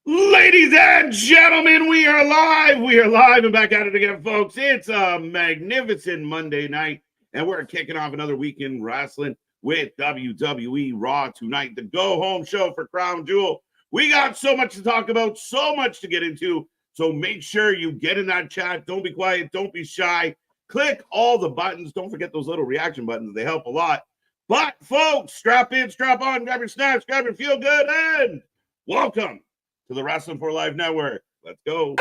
Ladies and gentlemen, we are live. We are live and back at it again, folks. It's a magnificent Monday night, and we're kicking off another weekend wrestling with WWE RAW tonight, the go-home show for Crown Jewel. We got so much to talk about, so much to get into, so make sure you get in that chat. Don't be quiet. Don't be shy. Click all the buttons. Don't forget those little reaction buttons. They help a lot. But, folks, strap in, strap on, grab your snacks, grab your feel-good, and welcome to the Wrestling for Life Network. Let's go.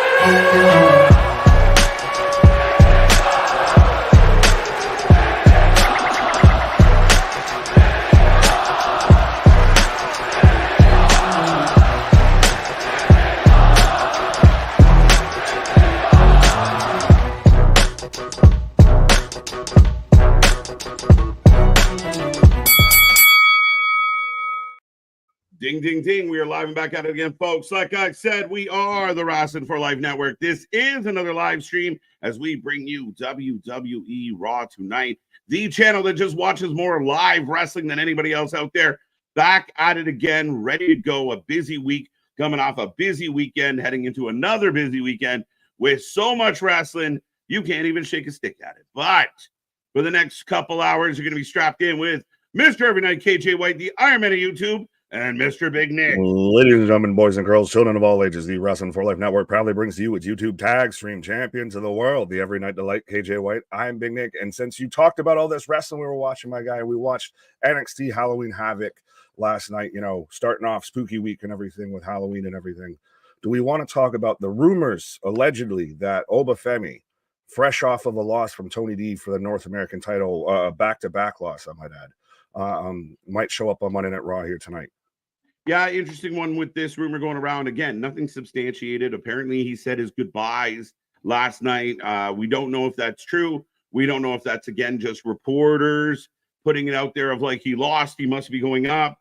Ding, ding, ding. We are live and back at it again, folks. Like I said, we are the Wrestling for Life Network. This is another live stream as we bring you WWE RAW tonight, the channel that just watches more live wrestling than anybody else out there. Back at it again, ready to go. A busy week, coming off a busy weekend, heading into another busy weekend with so much wrestling, you can't even shake a stick at it. But for the next couple hours, you're going to be strapped in with Mr. Every Night KJ White, the Iron Man of YouTube, and Mr. Big Nick. Ladies and gentlemen, boys and girls, children of all ages, the Wrestling for Life Network proudly brings to you its YouTube tag stream champions of the world, the Every Night Delight, KJ White. I'm Big Nick, and since you talked about all this wrestling we were watching, my guy, we watched NXT Halloween Havoc last night, you know, starting off spooky week and everything with Halloween and everything. Do we want to talk about the rumors, allegedly, that Oba Femi, fresh off of a loss from Tony D for the North American title, back-to-back loss, I might add, might show up on Monday Night Raw here tonight? Yeah, interesting one with this rumor going around. Again, nothing substantiated. Apparently, he said his goodbyes last night. We don't know if that's true. We don't know if that's, again, just reporters putting it out there of like he lost, he must be going up.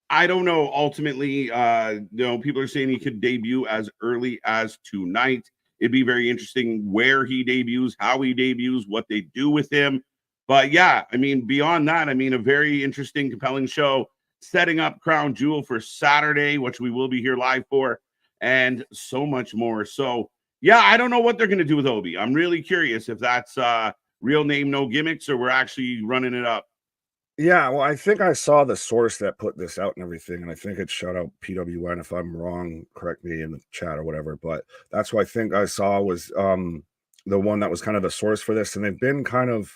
I don't know. Ultimately, people are saying he could debut as early as tonight. It'd be very interesting where he debuts, how he debuts, what they do with him. But yeah, I mean, beyond that, I mean, a very interesting, compelling show, setting up Crown Jewel for Saturday, which we will be here live for, and so much more. So, yeah, I don't know what they're going to do with Obi. I'm really curious if that's real name, no gimmicks, or we're actually running it up. Yeah, well, I think I saw the source that put this out and everything, and I think it shout out PWN. If I'm wrong, correct me in the chat or whatever, but that's what I think I saw was the one that was kind of the source for this, and they've been kind of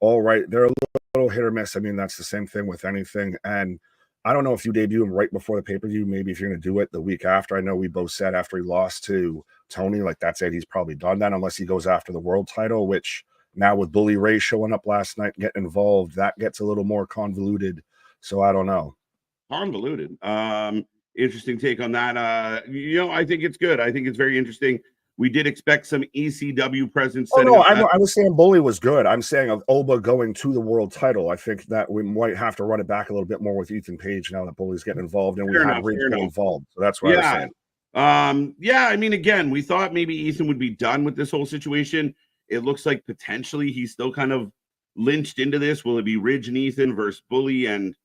all right. They're a little hit or miss. I mean, that's the same thing with anything, and I don't know if you debut him right before the pay-per-view, maybe if you're going to do it the week after. I know we both said after he lost to Tony, like that's it, he's probably done that unless he goes after the world title, which now with Bully Ray showing up last night, getting involved, that gets a little more convoluted. So I don't know. Convoluted. Interesting take on that. I think it's good. I think it's very interesting. We did expect some ECW presence. Oh, no, I was saying Bully was good. I'm saying of Oba going to the world title. I think that we might have to run it back a little bit more with Ethan Page now that Bully's getting involved, and we had Ridge get involved. So that's what I was saying. Yeah, I mean, again, we thought maybe Ethan would be done with this whole situation. It looks like potentially he's still kind of lynched into this. Will it be Ridge and Ethan versus Bully and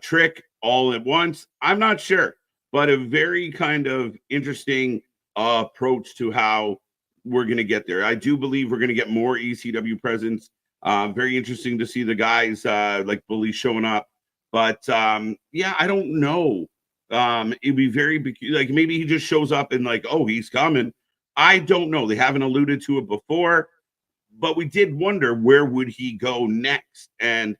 Trick all at once? I'm not sure, but a very kind of interesting approach to how we're going to get there. I do believe we're going to get more ECW presence. Very interesting to see the guys like Bully showing up. But yeah, I don't know. It'd be very like maybe he just shows up and like, oh, he's coming. I don't know. They haven't alluded to it before, but we did wonder where would he go next. And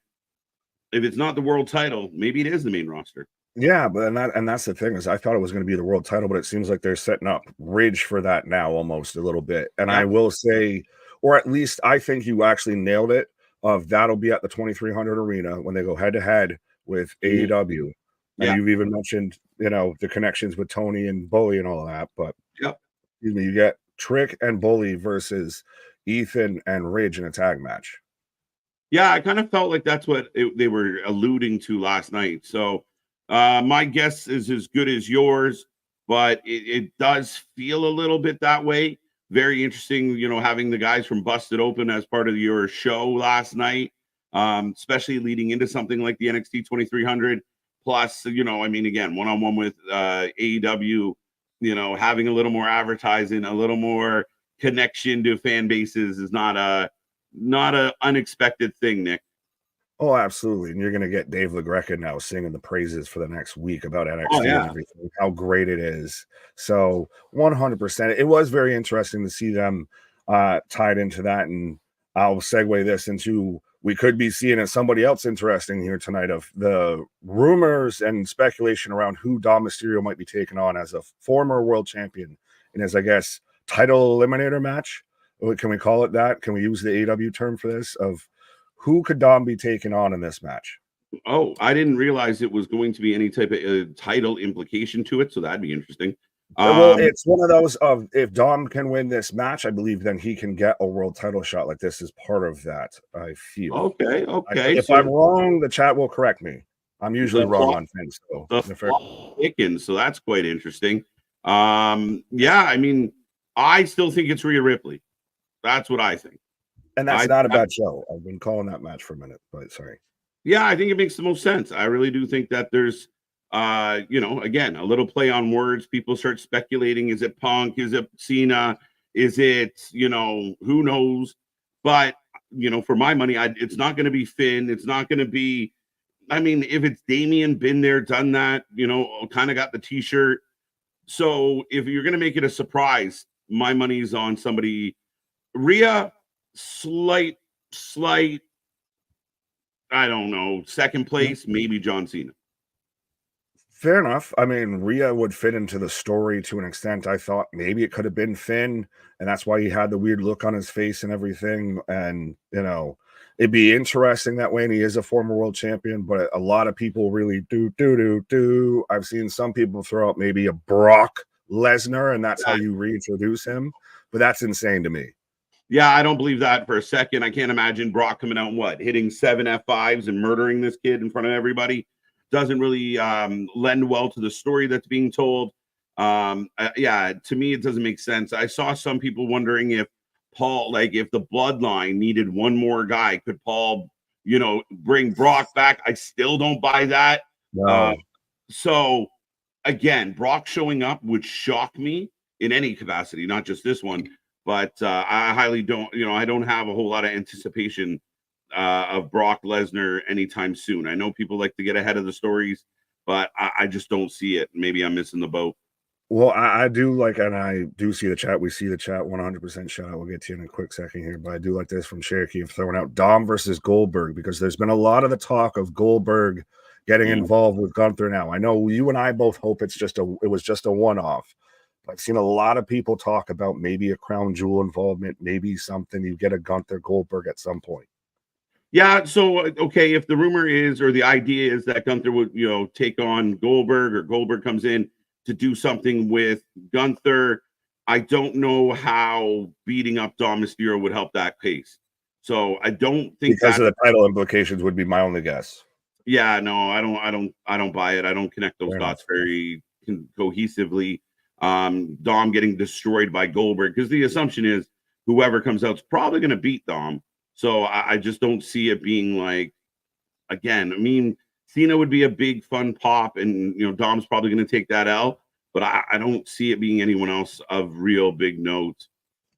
if it's not the world title, maybe it is the main roster. Yeah, but that's the thing is I thought it was going to be the world title, but it seems like they're setting up Ridge for that now almost a little bit. And yeah. I will say, or at least I think you actually nailed it. That'll be at the 2300 arena when they go head to head with AEW. And you've even mentioned, the connections with Tony and Bully and all of that. But excuse me, you get Trick and Bully versus Ethan and Ridge in a tag match. Yeah, I kind of felt like that's what they were alluding to last night. So my guess is as good as yours, but it does feel a little bit that way. Very interesting, having the guys from Busted Open as part of your show last night, especially leading into something like the NXT 2300. Plus, I mean, again, one-on-one with AEW, having a little more advertising, a little more connection to fan bases is not a unexpected thing, Nick. Oh, absolutely. And you're going to get Dave LaGreca now singing the praises for the next week about NXT yeah. and everything, how great it is. So 100%. It was very interesting to see them tied into that. And I'll segue this into, we could be seeing somebody else interesting here tonight of the rumors and speculation around who Dom Mysterio might be taking on as a former world champion in his, I guess, title eliminator match. Can we call it that? Can we use the AEW term for this? Of who could Dom be taking on in this match? Oh, I didn't realize it was going to be any type of title implication to it, so that'd be interesting. Well, it's one of those of, if Dom can win this match, I believe then he can get a world title shot. Like, this is part of that, I feel. Okay. If I'm wrong, the chat will correct me. I'm usually wrong on things. So that's quite interesting. Yeah, I mean, I still think it's Rhea Ripley. That's what I think. And that's not a bad show. I've been calling that match for a minute, but sorry. Yeah, I think it makes the most sense. I really do think that there's, again, a little play on words. People start speculating. Is it Punk? Is it Cena? Is it, who knows? But, for my money, it's not going to be Finn. It's not going to be, I mean, if it's Damien, been there, done that, kind of got the t-shirt. So if you're going to make it a surprise, my money's on somebody. Rhea, slight, I don't know, second place, maybe John Cena. Fair enough. I mean, Rhea would fit into the story to an extent. I thought maybe it could have been Finn, and that's why he had the weird look on his face and everything. And, it'd be interesting that way. And he is a former world champion, but a lot of people really do. I've seen some people throw out maybe a Brock Lesnar, and that's how you reintroduce him. But that's insane to me. Yeah, I don't believe that for a second. I can't imagine Brock coming out and hitting 7 F5s and murdering this kid in front of everybody. Doesn't really lend well to the story that's being told. Yeah, to me, it doesn't make sense. I saw some people wondering if Paul, if the bloodline needed one more guy, could Paul, bring Brock back? I still don't buy that. No. So, again, Brock showing up would shock me in any capacity, not just this one. But I highly don't, I don't have a whole lot of anticipation of Brock Lesnar anytime soon. I know people like to get ahead of the stories, but I just don't see it. Maybe I'm missing the boat. Well, I do and I do see the chat. We see the chat 100% shout out. We'll get to you in a quick second here, but I do like this from Cherokee of throwing out Dom versus Goldberg, because there's been a lot of the talk of Goldberg getting involved with Gunther now. I know you and I both hope it was just a one-off. I've seen a lot of people talk about maybe a crown jewel involvement, maybe something, you get a Gunther Goldberg at some point. Yeah, so, okay, if the rumor is, or the idea is that Gunther would, take on Goldberg, or Goldberg comes in to do something with Gunther, I don't know how beating up Dom Mysterio would help that case. So I don't think because of the title implications would be my only guess. Yeah, no, I don't buy it. I don't connect those dots very cohesively. Dom getting destroyed by Goldberg, because the assumption is whoever comes out is probably going to beat Dom. So I just don't see it being again, I mean, Cena would be a big fun pop, and Dom's probably going to take that L, but I don't see it being anyone else of real big note.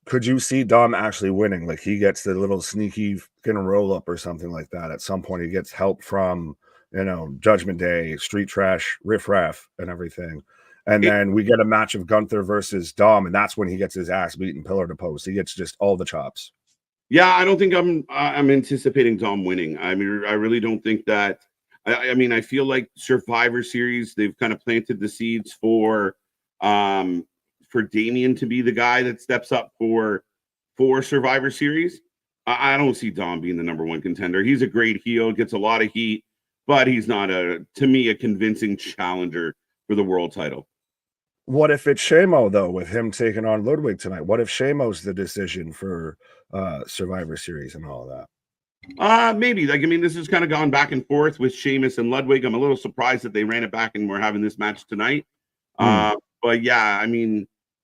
Could you see Dom actually winning? He gets the little sneaky roll up or something like that. At some point, he gets help from, Judgment Day, Street Trash, Riff Raff, and everything. And then we get a match of Gunther versus Dom, and that's when he gets his ass beaten pillar to post. He gets just all the chops. Yeah, I don't think I'm anticipating Dom winning. I mean, I really don't think that. I mean, I feel like Survivor Series, they've kind of planted the seeds for Damien to be the guy that steps up for Survivor Series. I don't see Dom being the number one contender. He's a great heel, gets a lot of heat, but he's not to me, a convincing challenger for the world title. What if it's Shamo, though, with him taking on Ludwig tonight? What if Shamo's the decision for Survivor Series and all of that? Maybe. This has kind of gone back and forth with Sheamus and Ludwig. I'm a little surprised that they ran it back and we're having this match tonight. But yeah,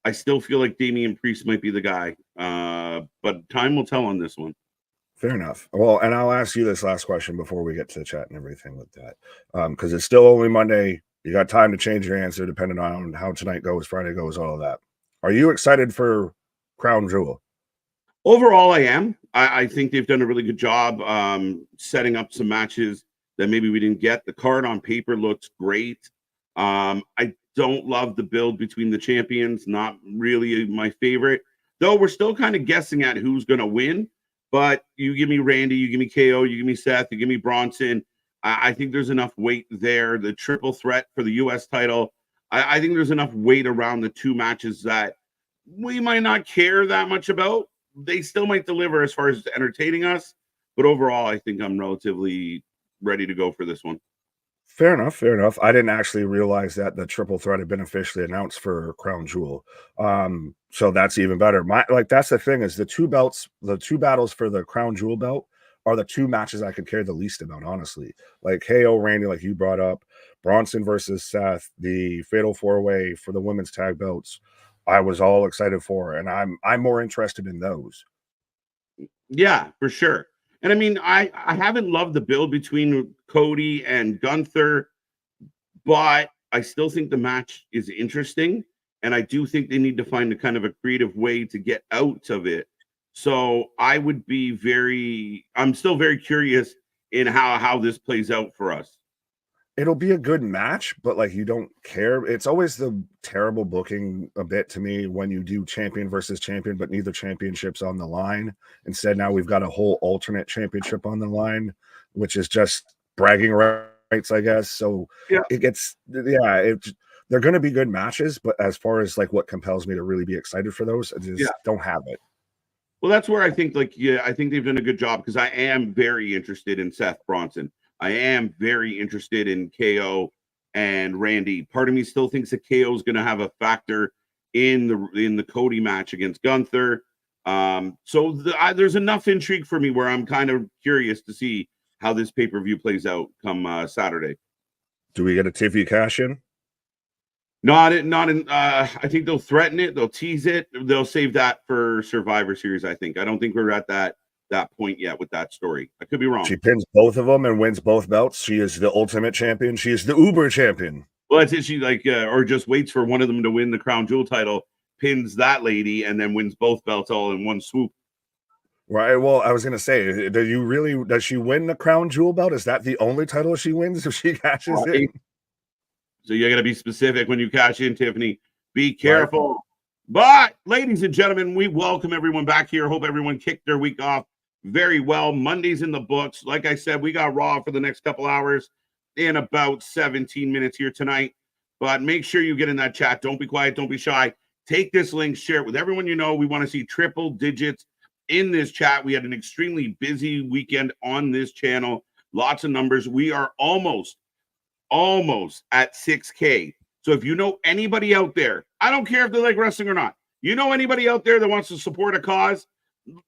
I still feel like Damian Priest might be the guy. But time will tell on this one. Fair enough. Well, and I'll ask you this last question before we get to the chat and everything with that, because it's still only Monday. You got time to change your answer depending on how tonight goes, Friday goes, all of that. Are you excited for Crown Jewel? Overall, I am. I think they've done a really good job setting up some matches that maybe we didn't get. The card on paper looks great. I don't love the build between the champions. Not really my favorite. Though we're still kind of guessing at who's going to win. But you give me Randy, you give me KO, you give me Seth, you give me Bronson. I think there's enough weight there. The triple threat for the U.S. title. I think there's enough weight around the two matches that we might not care that much about. They still might deliver as far as entertaining us. But overall, I think I'm relatively ready to go for this one. Fair enough. Fair enough. I didn't actually realize that the triple threat had been officially announced for Crown Jewel. So that's even better. That's the thing is the two battles for the Crown Jewel belt are the two matches I could care the least about, honestly. Like KO Randy, like you brought up, Bronson versus Seth, the Fatal 4-Way for the women's tag belts. I was all excited for, and I'm more interested in those. Yeah, for sure. And I mean, I haven't loved the build between Cody and Gunther, but I still think the match is interesting. And I do think they need to find a kind of a creative way to get out of it. So I'm still very curious in how this plays out for us. It'll be a good match, but like you don't care. It's always the terrible booking a bit to me when you do champion versus champion, but neither championship's on the line. Instead, now we've got a whole alternate championship on the line, which is just bragging rights, I guess. So they're going to be good matches, but as far as like what compels me to really be excited for those, I just don't have it. Well, that's where I think I think they've done a good job because I am very interested in Seth Bronson. I am very interested in KO and Randy. Part of me still thinks that KO is going to have a factor in the Cody match against Gunther. There's enough intrigue for me where I'm kind of curious to see how this pay-per-view plays out come Saturday. Do we get a TV cash in? Not in. I think they'll threaten it. They'll tease it. They'll save that for Survivor Series. I think. I don't think we're at that point yet with that story. I could be wrong. She pins both of them and wins both belts. She is the ultimate champion. She is the Uber champion. Well, that's it. She or just waits for one of them to win the Crown Jewel title, pins that lady, and then wins both belts all in one swoop. Right. Well, I was gonna say, does she win the Crown Jewel belt? Is that the only title she wins if she cashes in? So you got to be specific when you cash in, Tiffany. Be careful. Right. But, ladies and gentlemen, we welcome everyone back here. Hope everyone kicked their week off very well. Monday's in the books. Like I said, we got Raw for the next couple hours in about 17 minutes here tonight. But make sure you get in that chat. Don't be quiet. Don't be shy. Take this link, share it with everyone you know. We want to see triple digits in this chat. We had an extremely busy weekend on this channel. Lots of numbers. We are almost at 6K. So if you know anybody out there, I don't care if they like wrestling or not, you know anybody out there that wants to support a cause,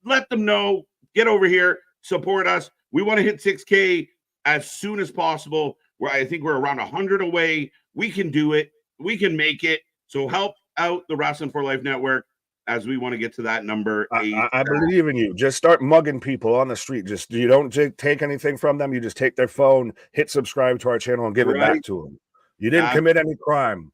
let them know. Get over here, support us. We want to hit 6K as soon as possible. I think we're around 100 away. We can do it. We can make it. So help out the Wrestling for Life Network as we want to get to that number. I believe in you. Just start mugging people on the street. You don't take anything from them. You just take their phone, hit subscribe to our channel, and give it back to them. You didn't commit any crime.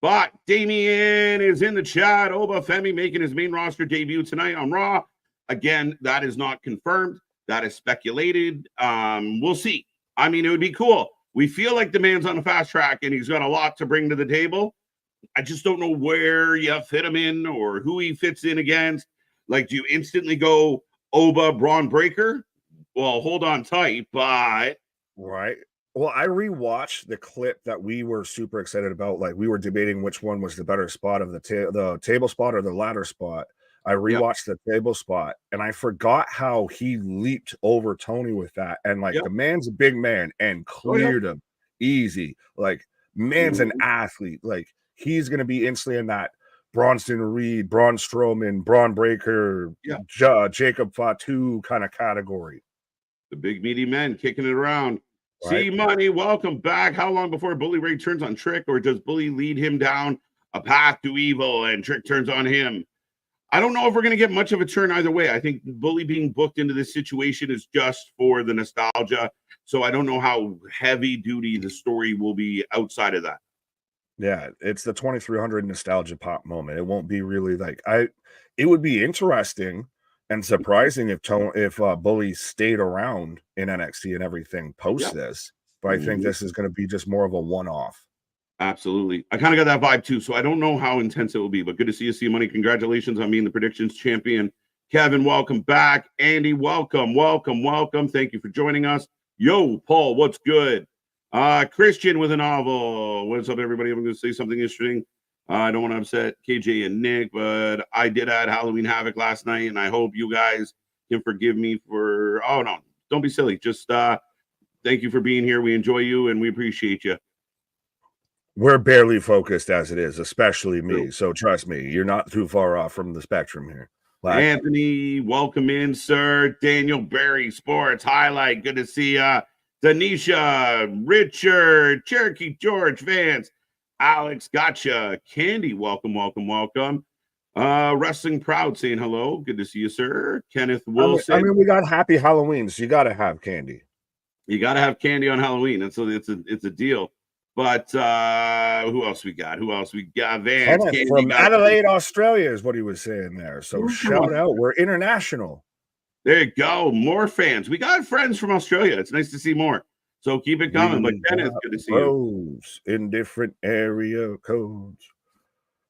But Damien is in the chat. Oba Femi making his main roster debut tonight on Raw. Again, that is not confirmed. That is speculated. We'll see. I mean, it would be cool. We feel like the man's on a fast track, and he's got a lot to bring to the table. I just don't know where you fit him in or who he fits in against. Like, do you instantly go Oba, Braun Breaker? Well, hold on tight, but... Right. Well, I rewatched the clip that we were super excited about. Like, we were debating which one was the better spot of the table spot or the ladder spot. I rewatched the table spot, and I forgot how he leaped over Tony with that. And, like, the man's a big man and cleared him easy. Like, man's an athlete. Like, he's going to be instantly in that Bronson Reed, Braun Strowman, Braun Breaker, Jacob Fatu kind of category. The big meaty men kicking it around. Right. See Money, welcome back. How long before Bully Ray turns on Trick, or does Bully lead him down a path to evil and Trick turns on him? I don't know if we're going to get much of a turn either way. I think Bully being booked into this situation is just for the nostalgia. So I don't know how heavy duty the story will be outside of that. Yeah, it's the 2300 nostalgia pop moment. It won't be really like it would be interesting and surprising if Bully stayed around in NXT and everything post this, but I think this is going to be just more of a one-off. Absolutely. I kind of got that vibe too. So I don't know how intense it will be, but good to see you, see money. Congratulations on being the predictions champion. Kevin, welcome back. Andy, welcome. Thank you for joining us. Yo, Paul, what's good? Christian with a novel. What's up, everybody? I'm going to say something interesting. I don't want to upset KJ and Nick, but I did add Halloween Havoc last night, and I hope you guys can forgive me for. Oh no, don't be silly. Just thank you for being here. We enjoy you and we appreciate you. We're barely focused as it is, especially me. So trust me, you're not too far off from the spectrum here. Anthony, welcome in, sir. Daniel Berry, Sports Highlight. Good to see you. Danisha, Richard, Cherokee George, Vance, Alex, gotcha. Candy, welcome. Wrestling Proud saying hello. Good to see you, sir. Kenneth Wilson. I mean, we got Happy Halloween, so you got to have candy. You got to have candy on Halloween. And so it's a deal. But who else we got? Vance Kenneth from Adelaide, Australia is what he was saying there. So shout out. We're international. There you go. More fans. We got friends from Australia. It's nice to see more. So keep it coming. But Kenneth, good to see you. In different area codes.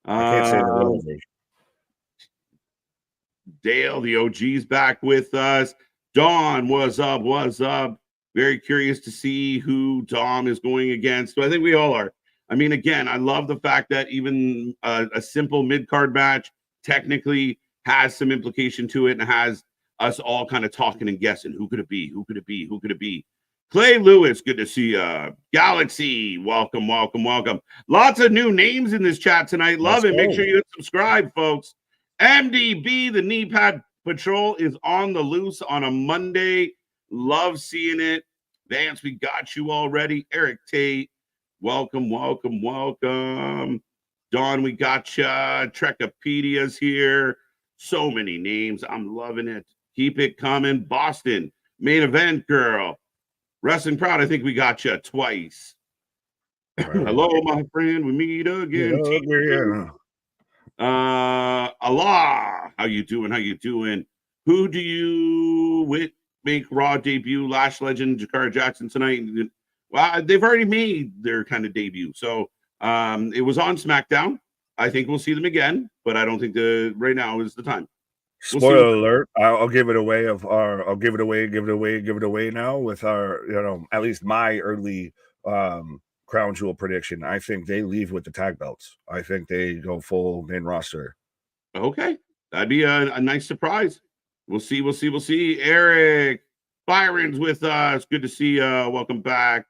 I can't say the word. Dale, the OG's back with us. Dawn, what's up? Very curious to see who Dom is going against. So I think we all are. I mean, again, I love the fact that even a simple mid-card match technically has some implication to it and has us all kind of talking and guessing. Who could it be? Clay Lewis, good to see you. Galaxy, welcome. Lots of new names in this chat tonight. Love it. Make sure you hit subscribe, folks. MDB, the Knee Pad Patrol, is on the loose on a Monday. Love seeing it. Vance, we got you already. Eric Tate, welcome. Dawn, we got you. Trekopedia's here. So many names. I'm loving it. Keep it coming. Boston, main event girl. Wrestling Proud, I think we got you twice. Hello, my friend. We meet again. Allah, how you doing? Who do you make Raw debut? Lash legend Jakara Jackson tonight. Well, they've already made their kind of debut. So it was on SmackDown. I think we'll see them again, but I don't think right now is the time. Spoiler alert! I'll give it away. I'll give it away now with our, at least my early crown jewel prediction. I think they leave with the tag belts. I think they go full main roster. Okay, that'd be a nice surprise. We'll see. Erik Byron's with us. Good to see you. Welcome back.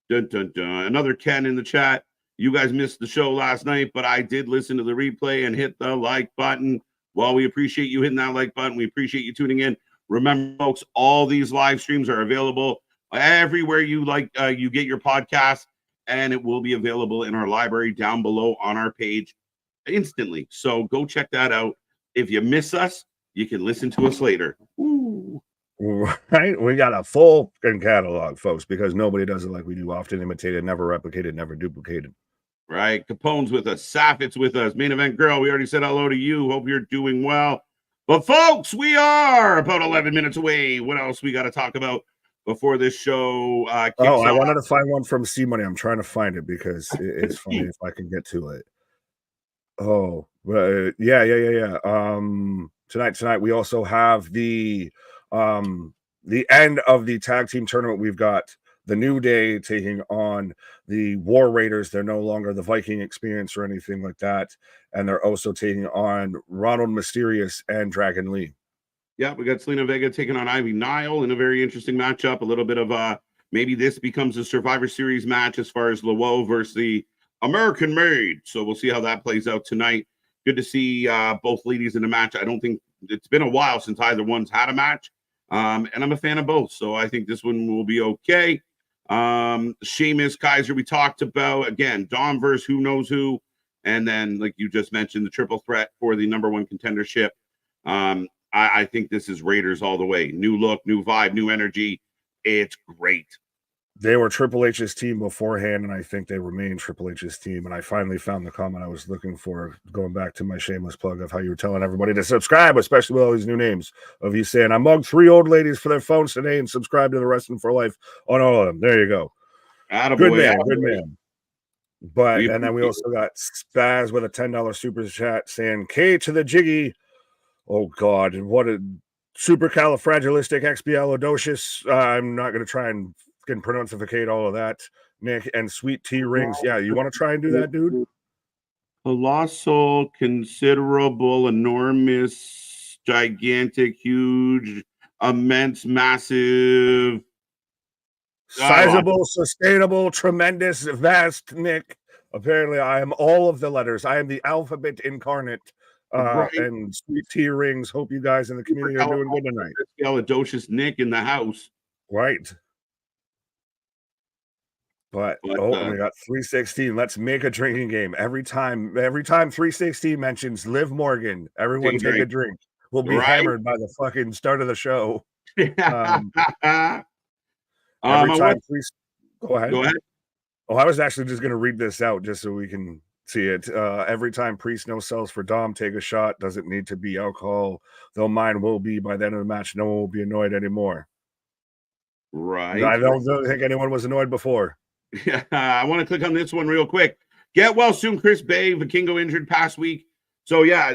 Dun, dun, dun. Another Ken in the chat. You guys missed the show last night, but I did listen to the replay and hit the like button. Well, we appreciate you hitting that like button. We appreciate you tuning in. Remember, folks, all these live streams are available everywhere you get your podcast, and it will be available in our library down below on our page instantly. So go check that out. If you miss us, you can listen to us later. Ooh. Right? We got a full catalog, folks, because nobody does it like we do. Often imitated, never replicated, never duplicated. Right. Capone's with us. Saffit's with us. Main event girl, we already said hello to you. Hope you're doing well. But, folks, we are about 11 minutes away. What else we got to talk about before this show kicks off? I wanted to find one from C Money. I'm trying to find it because it's funny if I can get to it. Oh, yeah. Tonight we also have the end of the tag team tournament. We've got the New Day taking on the War Raiders. They're no longer the Viking Experience or anything like that. And they're also taking on Ronald Mysterious and Dragon Lee. Yeah, we got Selena Vega taking on Ivy Nile in a very interesting matchup. A little bit of maybe this becomes a Survivor Series match as far as Lawo versus the American Made. So we'll see how that plays out tonight. Good to see both ladies in the match. I don't think it's been a while since either one's had a match. And I'm a fan of both. So I think this one will be okay. Sheamus, Kaiser, we talked about. Again, Dom versus who knows who. and then, like you just mentioned, the triple threat for the #1 contendership. I think this is Raiders all the way. New look, new vibe, new energy. It's great. They were Triple H's team beforehand, and I think they remain Triple H's team. And I finally found the comment I was looking for, going back to my shameless plug of how you were telling everybody to subscribe, especially with all these new names of you saying, I mugged 3 old ladies for their phones today and subscribed to the Wrestling for Life on all of them. There you go. Attaboy, good man, attaboy. Good man. But, and then we also got Spaz with a $10 super chat saying, K to the Jiggy. Oh, God. What a supercalifragilisticexpialidocious. I'm not going to try and pronounceify all of that, Nick. And sweet tea rings. Yeah, you want to try and do that, dude? Colossal, considerable, enormous, gigantic, huge, immense, massive, sizable, sustainable, tremendous, vast, Nick. Apparently, I am all of the letters. I am the alphabet incarnate. Right. And sweet tea rings. Hope you guys in the community are doing good tonight. Expialidocious Nick in the house. Right. But we got 316. Let's make a drinking game. Every time 316 mentions Liv Morgan, everyone take a drink. We'll be hammered by the fucking start of the show. Every time go ahead. Oh, I was actually just going to read this out just so we can see it. Every time Priest no sells for Dom, take a shot. Doesn't need to be alcohol. Though mine will be by the end of the match. No one will be annoyed anymore. Right. I don't think anyone was annoyed before. Yeah, I want to click on this one real quick. Get well soon, Chris Bay. Vikingo injured past week. So yeah,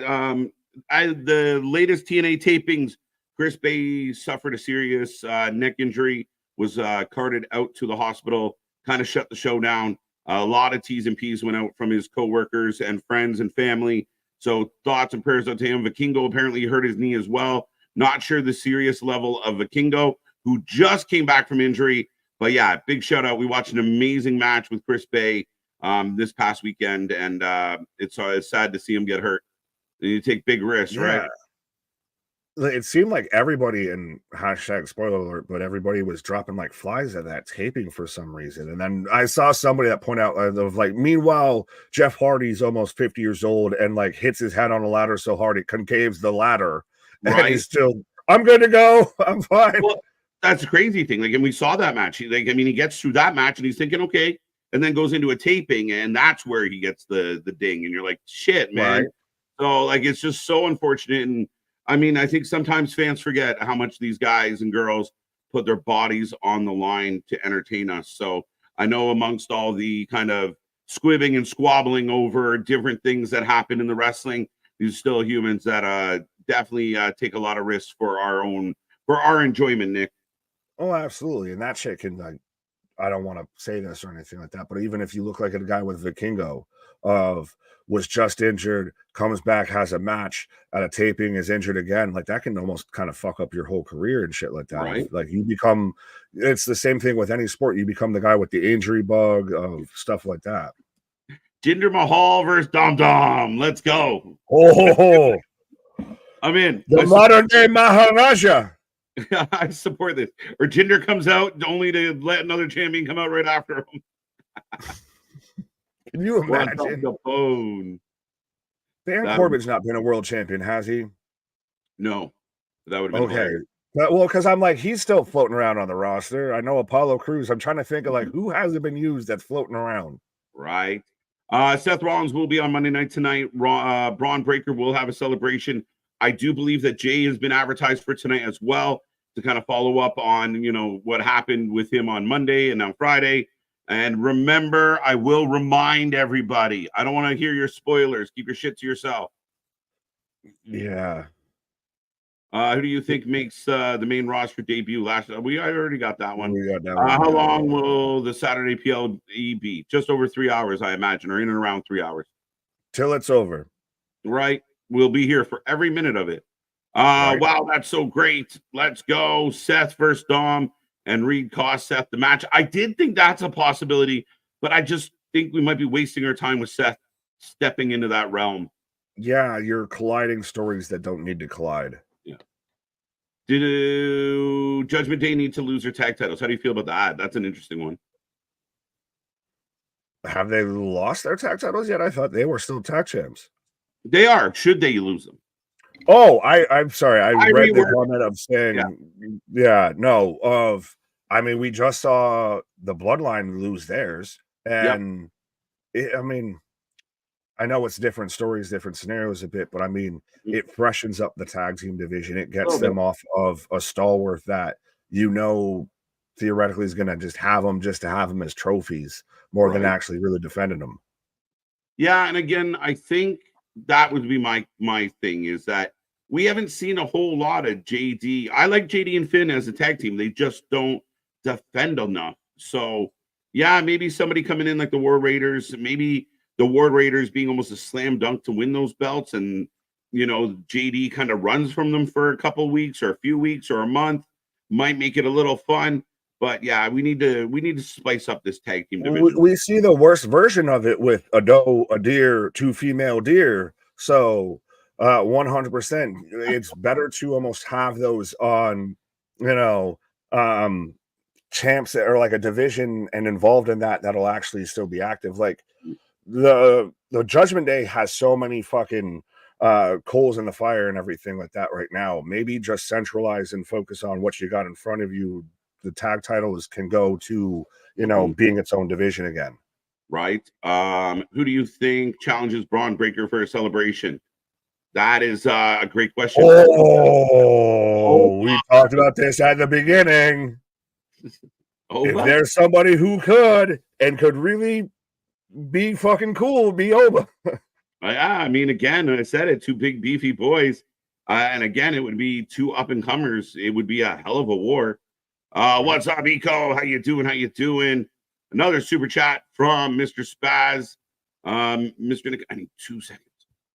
the latest TNA tapings, Chris Bay suffered a serious neck injury, was carted out to the hospital, kind of shut the show down. A lot of T's and P's went out from his co-workers and friends and family. So thoughts and prayers out to him. Vikingo apparently hurt his knee as well. Not sure the serious level of Vikingo, who just came back from injury. But yeah, big shout out. We watched an amazing match with Chris Bay this past weekend, and it's sad to see him get hurt. And you take big risks, right? It seemed like everybody, and hashtag spoiler alert, but everybody was dropping like flies at that taping for some reason. And then I saw somebody that point out of like, meanwhile, Jeff Hardy's almost 50 years old and like hits his head on a ladder so hard it concaves the ladder. Right. And he's still, I'm good to go. I'm fine. Well, that's the crazy thing. Like, and we saw that match. He gets through that match and he's thinking, okay, and then goes into a taping, and that's where he gets the ding. And you're like, shit, man. Right. So like, it's just so unfortunate. And I mean, I think sometimes fans forget how much these guys and girls put their bodies on the line to entertain us. So I know amongst all the kind of squibbing and squabbling over different things that happen in the wrestling, these are still humans that definitely take a lot of risks for our enjoyment, Nick. Oh, absolutely. And that shit can, like, I don't want to say this or anything like that, but even if you look like a guy with Vikingo was just injured, comes back, has a match at a taping, is injured again, like that can almost kind of fuck up your whole career and shit like that. Right. Like you become, it's the same thing with any sport. You become the guy with the injury bug of stuff like that. Jinder Mahal versus Dom Dom. Let's go. Oh, I'm in. The modern day Maharaja. I support this. Or Jinder comes out only to let another champion come out right after him. Can you imagine? Dan Corbin's not been a world champion, has he? No. That would have been okay. Well, because I'm like, he's still floating around on the roster. I know Apollo Crews. I'm trying to think of like who hasn't been used that's floating around. Right. Seth Rollins will be on Monday night tonight. Braun Breaker will have a celebration. I do believe that Jay has been advertised for tonight as well to kind of follow up on, what happened with him on Monday and on Friday. And remember, I will remind everybody, I don't want to hear your spoilers. Keep your shit to yourself. Yeah. Who do you think makes the main roster debut last? I already got that one. We got that one. How long will the Saturday PLE be? Just over 3 hours, I imagine, or in and around 3 hours. Till it's over. Right. We'll be here for every minute of it. Right. Wow, that's so great. Let's go. Seth versus Dom, and Reed cost Seth the match. I did think that's a possibility, but I just think we might be wasting our time with Seth stepping into that realm. Yeah, you're colliding stories that don't need to collide. Yeah. Did Judgment Day need to lose their tag titles? How do you feel about that? That's an interesting one. Have they lost their tag titles yet? I thought they were still tag champs. They are. Should they lose them? Oh, I'm sorry. I read the reworked. comment of saying, I mean, we just saw the Bloodline lose theirs, and I mean, I know it's different stories, different scenarios a bit, but I mean, it freshens up the tag team division. It gets them off of a stalwart that theoretically is going to just have to have them as trophies more than actually really defending them. Yeah, and again, I think that would be my thing is that we haven't seen a whole lot of JD. I like JD and Finn as a tag team. They just don't defend enough. So, yeah, maybe somebody coming in like the War Raiders, maybe the War Raiders being almost a slam dunk to win those belts, and JD kind of runs from them for a couple weeks or a few weeks or a month might make it a little fun. But yeah, we need to spice up this tag team division. We see the worst version of it with a doe, a deer, 2 female deer. So 100%, it's better to almost have those on, champs that are like a division and involved in that'll actually still be active. Like the Judgment Day has so many fucking coals in the fire and everything like that right now. Maybe just centralize and focus on what you got in front of you. The tag titles can go to, being its own division again. Right. Who do you think challenges Braun Breaker for a celebration? That is a great question. We talked about this at the beginning. If there's somebody who could really be fucking cool, be Oba. I mean, again, I said it, 2 big beefy boys. And again, it would be 2 up-and-comers. It would be a hell of a war. What's up, Eco? How you doing? Another super chat from Mr. Spaz. Mr. Nick, I need 2 seconds.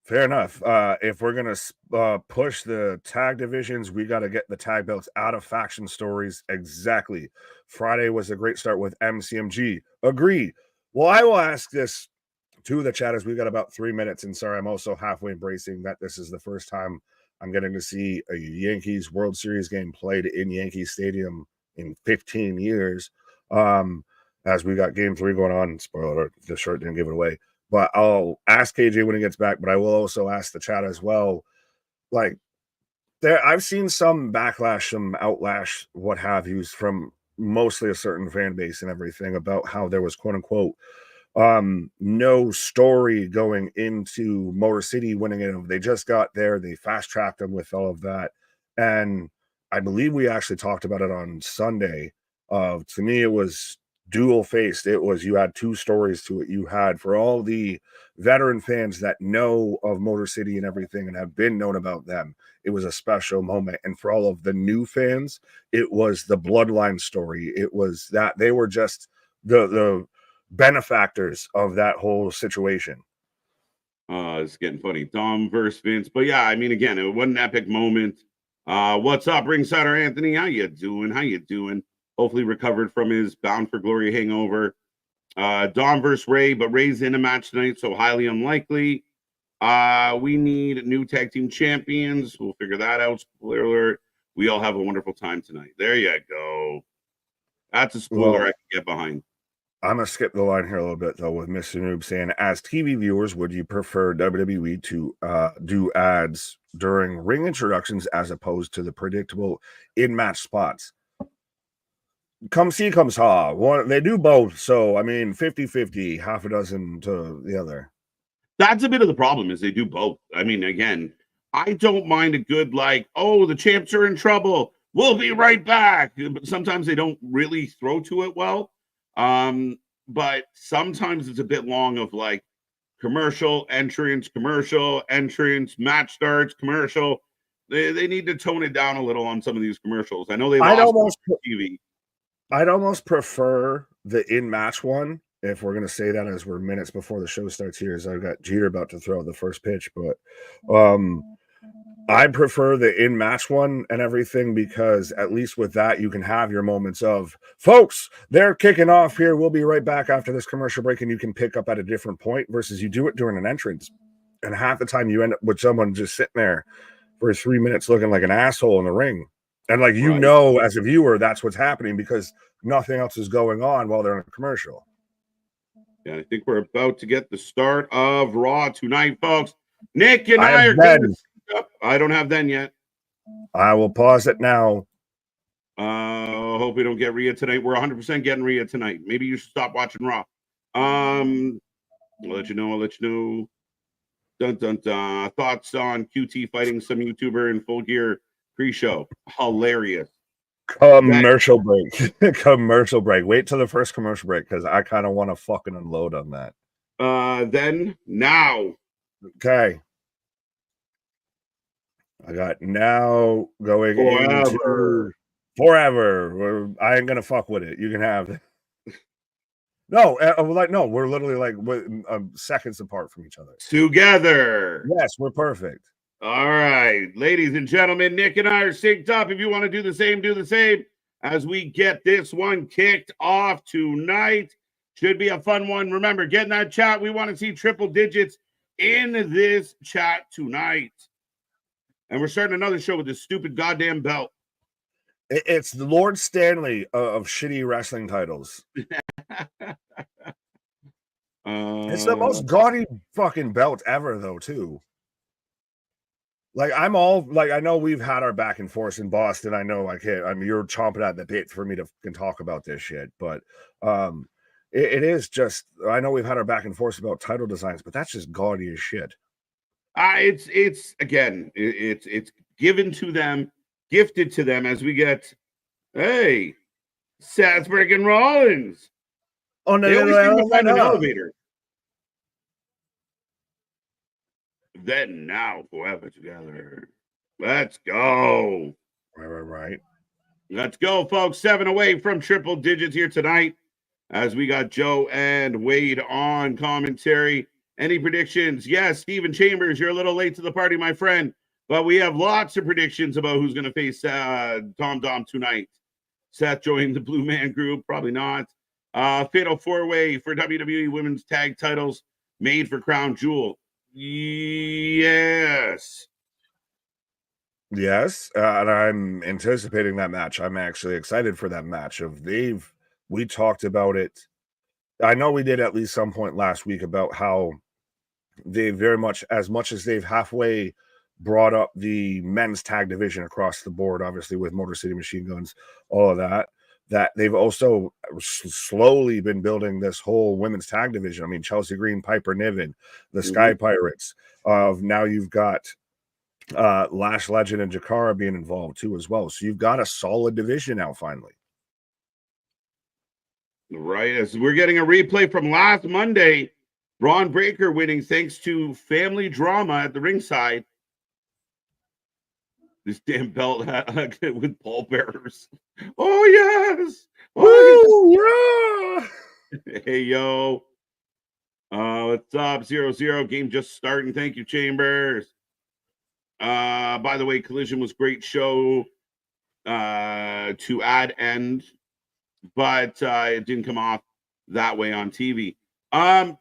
Fair enough. If we're going to push the tag divisions, we got to get the tag belts out of faction stories. Exactly. Friday was a great start with MCMG. Agreed. Well, I will ask this to the chatters. We've got about 3 minutes. And sorry, I'm also halfway embracing that this is the first time I'm getting to see a Yankees World Series game played in Yankee Stadium in 15 years. As we got game 3 going on. Spoiler alert, the shirt didn't give it away. But I'll ask KJ when he gets back, but I will also ask the chat as well. Like, I've seen some backlash, some outlash, what have you, from mostly a certain fan base and everything about how there was, quote unquote, no story going into Motor City winning it. They just got there. They fast tracked them with all of that. And I believe we actually talked about it on Sunday. To me, it was dual faced. It was, you had 2 stories to it. You had, for all the veteran fans that know of Motor City and everything and have been known about them, it was a special moment. And for all of the new fans, it was the Bloodline story. It was that they were just the benefactors of that whole situation. It's getting funny. Dom versus Vince. But yeah, I mean, again, it was an epic moment. What's up, Ringsider Anthony? How you doing? Hopefully recovered from his Bound for Glory hangover. Dom versus Ray, but Ray's in a match tonight, so highly unlikely. We need new tag team champions. We'll figure that out. Spoiler alert. We all have a wonderful time tonight. There you go. That's a spoiler I can get behind. I'm going to skip the line here a little bit, though, with Mr. Noob saying, as TV viewers, would you prefer WWE to do ads during ring introductions as opposed to the predictable in-match spots? Come see, come saw. They do both. So, I mean, 50-50, half a dozen to the other. That's a bit of the problem, is they do both. I mean, again, I don't mind a good, the champs are in trouble. We'll be right back. But sometimes they don't really throw to it well. But sometimes it's a bit long of commercial, entrance, match starts, commercial. They need to tone it down a little on some of these commercials. I know they lost TV. I'd almost prefer the in-match one, if we're going to say that as we're minutes before the show starts here, as I've got Jeter about to throw out the first pitch. But I prefer the in-match one and everything, because at least with that, you can have your moments of, folks, they're kicking off here. We'll be right back after this commercial break, and you can pick up at a different point, versus you do it during an entrance. And half the time you end up with someone just sitting there for 3 minutes looking like an asshole in the ring. And as a viewer, that's what's happening because nothing else is going on while they're in a commercial. Yeah, I think we're about to get the start of Raw tonight, folks. Nick and I are getting up. I don't have then yet. I will pause it now. Hope we don't get Rhea tonight. We're 100% getting Rhea tonight. Maybe you should stop watching Raw. I'll let you know. Dun dun dun. Thoughts on QT fighting some YouTuber in full gear pre-show? Hilarious. Commercial break. Commercial break. Wait till the first commercial break because I kind of want to fucking unload on that. Then now. Okay. I got now going into forever. I ain't gonna fuck with it. You can have it. No, we're literally like seconds apart from each other. Together. Yes, we're perfect. All right, ladies and gentlemen, Nick and I are synced up. If you want to do the same, do the same as we get this one kicked off tonight. Should be a fun one. Remember, get in that chat. We want to see triple digits in this chat tonight. And we're starting another show with this stupid goddamn belt. It's the Lord Stanley of shitty wrestling titles. It's the most gaudy fucking belt ever, though, too. Like, I'm all like, I know we've had our back and forth in Boston. I know I can't. I mean, you're chomping at the bit for me to can talk about this shit, but it is just. I know we've had our back and forth about title designs, but that's just gaudy as shit. It's given to them, gifted to them as we get, hey, Seth freaking Rollins. Oh no, they always seem to find an elevator. Then now forever together. Let's go. Right. Let's go, folks. 7 away from triple digits here tonight as we got Joe and Wade on commentary. Any predictions? Yes, Stephen Chambers, you're a little late to the party, my friend, but we have lots of predictions about who's going to face Tom Dom tonight. Seth joined the Blue Man Group, probably not. Fatal 4-way for WWE Women's Tag Titles made for Crown Jewel. Yes, and I'm anticipating that match. I'm actually excited for that match. We talked about it. I know we did at least some point last week about how they very much as they've halfway brought up the men's tag division across the board, obviously with Motor City Machine Guns, all of that they've also slowly been building this whole women's tag division. I mean, Chelsea Green, Piper Niven, the Sky Pirates. Now you've got Lash Legend and Jakara being involved too as well. So you've got a solid division now finally. Right, as we're getting a replay from last Monday, Braun Breaker winning thanks to family drama at the ringside. This damn belt with pallbearers. Oh, yes. Oh, yeah. Hey, yo. What's up? 0-0. Game just starting. Thank you, Chambers. By the way, Collision was great show to add end, but it didn't come off that way on TV. Oh,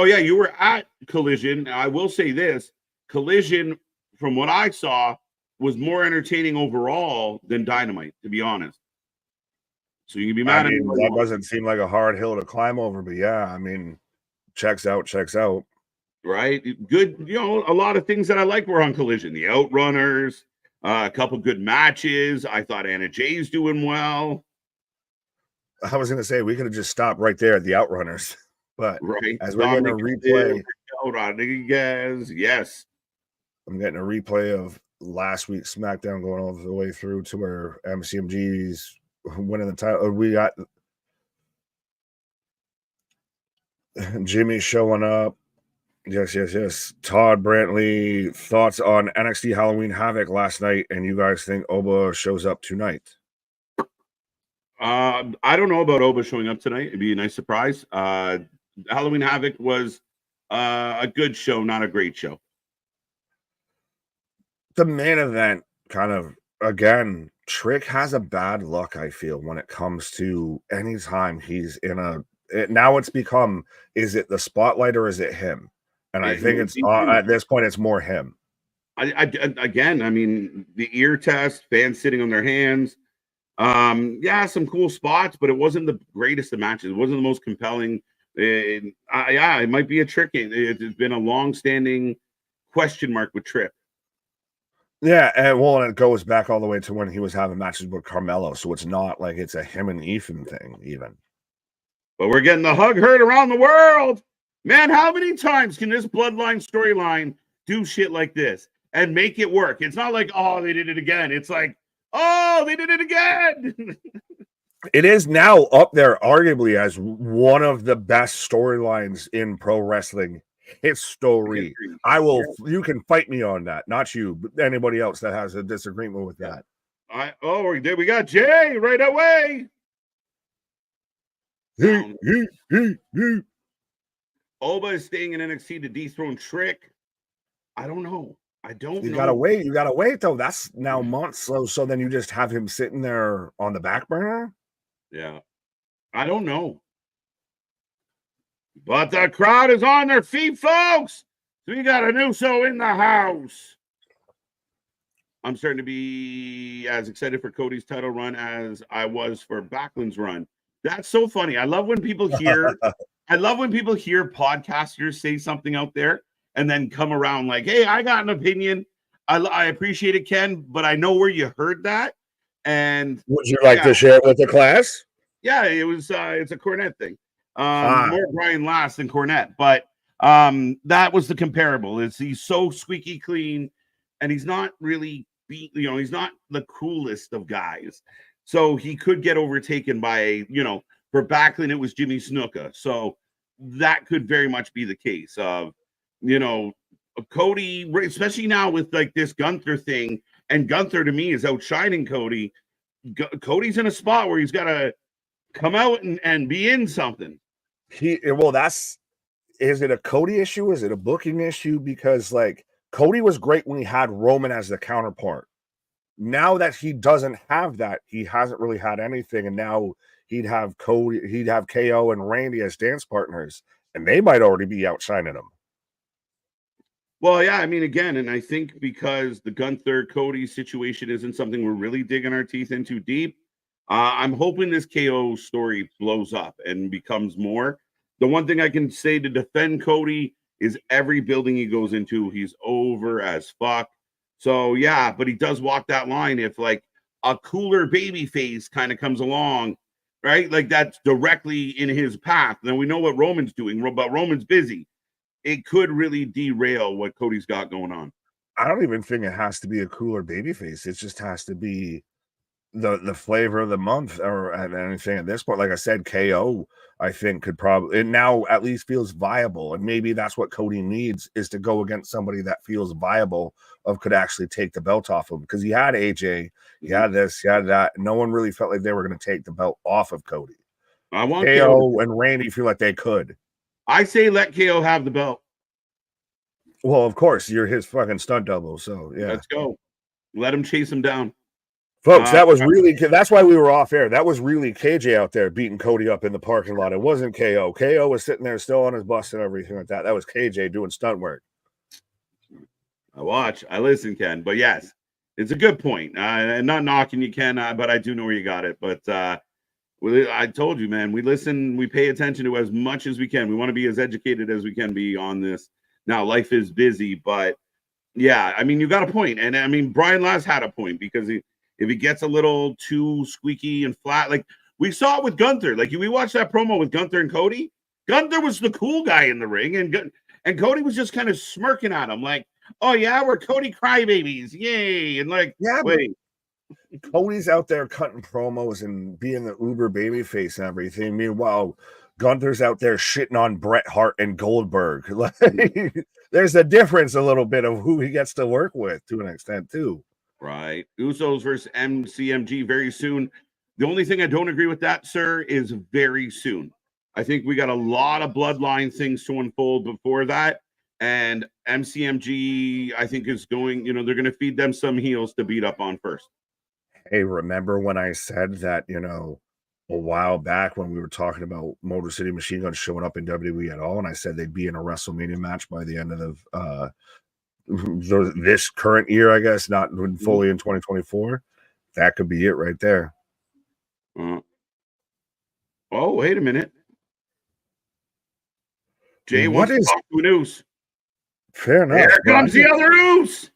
yeah, you were at Collision. I will say this. Collision, from what I saw, was more entertaining overall than Dynamite, to be honest. So you can be mad at me. That doesn't seem like a hard hill to climb over, but yeah, I mean, checks out. Right? Good, a lot of things that I like were on Collision. The Outrunners, a couple good matches. I thought Anna Jay's doing well. I was going to say, we could have just stopped right there at the Outrunners. But right. As we're getting a replay. Rodriguez, yes. I'm getting a replay of last week's SmackDown going all the way through to where MCMG's winning the title. We got Jimmy showing up. Yes. Todd Brantley, thoughts on NXT Halloween Havoc last night, and you guys think Oba shows up tonight? I don't know about Oba showing up tonight. It'd be a nice surprise. Halloween Havoc was a good show, not a great show. The main event kind of, again, Trick has a bad luck, I feel, when it comes to anytime he's in now it's become, is it the spotlight or is it him? And I think it's at this point, it's more him. Again, I mean, the ear test, fans sitting on their hands. Yeah, some cool spots, but it wasn't the greatest of matches. It wasn't the most compelling. Yeah, it might be a trick. It's been a long-standing question mark with Tripp. Yeah, and it goes back all the way to when he was having matches with Carmelo, so it's not like it's a him and Ethan thing, even. But we're getting the hug heard around the world. Man, how many times can this Bloodline storyline do shit like this and make it work? It's not like, oh, they did it again. It's like, oh, they did it again. It is now up there, arguably, as one of the best storylines in pro wrestling history. You can fight me on that. Not you, but anybody else that has a disagreement with that. We got Jay right away. Oba is staying in NXT to dethrone Trick. I don't know. You gotta wait. You gotta wait, though. That's now months. So then you just have him sitting there on the back burner? Yeah. I don't know. But the crowd is on their feet, folks. We got an Uso in the house. I'm starting to be as excited for Cody's title run as I was for Backlund's run. That's so funny. I love when people hear podcasters say something out there and then come around like, hey, I got an opinion. I appreciate it, Ken, but I know where you heard that. And would you like to share it with the class? Yeah, it was it's a Cornette thing. More Brian Last than Cornette, but that was the comparable. He's so squeaky clean, and he's not really he's not the coolest of guys. So he could get overtaken by, for Backlund, it was Jimmy Snuka. So that could very much be the case of, Cody, especially now with like this Gunther thing. And Gunther to me is outshining Cody. Cody's in a spot where he's got to come out and be in something. Is it a Cody issue? Is it a booking issue? Because like Cody was great when he had Roman as the counterpart. Now that he doesn't have that, he hasn't really had anything, and now he'd have KO and Randy as dance partners, and they might already be outshining him. Well, yeah, I mean, again, and I think because the Gunther Cody situation isn't something we're really digging our teeth into deep, I'm hoping this KO story blows up and becomes more. The one thing I can say to defend Cody is every building he goes into, he's over as fuck. So, yeah, but he does walk that line if, like, a cooler baby face kind of comes along, right? Like, that's directly in his path. Then we know what Roman's doing, but Roman's busy. It could really derail what Cody's got going on. I don't even think it has to be a cooler baby face. It just has to be the flavor of the month or anything at this point. Like I said, KO, I think could probably, and now at least feels viable. And maybe that's what Cody needs, is to go against somebody that feels viable, could actually take the belt off him. Because he had AJ, he had this, he had that. No one really felt like they were going to take the belt off of Cody. I want KO and Randy feel like they could. I say let KO have the belt. Well, of course, you're his fucking stunt double. So yeah, let's go. Let him chase him down. Folks, that's why we were off air. That was really KJ out there beating Cody up in the parking lot. It wasn't KO. KO was sitting there still on his bus and everything like that. That was KJ doing stunt work. I listen, Ken. But yes, it's a good point. I'm not knocking you, Ken, but I do know where you got it. But I told you, man, we listen, we pay attention to as much as we can. We want to be as educated as we can be on this. Now, life is busy, but yeah, I mean, you got a point. And I mean, Brian Last had a point, because if he gets a little too squeaky and flat, like we saw it with Gunther. Like, we watched that promo with Gunther and Cody. Gunther was the cool guy in the ring, and Cody was just kind of smirking at him like, oh, yeah, we're Cody crybabies. Yay. And like, yeah, wait. Cody's out there cutting promos and being the uber babyface and everything. Meanwhile, Gunther's out there shitting on Bret Hart and Goldberg. Like, there's a difference a little bit of who he gets to work with to an extent, too. Right. Usos versus MCMG very soon. The only thing I don't agree with that, sir, is very soon. I think we got a lot of bloodline things to unfold before that. And MCMG, I think, is going, they're going to feed them some heels to beat up on first. Hey, remember when I said that, a while back when we were talking about Motor City Machine Guns showing up in WWE at all, and I said they'd be in a WrestleMania match by the end of this current year, I guess, not fully in 2024. That could be it right there. Oh, wait a minute. Jay wants to talk to an Oos. Fair enough. Here comes the other Oos.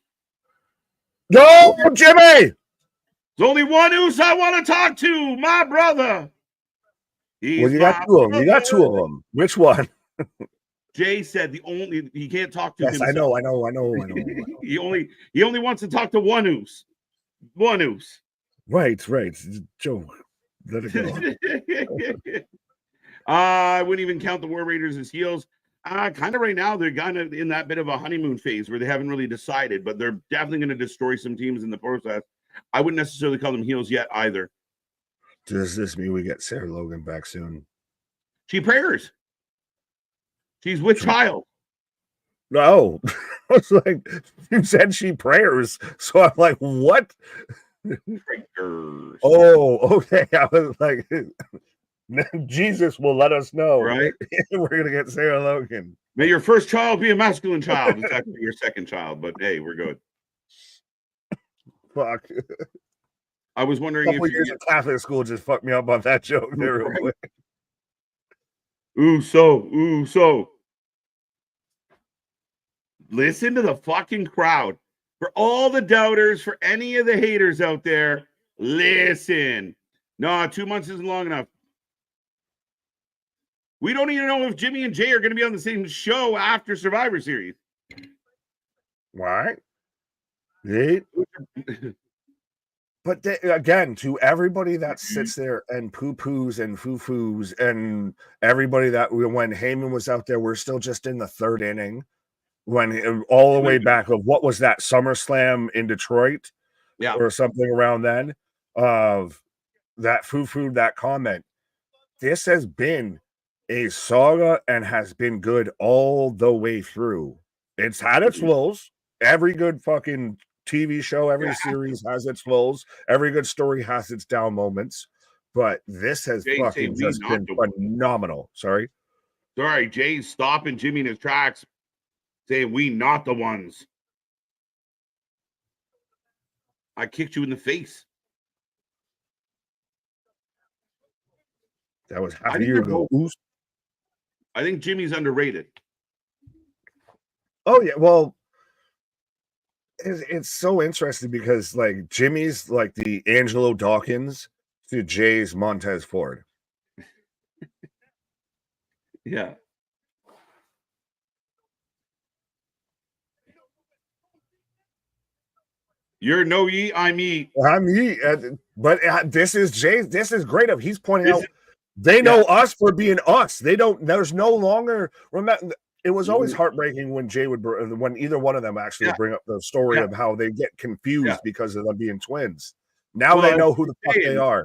Go, Jimmy! There's only one Oos I want to talk to, my brother. Well, you got two of them. You got two of them. Which one? Jay said he can't talk to himself. I know. he only wants to talk to one Oos. One Oos. Right. Joe, let it go. I wouldn't even count the War Raiders as heels. Kind of right now, they're kind of in that bit of a honeymoon phase where they haven't really decided, but they're definitely going to destroy some teams in the process. I wouldn't necessarily call them heels yet either. Does this mean we get Sarah Logan back soon? She prayers. She's with child. No, I was like, you said she prayers, so I'm like, what? Prayers. Oh, okay. I was like, Jesus will let us know, right? We're gonna get Sarah Logan. May your first child be a masculine child. It's actually your second child, but hey, we're good. Fuck. I was wondering if years of Catholic school just fucked me up on that joke there real quick. So. Listen to the fucking crowd. For all the doubters, for any of the haters out there, listen. No, 2 months isn't long enough. We don't even know if Jimmy and Jay are going to be on the same show after Survivor Series. Why? But again, to everybody that sits there and poo-poos and foo-foos and everybody that when Heyman was out there, we're still just in the third inning. When all the way back of what was that SummerSlam in Detroit, or something around then, of that foo-foo, that comment. This has been a saga and has been good all the way through. It's had its lows. Every good fucking TV show, every series has its lows. Every good story has its down moments. But this has fucking just been phenomenal. Sorry, Jay's stopping Jimmy in his tracks, saying we not the ones. I kicked you in the face. That was half a year ago. I think Jimmy's underrated. Oh yeah, well, it's so interesting because like Jimmy's like the Angelo Dawkins to Jay's Montez Ford. Yeah. You're no ye, I'm ye. I'm ye. But this is Jay. This is great. He's pointing out they know us for being us. They don't. There's no longer. Remember, it was always heartbreaking when Jay would, when either one of them actually would bring up the story of how they get confused because of them being twins. Now they know who the fuck they are.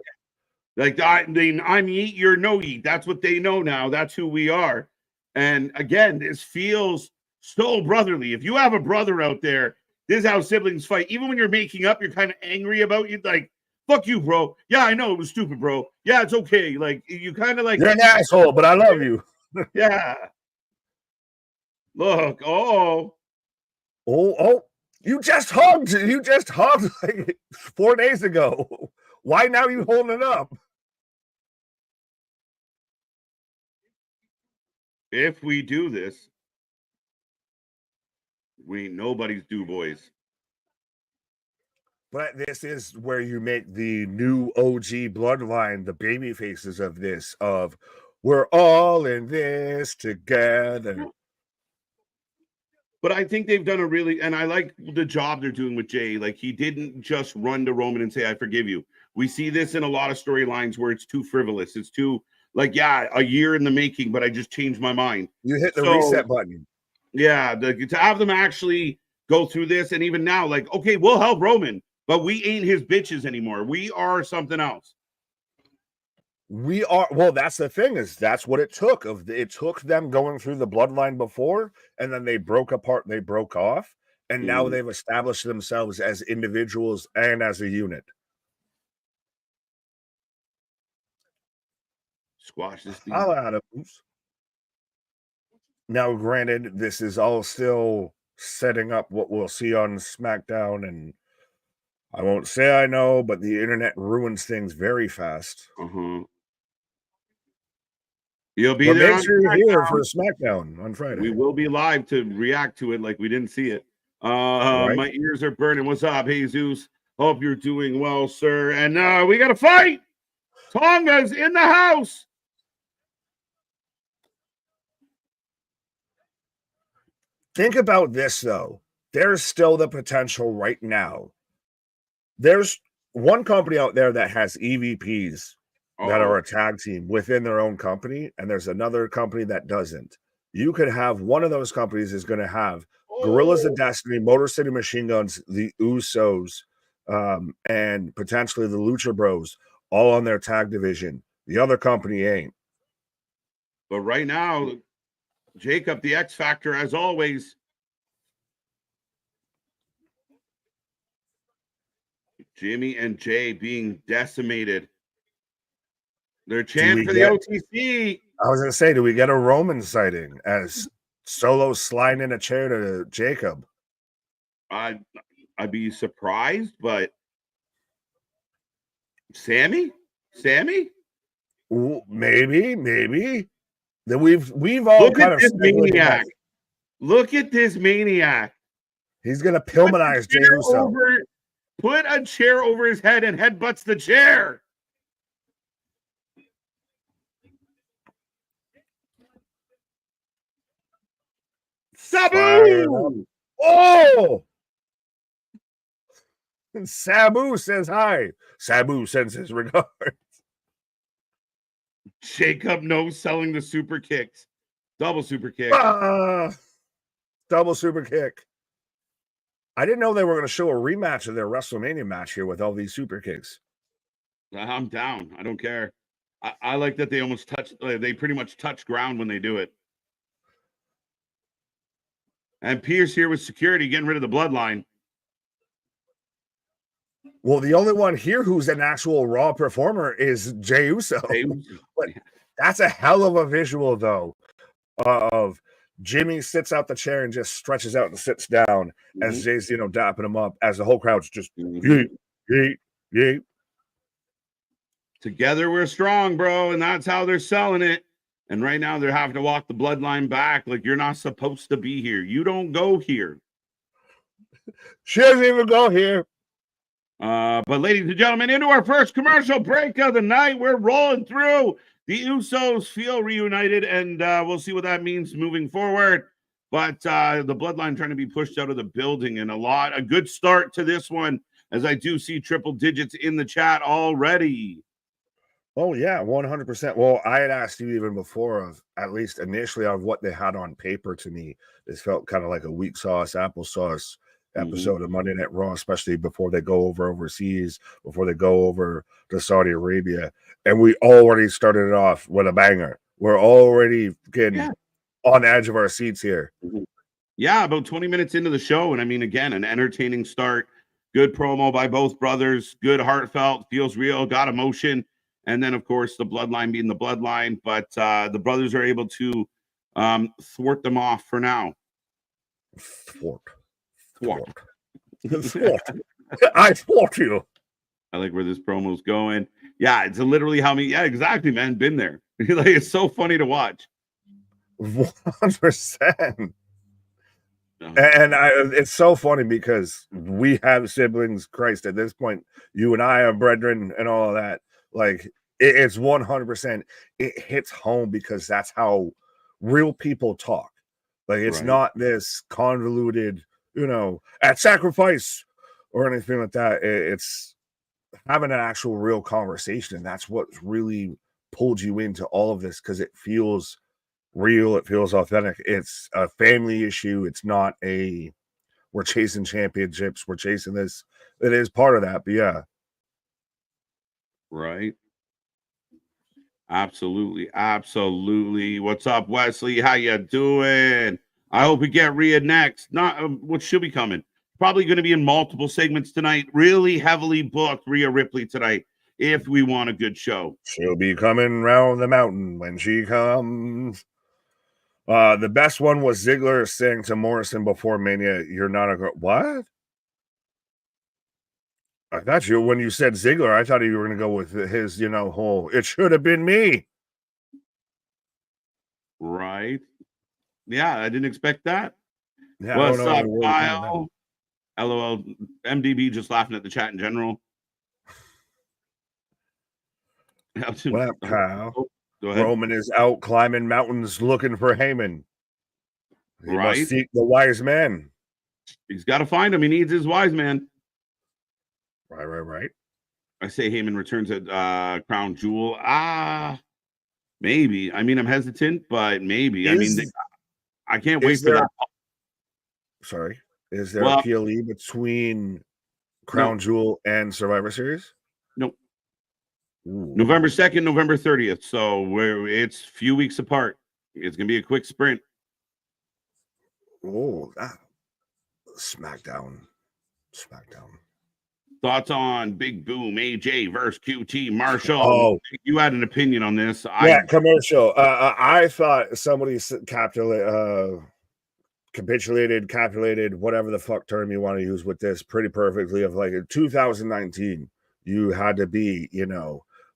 Like I'm ye, you're no ye. That's what they know now. That's who we are. And again, this feels so brotherly. If you have a brother out there, this is how siblings fight. Even when you're making up, you're kind of angry about it. Like, fuck you, bro. Yeah, I know it was stupid, bro. Yeah, it's okay. Like, you kind of like... You're an asshole, but I love you. Yeah. Look, Oh, you just hugged. You just hugged like 4 days ago. Why now you holding it up? If we do this, we ain't nobody's do, boys. But this is where you make the new OG bloodline, the baby faces of this, of we're all in this together. But I think they've done a really, and I like the job they're doing with Jay. Like, he didn't just run to Roman and say, I forgive you. We see this in a lot of storylines where it's too frivolous. It's too, like, a year in the making, but I just changed my mind. You hit the reset button. Yeah, to have them actually go through this, and even now, like, okay, we'll help Roman, but we ain't his bitches anymore. We are something else. We are, well, that's the thing, is that's what it took. It took them going through the bloodline before, and then they broke apart, they broke off, and now they've established themselves as individuals and as a unit. Squash this. Now, granted, this is all still setting up what we'll see on SmackDown, and I won't say I know, but the internet ruins things very fast. You'll be But there. make sure you're here for SmackDown on Friday. We will be live to react to it like we didn't see it. Right. My ears are burning. What's up, Jesus? Hope you're doing well, sir. And we got a fight. Tonga's in the house. Think about this, though. There's still the potential right now. There's one company out there that has EVPs that are a tag team within their own company, and there's another company that doesn't. You could have one of those companies is going to have Gorillas of Destiny, Motor City Machine Guns, the Usos, and potentially the Lucha Bros all on their tag division. The other company ain't. But right now, Jacob, the X Factor, as always. Jimmy and Jay being decimated. They're chanting for the OTC. I was going to say, do we get a Roman sighting as Solo sliding in a chair to Jacob? I'd be surprised, but Sami? Ooh, maybe. Then we've all look at this maniac. Look at this maniac. He's gonna Pillmanize Jey Uso. Put a chair over his head and headbutts the chair. Sabu! Oh! Sabu says hi. Sabu sends his regards. Jacob knows selling the super kicks. Double super kick. Double super kick. I didn't know they were going to show a rematch of their WrestleMania match here with all these super kicks. I'm down. I don't care. I like that they almost touch. They pretty much touch ground when they do it. And Pierce here with security, getting rid of the bloodline. Well, the only one here who's an actual Raw performer is Jey Uso. But that's a hell of a visual, though, of Jimmy sits out the chair and just stretches out and sits down as Jay's, dapping him up, as the whole crowd's just yeet. Together we're strong, bro, and that's how they're selling it. And right now they're having to walk the bloodline back like you're not supposed to be here. You don't go here. She doesn't even go here. But ladies and gentlemen, into our first commercial break of the night, we're rolling through. The Usos feel reunited, and we'll see what that means moving forward. But the bloodline trying to be pushed out of the building, and a good start to this one, as I do see triple digits in the chat already. Oh, yeah, 100%. Well, I had asked you even before of, at least initially, of what they had on paper to me. This felt kind of like a weak sauce, applesauce episode of Monday Night Raw, especially before they go over overseas, before they go over to Saudi Arabia. And we already started it off with a banger. We're already getting on the edge of our seats here. Yeah, about 20 minutes into the show. And I mean, again, an entertaining start. Good promo by both brothers. Good, heartfelt, feels real, got emotion. And then, of course, the bloodline being the bloodline. But the brothers are able to thwart them off for now. Thwart. I thwart you. I like where this promo's going. Yeah, it's literally how many. Yeah, exactly, man. Been there. Like, it's so funny to watch. 100%. And it's so funny because we have siblings. Christ, at this point, you and I are brethren and all of that. Like, it's 100%. It hits home because that's how real people talk. Like, it's not this convoluted, at sacrifice or anything like that. It's having an actual real conversation. And that's what really pulled you into all of this, because it feels real. It feels authentic. It's a family issue. It's not we're chasing championships. We're chasing this. It is part of that. But yeah. Right. Absolutely. What's up, Wesley? How you doing? I hope we get Rhea next. Not what should be coming. Probably going to be in multiple segments tonight. Really heavily booked Rhea Ripley tonight if we want a good show. She'll be coming round the mountain when she comes. The best one was Ziggler saying to Morrison before Mania, "You're not a girl." What? I thought when you said Ziggler, I thought you were going to go with his, whole, "It should have been me." Right. Yeah, I didn't expect that. Yeah, What's up, Kyle? LOL. MDB just laughing at the chat in general. What up, Kyle? Go ahead. Roman is out climbing mountains looking for Heyman. He must seek the wise man. He's got to find him. He needs his wise man. Right. I say Heyman returns at Crown Jewel. Maybe. I mean, I'm hesitant, but maybe. I can't wait for that. Sorry. Is there a PLE between Crown Jewel and Survivor Series? Nope. November 2nd, November 30th. So it's a few weeks apart. It's going to be a quick sprint. Oh, SmackDown. Thoughts on Big Boom, AJ versus QT Marshall? Oh, you had an opinion on this. Commercial. I thought somebody capitulated, whatever the fuck term you want to use with this, pretty perfectly. Of like in 2019, you had to be,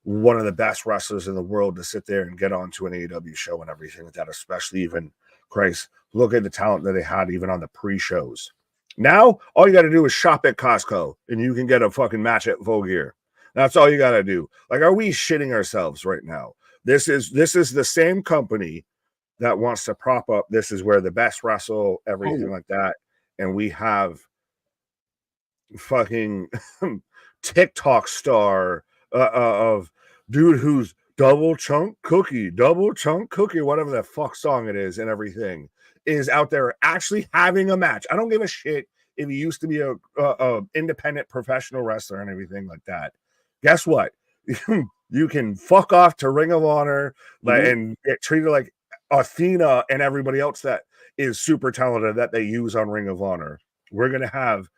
one of the best wrestlers in the world to sit there and get onto an AEW show and everything like that, especially even, Christ, look at the talent that they had even on the pre-shows. Now, all you got to do is shop at Costco and you can get a fucking match at Full Gear. That's all you got to do. Like, are we shitting ourselves right now? This is the same company that wants to prop up. This is where the best wrestle, everything like that. And we have fucking TikTok star of dude who's double chunk cookie, whatever the fuck song it is and everything, is out there actually having a match. I don't give a shit if he used to be a independent professional wrestler and everything like that. Guess what? You can fuck off to Ring of Honor and get treated like Athena and everybody else that is super talented that they use on Ring of Honor. We're going to have,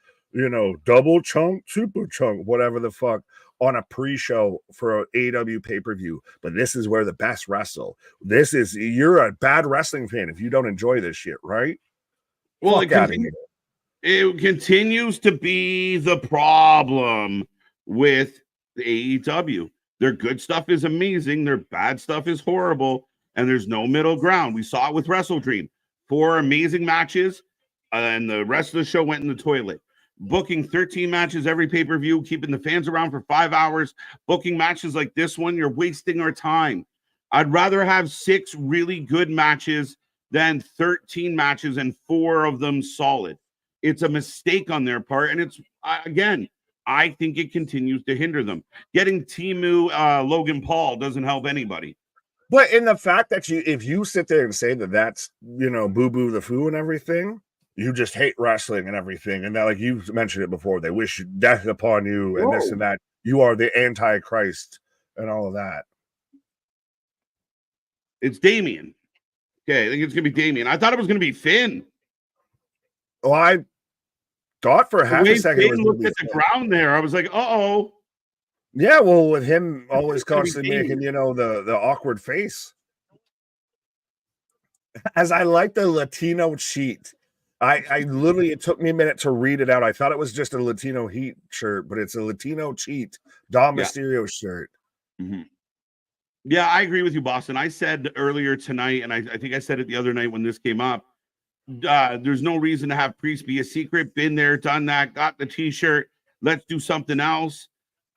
double chunk, super chunk, whatever the fuck, on a pre-show for an AEW pay-per-view. But this is where the best wrestle. You're a bad wrestling fan if you don't enjoy this shit, right? Well, it continues to be the problem with the AEW. Their good stuff is amazing. Their bad stuff is horrible. And there's no middle ground. We saw it with Wrestle Dream. 4 amazing matches, and the rest of the show went in the toilet. Booking 13 matches every pay-per-view, keeping the fans around for 5 hours, booking matches like this one, you're wasting our time. I'd rather have 6 really good matches than 13 matches and 4 of them solid. It's a mistake on their part, and it's, again, I think it continues to hinder them. Getting Timu Logan Paul doesn't help anybody. But in the fact that if you sit there and say that that's, boo-boo the foo and everything, you just hate wrestling and everything. And that, like you mentioned it before, they wish death upon you and this and that. You are the Antichrist and all of that. It's Damien. Okay, I think it's going to be Damien. I thought it was going to be Finn. Well, I thought for half a second. Finn looked at the ground there. I was like, uh-oh. Yeah, well, with him always constantly making, the awkward face. As I like the Latino cheat. I literally, it took me a minute to read it out. I thought it was just a Latino Heat shirt, but it's a Latino cheat. Dom Mysterio shirt. Mm-hmm. Yeah, I agree with you, Boston. I said earlier tonight, and I think I said it the other night when this came up, there's no reason to have Priest be a secret. Been there, done that, got the t-shirt. Let's do something else.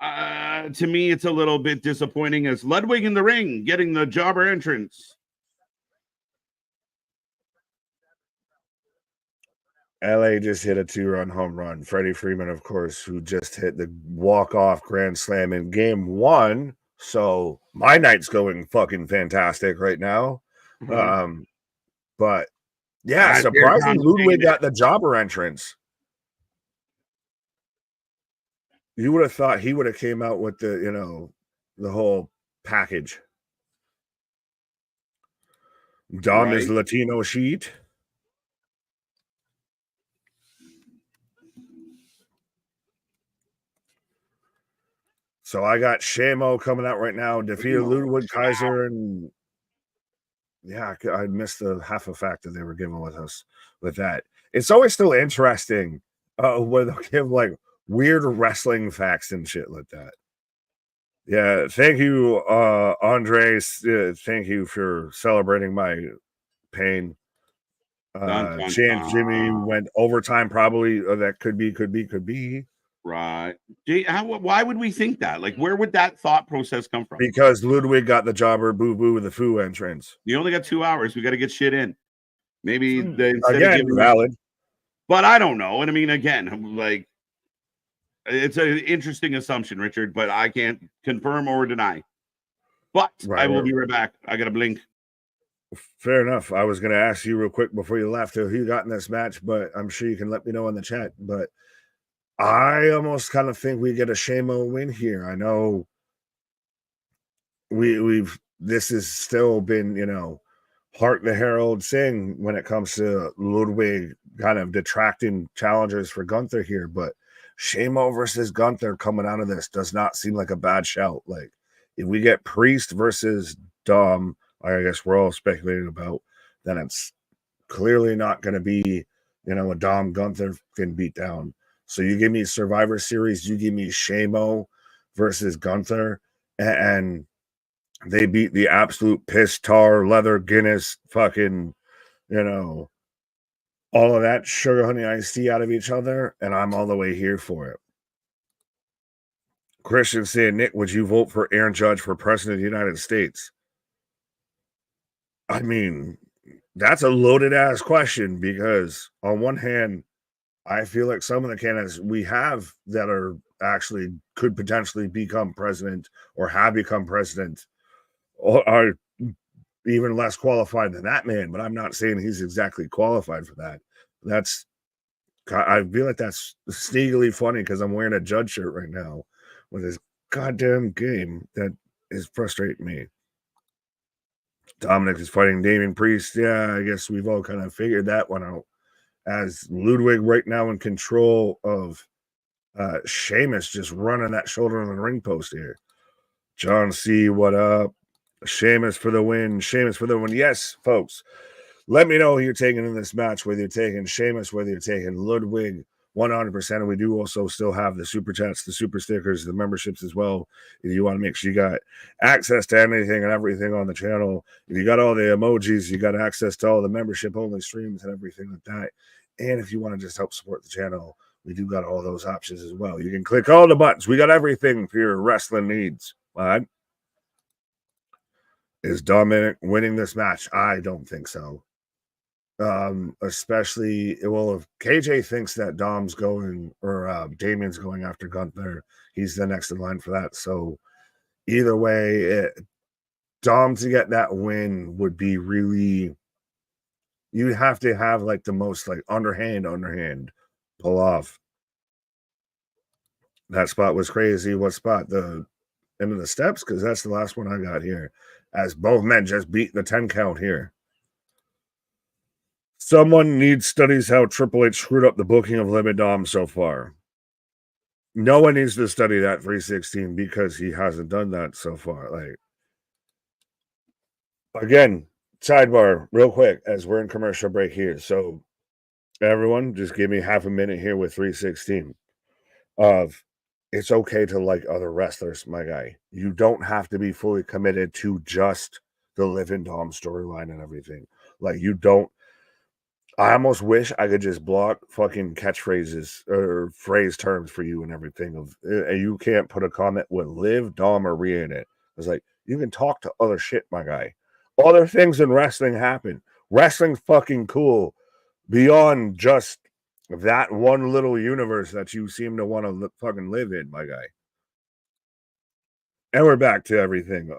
To me, it's a little bit disappointing as Ludwig in the ring getting the jobber entrance. LA just hit a 2-run home run. Freddie Freeman, of course, who just hit the walk-off grand slam in game 1. So my night's going fucking fantastic right now. Mm-hmm. But yeah, surprising Ludwig got the jobber entrance. You would have thought he would have came out with the, the whole package. Dom is Latino sheet. So I got Shamo coming out right now, defeated Ludwig, Kaiser, and I missed the half a fact that they were giving with us with that. It's always still interesting where they'll give like weird wrestling facts and shit like that. Yeah, thank you, Andres. Thank you for celebrating my pain. Dun, dun, Jimmy dun. went overtime, probably. That could be. Right. Why would we think that? Like, where would that thought process come from? Because Ludwig got the jobber boo with the foo entrance. You only got 2 hours. We got to get shit in. Maybe instead Again, of giving valid. But I don't know. And I mean, again, like, it's an interesting assumption, Richard, but I can't confirm or deny. But I will be right back. I got to blink. Fair enough. I was going to ask you real quick before you left who you got in this match, but I'm sure you can let me know in the chat. But I almost kind of think we get a Shamo win here. I know this has still been, Hart the Herald saying when it comes to Ludwig kind of detracting challengers for Gunther here, but Shamo versus Gunther coming out of this does not seem like a bad shout. Like, if we get Priest versus Dom, I guess we're all speculating about, then it's clearly not going to be, a Dom Gunther can beat down. So you give me Survivor Series, you give me Shamo versus Gunther, and they beat the absolute piss tar leather Guinness fucking, all of that sugar honey iced tea out of each other, and I'm all the way here for it. Christian saying, Nick, would you vote for Aaron Judge for president of the United States? I mean, that's a loaded ass question, because on one hand, I feel like some of the candidates we have that are actually could potentially become president or have become president are even less qualified than that man, but I'm not saying he's exactly qualified for that. I feel like that's sneakily funny because I'm wearing a Judge shirt right now with this goddamn game that is frustrating me. Dominik is fighting Damien Priest. Yeah, I guess we've all kind of figured that one out. As Ludwig right now in control of Sheamus, just running that shoulder on the ring post here. John C, what up? Sheamus for the win. Sheamus for the win. Yes, folks. Let me know who you're taking in this match, whether you're taking Sheamus, whether you're taking Ludwig, 100%. And we do also still have the super chats, the super stickers, the memberships as well. If you want to make sure you got access to anything and everything on the channel, if you got all the emojis, you got access to all the membership only streams and everything like that. And if you want to just help support the channel, we do got all those options as well. You can click all the buttons. We got everything for your wrestling needs. All right. Is Dominik winning this match? I don't think so. Especially, if KJ thinks that Dom's going or Damien's going after Gunther, he's the next in line for that. So either way, Dom to get that win would be really, you have to have like the most like underhand pull off. That spot was crazy. What spot? The end of the steps? Because that's the last one I got here. As both men just beat the 10 count here. Someone needs studies how Triple H screwed up the booking of Limit Dom so far. No one needs to study that 316 because he hasn't done that so far. Like, again, sidebar real quick as we're in commercial break here. So everyone, just give me half a minute here with 316 of it's okay to like other wrestlers, my guy. You don't have to be fully committed to just the Live and Dom storyline and everything. Like, you don't. I almost wish I could just block fucking catchphrases or phrase terms for you and everything. You can't put a comment with Liv, Dom, or Rhea in it. It's like, you can talk to other shit, my guy. Other things in wrestling happen. Wrestling's fucking cool beyond just that one little universe that you seem to want to fucking live in, my guy. And we're back to everything.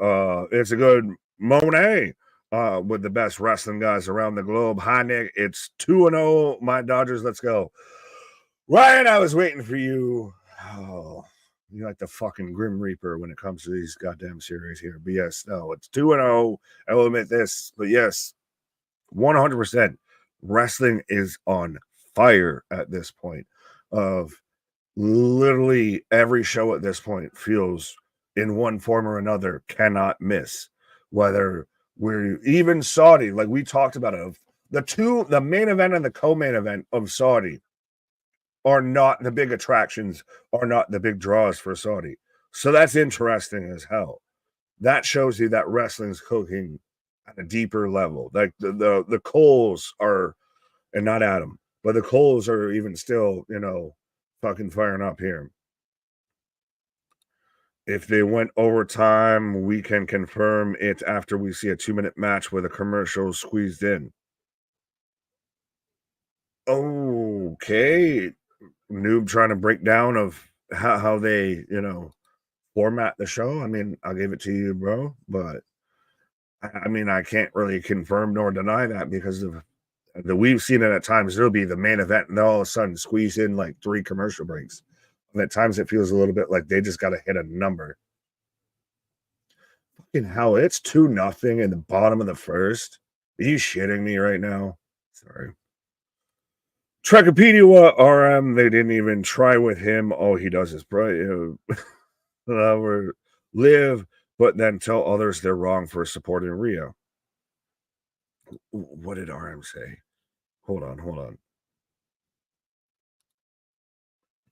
It's a good Monet. With the best wrestling guys around the globe. Hi, Nick. It's 2-0. My Dodgers, let's go. Ryan, I was waiting for you. Oh, you're like the fucking Grim Reaper when it comes to these goddamn series here. But yes, no, it's 2-0. I will admit this. But yes, 100%. Wrestling is on fire at this point. Of literally every show at this point feels in one form or another cannot miss. Whether we're even Saudi, like we talked about it, the main event and the co-main event of Saudi are not the big attractions, are not the big draws for Saudi. So that's interesting as hell. That shows you that wrestling's cooking at a deeper level. Like the coals are, and not Adam, but the coals are even still, fucking firing up here. If they went overtime, we can confirm it after we see a 2-minute match with a commercial squeezed in. Okay. Noob trying to break down of how they, format the show. I mean, I'll give it to you, bro. But I mean, I can't really confirm nor deny that because of we've seen it at times. It'll be the main event, and all of a sudden squeeze in like 3 commercial breaks. And at times it feels a little bit like they just got to hit a number. Fucking hell, it's 2-0 in the bottom of the first. Are you shitting me right now? Sorry. Trekopedia RM, they didn't even try with him. All he does is live, but then tell others they're wrong for supporting Rhea. What did RM say? Hold on.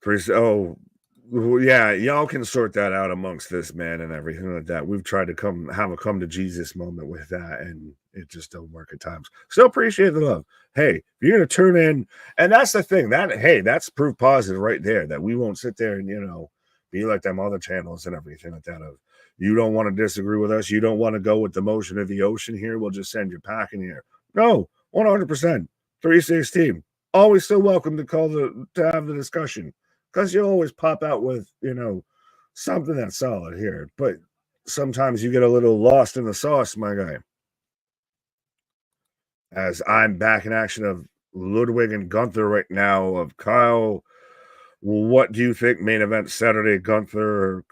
Chris, yeah, y'all can sort that out amongst this man and everything like that. We've tried to have a come to Jesus moment with that, and it just don't work at times. Still appreciate the love. Hey, if you're gonna turn in, and that's the thing that's proof positive right there that we won't sit there and be like them other channels and everything like that. Of you don't want to disagree with us, you don't want to go with the motion of the ocean here. We'll just send you packing here. No, 100%, 316. Always so welcome to have the discussion. Because you always pop out with, something that's solid here. But sometimes you get a little lost in the sauce, my guy. As I'm back in action of Ludwig and Gunther right now. Of Kyle, what do you think main event Saturday, Gunther,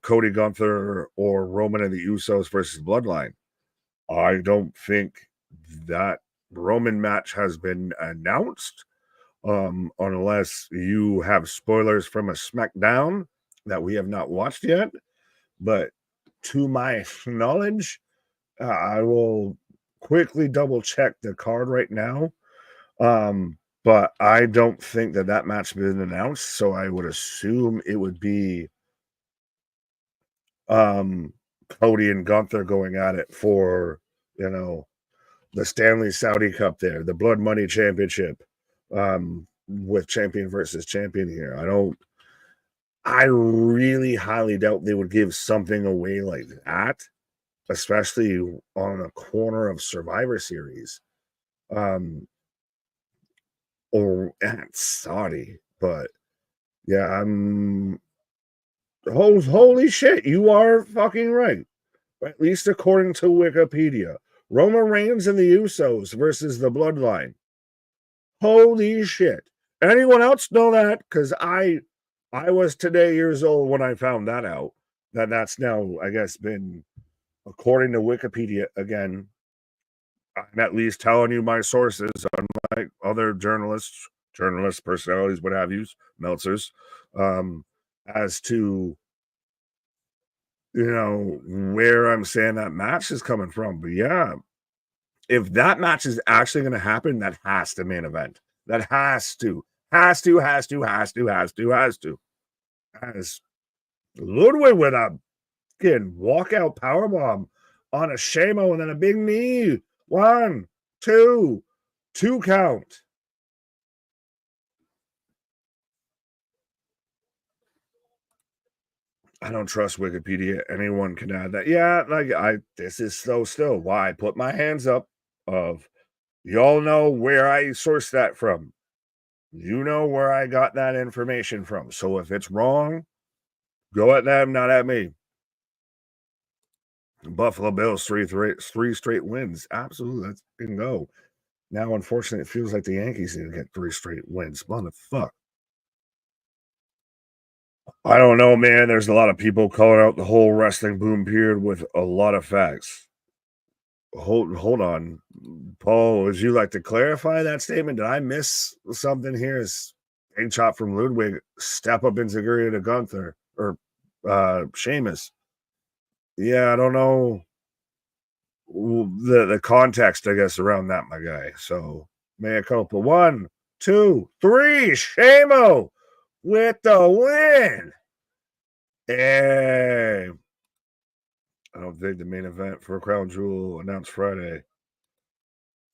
Cody Gunther, or Roman and the Usos versus Bloodline? I don't think that Roman match has been announced. Unless you have spoilers from a SmackDown that we have not watched yet. But to my knowledge, I will quickly double check the card right now. But I don't think that match has been announced. So I would assume it would be Cody and Gunther going at it for, the Stanley Saudi Cup there, the Blood Money Championship. With champion versus champion here. I really highly doubt they would give something away like that, especially on a corner of Survivor Series. Or at Saudi. But yeah, holy shit, you are fucking right. At least according to Wikipedia. Roman Reigns and the Usos versus the Bloodline. Holy shit. Anyone else know that? Because I was today years old when I found that out. That's now, I guess, been, according to Wikipedia, again, I'm at least telling you my sources, unlike other journalists, personalities, what have you, Meltzers, as to, where I'm saying that match is coming from. But yeah, if that match is actually going to happen, that has to main event. That has to. As Ludwig with a fucking walkout powerbomb on a Shamo and then a big knee. 1, 2 count. I don't trust Wikipedia. Anyone can add that. Yeah, this is so still why I put my hands up of y'all know where I sourced that from. You know where I got that information from. So if it's wrong, go at them, not at me. Buffalo Bills, three straight wins. Absolutely, let's go. Now, unfortunately, it feels like the Yankees need to get 3 straight wins. What the fuck? I don't know, man. There's a lot of people calling out the whole wrestling boom period with a lot of facts. Hold on. Paul, would you like to clarify that statement? Did I miss something here? Is big chop from Ludwig, step up insecurity to Gunther or Sheamus? Yeah, I don't know the context, I guess, around that, my guy. So, mea culpa. 1, 2, 3, Shamo with the win. Hey, I don't think the main event for Crown Jewel announced Friday.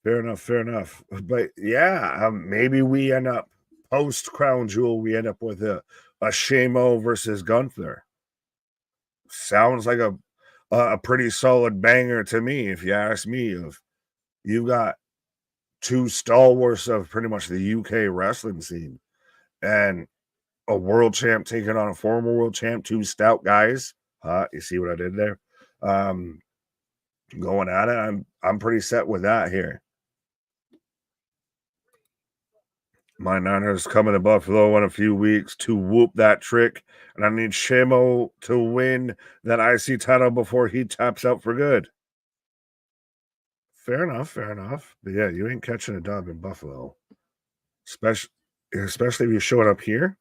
Fair enough, fair enough. But yeah, maybe we end up post Crown Jewel. We end up with a Shamo versus Gunther. Sounds like a pretty solid banger to me, if you ask me. If you've got two stalwarts of pretty much the UK wrestling scene, and a world champ taking on a former world champ, two stout guys. You see what I did there? Going at it. I'm pretty set with that here. My Niners coming to Buffalo in a few weeks to whoop that trick, and I need Shamo to win that IC title before he taps out for good. Fair enough, fair enough. But yeah, you ain't catching a dub in Buffalo, especially if you're showing up here.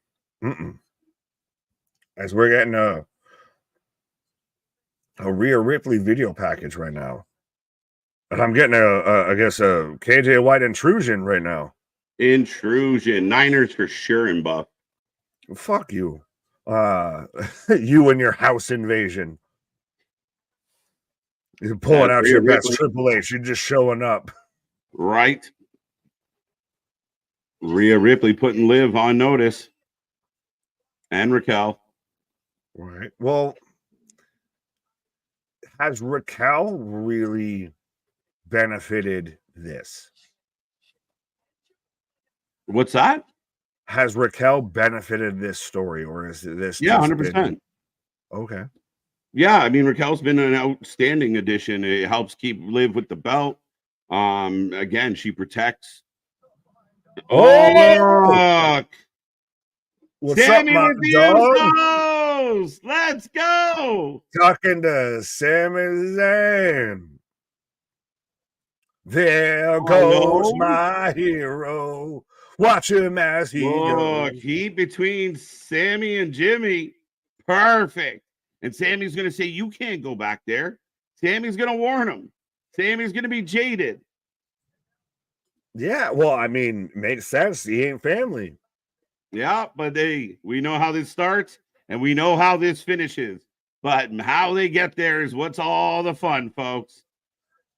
As we're getting a Rhea Ripley video package right now, and I'm getting I guess a KJ White intrusion right now. Intrusion. Niners for sure in Buff. Fuck you. You and your house invasion. You're pulling out your best Triple H. You're just showing up. Right. Rhea Ripley putting Liv on notice. And Raquel. Right. Well, has Raquel really benefited this? What's that? Has Raquel benefited this story, or is this? Yeah, 100%. Okay. Yeah, I mean, Raquel's been an outstanding addition. It helps keep Liv with the belt. Again, she protects. Oh, look! What's Sami up, with the Usos! Let's go! Talking to Sami Zayn. There goes my hero. Watch him as he goes. Heat between Sami and Jimmy. Perfect. And Sami's going to say, you can't go back there. Sami's going to warn him. Sami's going to be jaded. Yeah, well, I mean, makes sense. He ain't family. Yeah, but we know how this starts and we know how this finishes. But how they get there is what's all the fun, folks.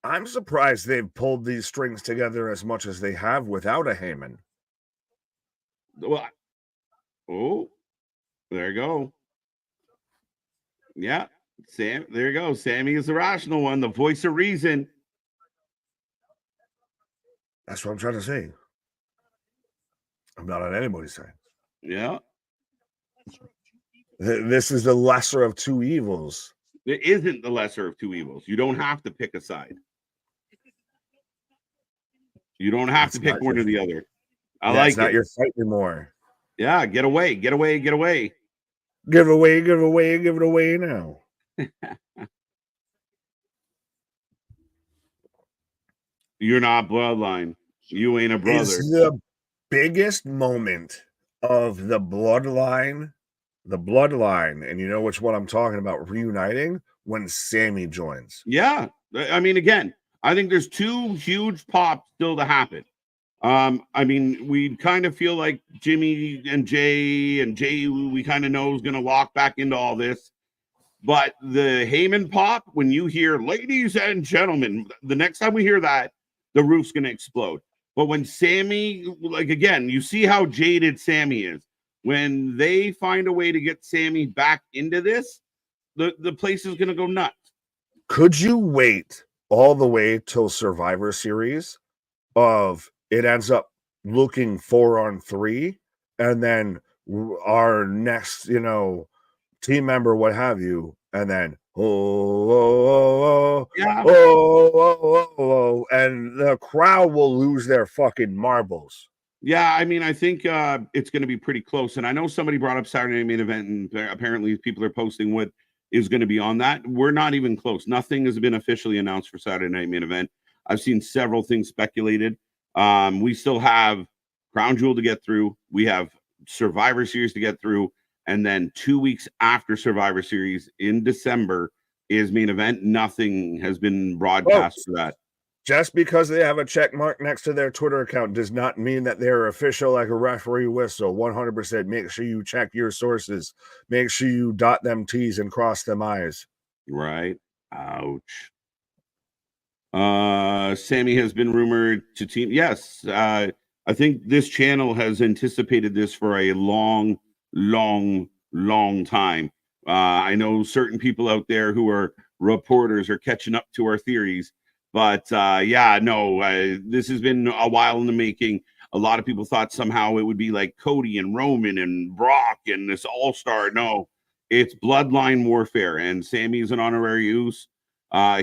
I'm surprised they've pulled these strings together as much as they have without a Heyman. Well, oh, there you go. Yeah, Sam. There you go. Sami is the rational one, the voice of reason. That's what I'm trying to say. I'm not on anybody's side. Yeah. This is the lesser of two evils. It isn't the lesser of two evils. You don't have to pick a side. You don't have to pick one or the other. I like it. It's not your fight anymore. Yeah, get away, get away, get away. Give away, give away, give it away now. You're not bloodline. You ain't a brother. It's the biggest moment of the bloodline, and you know which one I'm talking about, reuniting when Sami joins. Yeah. I mean, again, I think there's two huge pops still to happen. I mean, we kind of feel like Jimmy and Jay, we kind of know is going to walk back into all this. But the Heyman pop, when you hear ladies and gentlemen, the next time we hear that, the roof's going to explode. But when Sami, like, again, you see how jaded Sami is. When they find a way to get Sami back into this, the place is going to go nuts. Could you wait all the way till Survivor Series of it ends up looking 4-on-3, and then our next, team member, what have you, and then and the crowd will lose their fucking marbles. Yeah, I mean, I think it's going to be pretty close. And I know somebody brought up Saturday Night Main Event, and apparently people are posting what is going to be on that. We're not even close. Nothing has been officially announced for Saturday Night Main Event. I've seen several things speculated. We still have Crown Jewel to get through. We have Survivor Series to get through. And then 2 weeks after Survivor Series in December is Main Event. Nothing has been broadcast for that. Just because they have a check mark next to their Twitter account does not mean that they're official like a referee whistle. 100%. Make sure you check your sources. Make sure you dot them T's and cross them I's. Right. Ouch. Sami has been rumored to team. Yes. I think this channel has anticipated this for a long time. I know certain people out there who are reporters are catching up to our theories. But this has been a while in the making. A lot of people thought somehow it would be like Cody and Roman and Brock and this all-star. No, it's bloodline warfare. And Sami is an honorary Uso.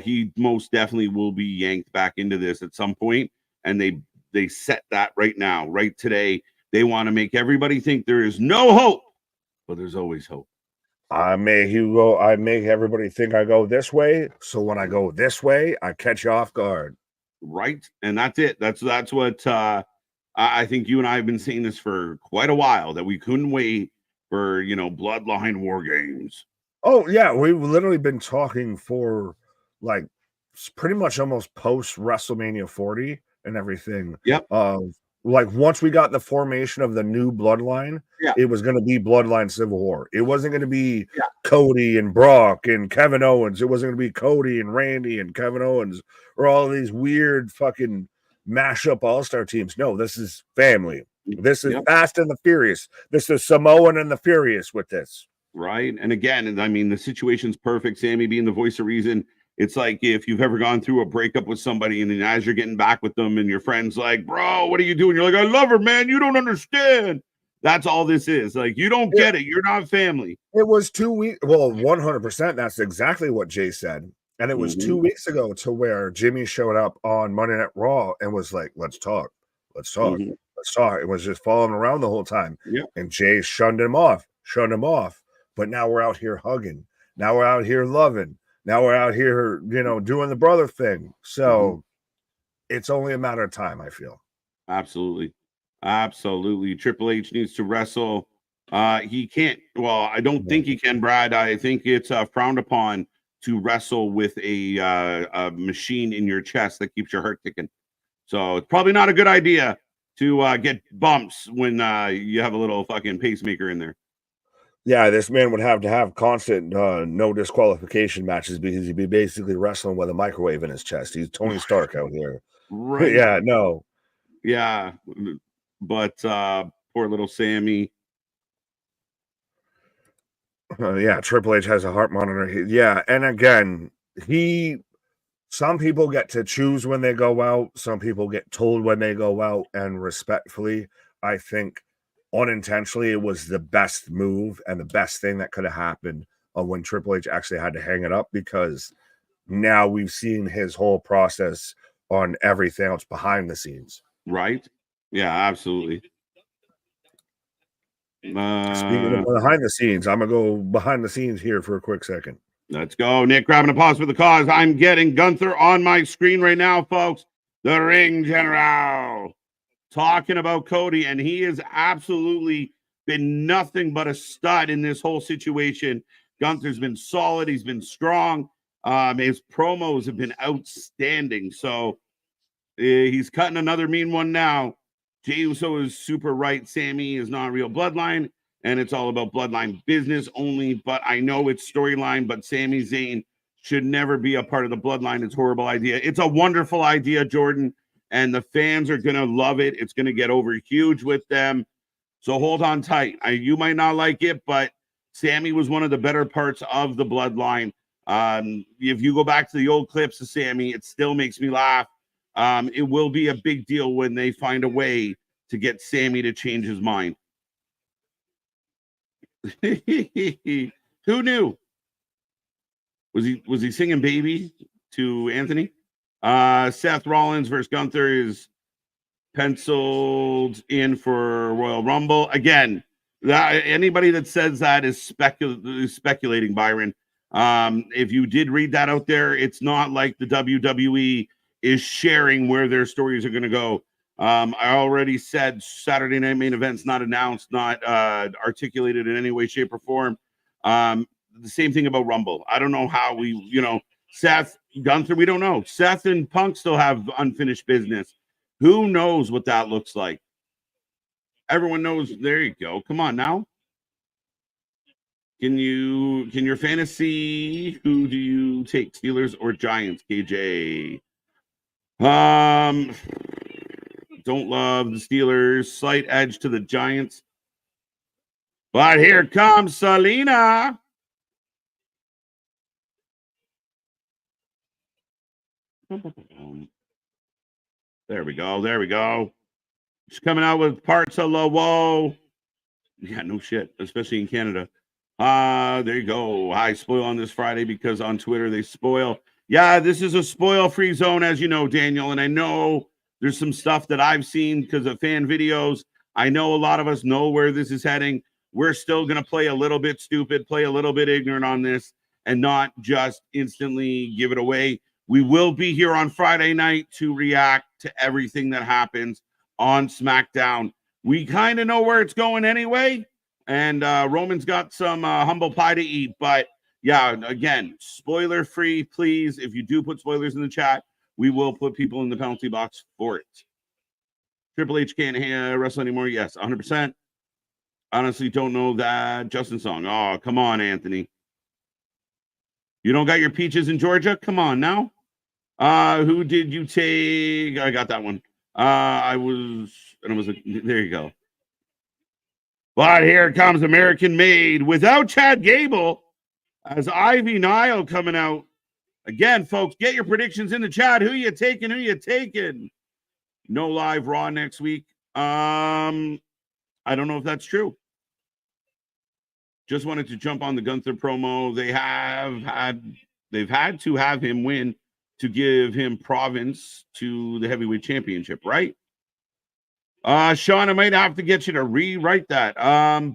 He most definitely will be yanked back into this at some point. And they set that right now, right today. They want to make everybody think there is no hope, but there's always hope. I make everybody think I go this way. So when I go this way, I catch you off guard. Right. And that's it. That's what I think you and I have been saying this for quite a while, that we couldn't wait for, bloodline war games. Oh, yeah. We've literally been talking for like pretty much almost post WrestleMania 40 and everything. Yep. Like once we got the formation of the new bloodline, it was going to be Bloodline Civil War. It wasn't going to be Cody and Brock and Kevin Owens. It wasn't going to be Cody and Randy and Kevin Owens or all of these weird fucking mashup all-star teams. No, this is family. This is Fast and the Furious. This is Samoan and the Furious with this. Right. And again, I mean, the situation's perfect. Sami being the voice of reason. It's like if you've ever gone through a breakup with somebody and then as you're getting back with them and your friend's like, bro, what are you doing? You're like, I love her, man. You don't understand. That's all this is. Like, you don't get it. You're not family. It was 2 weeks. Well, 100%. That's exactly what Jay said. And it was 2 weeks ago to where Jimmy showed up on Monday Night Raw and was like, let's talk. Let's talk. Let's talk. It was just following around the whole time. And Jay shunned him off. But now we're out here hugging. Now we're out here loving. Now we're out here, doing the brother thing. So it's only a matter of time, I feel. Absolutely. Triple H needs to wrestle. He can't. Well, I don't think he can, Brad. I think it's frowned upon to wrestle with a machine in your chest that keeps your heart ticking. So it's probably not a good idea to get bumps when you have a little fucking pacemaker in there. Yeah, this man would have to have constant no disqualification matches because he'd be basically wrestling with a microwave in his chest. He's Tony Stark out here. Right. Yeah, no. Yeah. But poor little Sami. Triple H has a heart monitor. And again, some people get to choose when they go out. Some people get told when they go out. And respectfully, I think unintentionally, it was the best move and the best thing that could have happened when Triple H actually had to hang it up, because now we've seen his whole process on everything else behind the scenes. Right. Yeah, absolutely. Speaking of behind the scenes, I'm going to go behind the scenes here for a quick second. Let's go. Nick, grabbing a pause for the cause. I'm getting Gunther on my screen right now, folks. The Ring General. Talking about Cody, and he has absolutely been nothing but a stud in this whole situation. Gunther's been solid. He's been strong. His promos have been outstanding. So he's cutting another mean one now. Jey Uso is super right. Sami is not real bloodline, and it's all about bloodline business only. But I know it's storyline, but Sami Zayn should never be a part of the bloodline. It's a horrible idea. It's a wonderful idea, Jordan. And the fans are going to love it. It's going to get over huge with them. So hold on tight. You might not like it, but Sami was one of the better parts of the bloodline. If you go back to the old clips of Sami, it still makes me laugh. It will be a big deal when they find a way to get Sami to change his mind. Who knew? Was he singing Baby to Anthony? Seth Rollins versus Gunther is penciled in for Royal Rumble. Again, anybody that says that is speculating, Byron. If you did read that out there, it's not like the WWE is sharing where their stories are going to go. I already said Saturday Night Main Event's not announced, not articulated in any way, shape, or form. The same thing about Rumble. I don't know how Seth Gunther, we don't know. Seth and Punk still have unfinished business. Who knows what that looks like? Everyone knows. There you go. Come on now. Can your fantasy, who do you take? Steelers or Giants, KJ? Don't love the Steelers. Slight edge to the Giants. But here comes Selena. There we go. There we go. She's coming out with parts of La Woe. Yeah, no shit, especially in Canada. There you go. I spoil on this Friday because on Twitter they spoil. Yeah, this is a spoil-free zone, as you know, Daniel. And I know there's some stuff that I've seen because of fan videos. I know a lot of us know where this is heading. We're still going to play a little bit stupid, play a little bit ignorant on this, and not just instantly give it away. We will be here on Friday night to react to everything that happens on SmackDown. We kind of know where it's going anyway. And Roman's got some humble pie to eat. But yeah, again, spoiler free, please. If you do put spoilers in the chat, we will put people in the penalty box for it. Triple H can't wrestle anymore. Yes, 100%. Honestly, don't know that Justin song. Oh, come on, Anthony. You don't got your peaches in Georgia? Come on now. Who did you take? I got that one. There you go. But here comes American Made without Chad Gable as Ivy Nile coming out. Again, folks, get your predictions in the chat. Who you taking? Who you taking? No live Raw next week. I don't know if that's true. Just wanted to jump on the Gunther promo. They've had to have him win to give him province to the heavyweight championship, right? Sean, I might have to get you to rewrite that.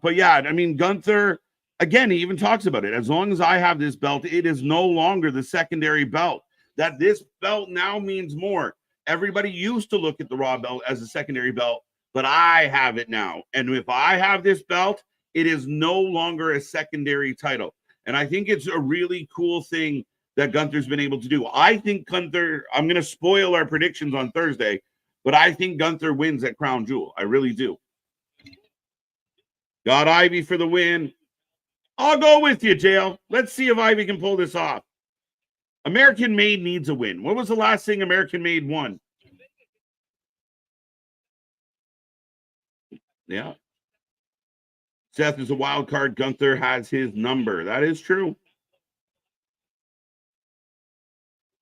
But yeah, I mean, Gunther, again, he even talks about it. As long as I have this belt, it is no longer the secondary belt. That this belt now means more. Everybody used to look at the Raw belt as a secondary belt, but I have it now. And if I have this belt, it is no longer a secondary title. And I think it's a really cool thing that Gunther's been able to do. I think Gunther, I'm going to spoil our predictions on Thursday, but I think Gunther wins at Crown Jewel. I really do. Got Ivy for the win. I'll go with you, Jail. Let's see if Ivy can pull this off. American Made needs a win. What was the last thing American Made won? Yeah. Seth is a wild card. Gunther has his number. That is true.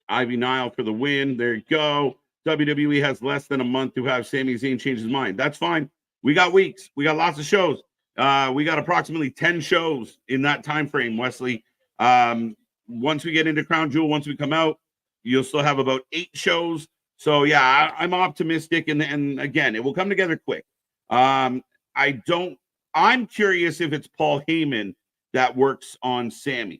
Ivy Nile for the win. There you go. WWE has less than a month to have Sami Zayn change his mind. That's fine. We got weeks. We got lots of shows. We got approximately 10 shows in that time frame, Wesley. Once we get into Crown Jewel, once we come out, you'll still have about 8 shows. So, yeah, I'm optimistic. And again, it will come together quick. I'm curious if it's Paul Heyman that works on Sami.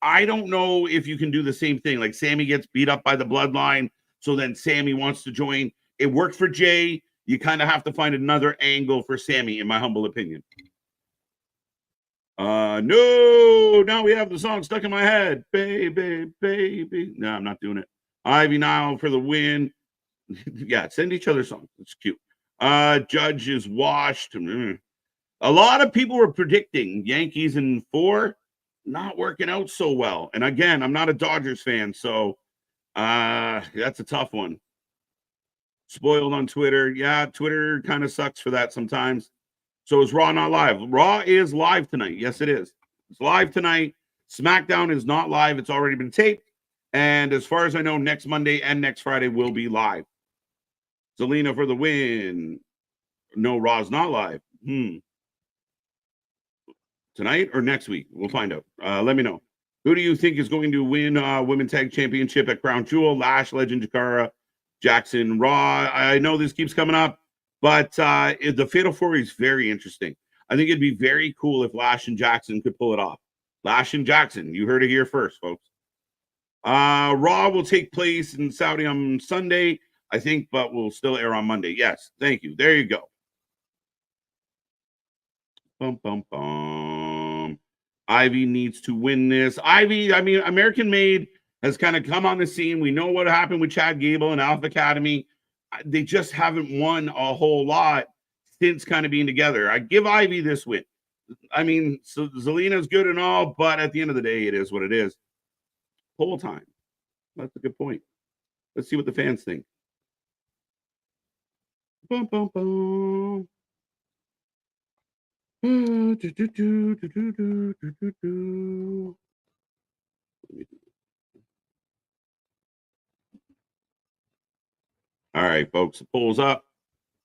I don't know if you can do the same thing. Like Sami gets beat up by the bloodline, so then Sami wants to join. It worked for Jay. You kind of have to find another angle for Sami, in my humble opinion. No, now we have the song stuck in my head. Baby, baby. No, I'm not doing it. Ivy Nile for the win. Yeah, send each other songs. It's cute. Judge is washed. A lot of people were predicting Yankees in 4. Not working out so well. And again, I'm not a Dodgers fan, so that's a tough one. Spoiled on Twitter. Yeah, Twitter kind of sucks for that sometimes. So is Raw not live? Raw is live tonight. Yes, it is. It's live tonight. SmackDown is not live. It's already been taped. And as far as I know, next Monday and next Friday will be live. Selena for the win. No, Raw's not live. Tonight or next week? We'll find out. Let me know. Who do you think is going to win Women's Tag Championship at Crown Jewel? Lash, Legend, Jakara, Jackson, Raw. I know this keeps coming up, but the Fatal 4 is very interesting. I think it'd be very cool if Lash and Jackson could pull it off. Lash and Jackson. You heard it here first, folks. Raw will take place in Saudi on Sunday, I think, but will still air on Monday. Yes, thank you. There you go. Bum, bum, bum. Ivy needs to win this. Ivy, I mean, American Made has kind of come on the scene. We know what happened with Chad Gable and Alpha Academy. They just haven't won a whole lot since kind of being together. I give Ivy this win. I mean, so Zelina's good and all, but at the end of the day, it is what it is. Poll time. That's a good point. Let's see what the fans think. Bum, bum, bum. All right, folks, the poll's up.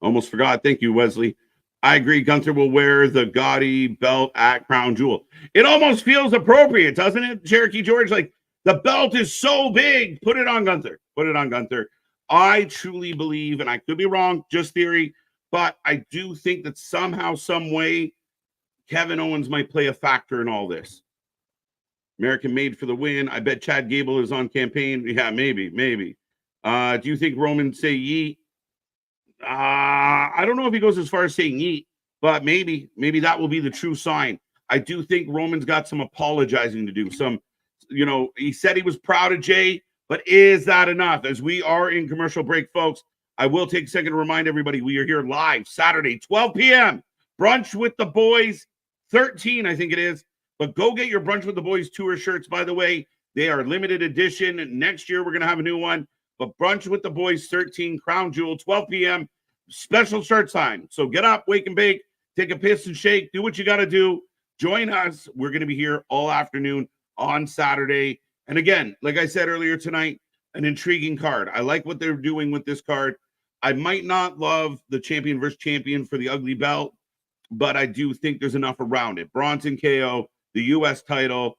Almost forgot. Thank you, Wesley. I agree. Gunther will wear the gaudy belt at Crown Jewel. It almost feels appropriate, doesn't it, Cherokee George? Like, the belt is so big. Put it on Gunther. Put it on Gunther. I truly believe, and I could be wrong, just theory, but I do think that somehow, some way, Kevin Owens might play a factor in all this. American made for the win. I bet Chad Gable is on campaign. Yeah, maybe. Do you think Roman say yeet? I don't know if he goes as far as saying yeet, but maybe that will be the true sign. I do think Roman's got some apologizing to do. He said he was proud of Jay, but is that enough? As we are in commercial break, folks, I will take a second to remind everybody we are here live Saturday, 12 p.m. Brunch with the Boys, 13, I think it is. But go get your Brunch with the Boys tour shirts, by the way. They are limited edition. Next year, we're going to have a new one. But Brunch with the Boys, 13, Crown Jewel, 12 p.m., special start time. So get up, wake and bake, take a piss and shake, do what you got to do. Join us. We're going to be here all afternoon on Saturday. And again, like I said earlier tonight, an intriguing card. I like what they're doing with this card. I might not love the champion versus champion for the ugly belt, but I do think there's enough around it. Bronson KO, the U.S. title.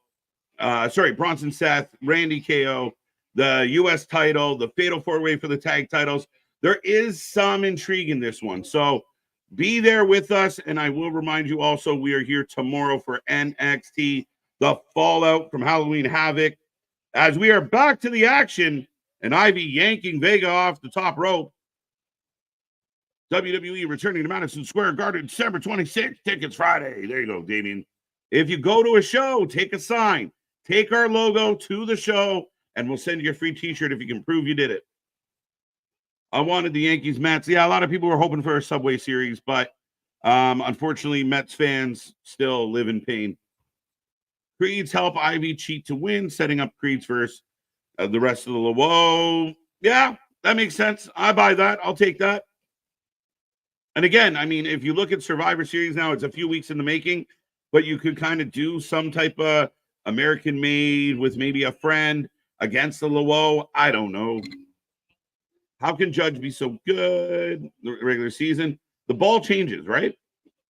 Bronson Seth, Randy KO, the U.S. title, the Fatal 4-Way for the tag titles. There is some intrigue in this one. So be there with us. And I will remind you also, we are here tomorrow for NXT, the fallout from Halloween Havoc. As we are back to the action, and Ivy yanking Vega off the top rope. WWE returning to Madison Square Garden December 26th. Tickets Friday. There you go, Damien. If you go to a show, take a sign. Take our logo to the show, and we'll send you a free t-shirt if you can prove you did it. I wanted the Yankees Mets. Yeah, a lot of people were hoping for a Subway Series, but unfortunately, Mets fans still live in pain. Creeds help Ivy cheat to win, setting up Creeds versus the rest of the Whoa. Yeah, that makes sense. I buy that. I'll take that. And again, I mean, if you look at Survivor Series now, it's a few weeks in the making, but you could kind of do some type of American made with maybe a friend against the Whoa. I don't know. How can Judge be so good the regular season? The ball changes, right?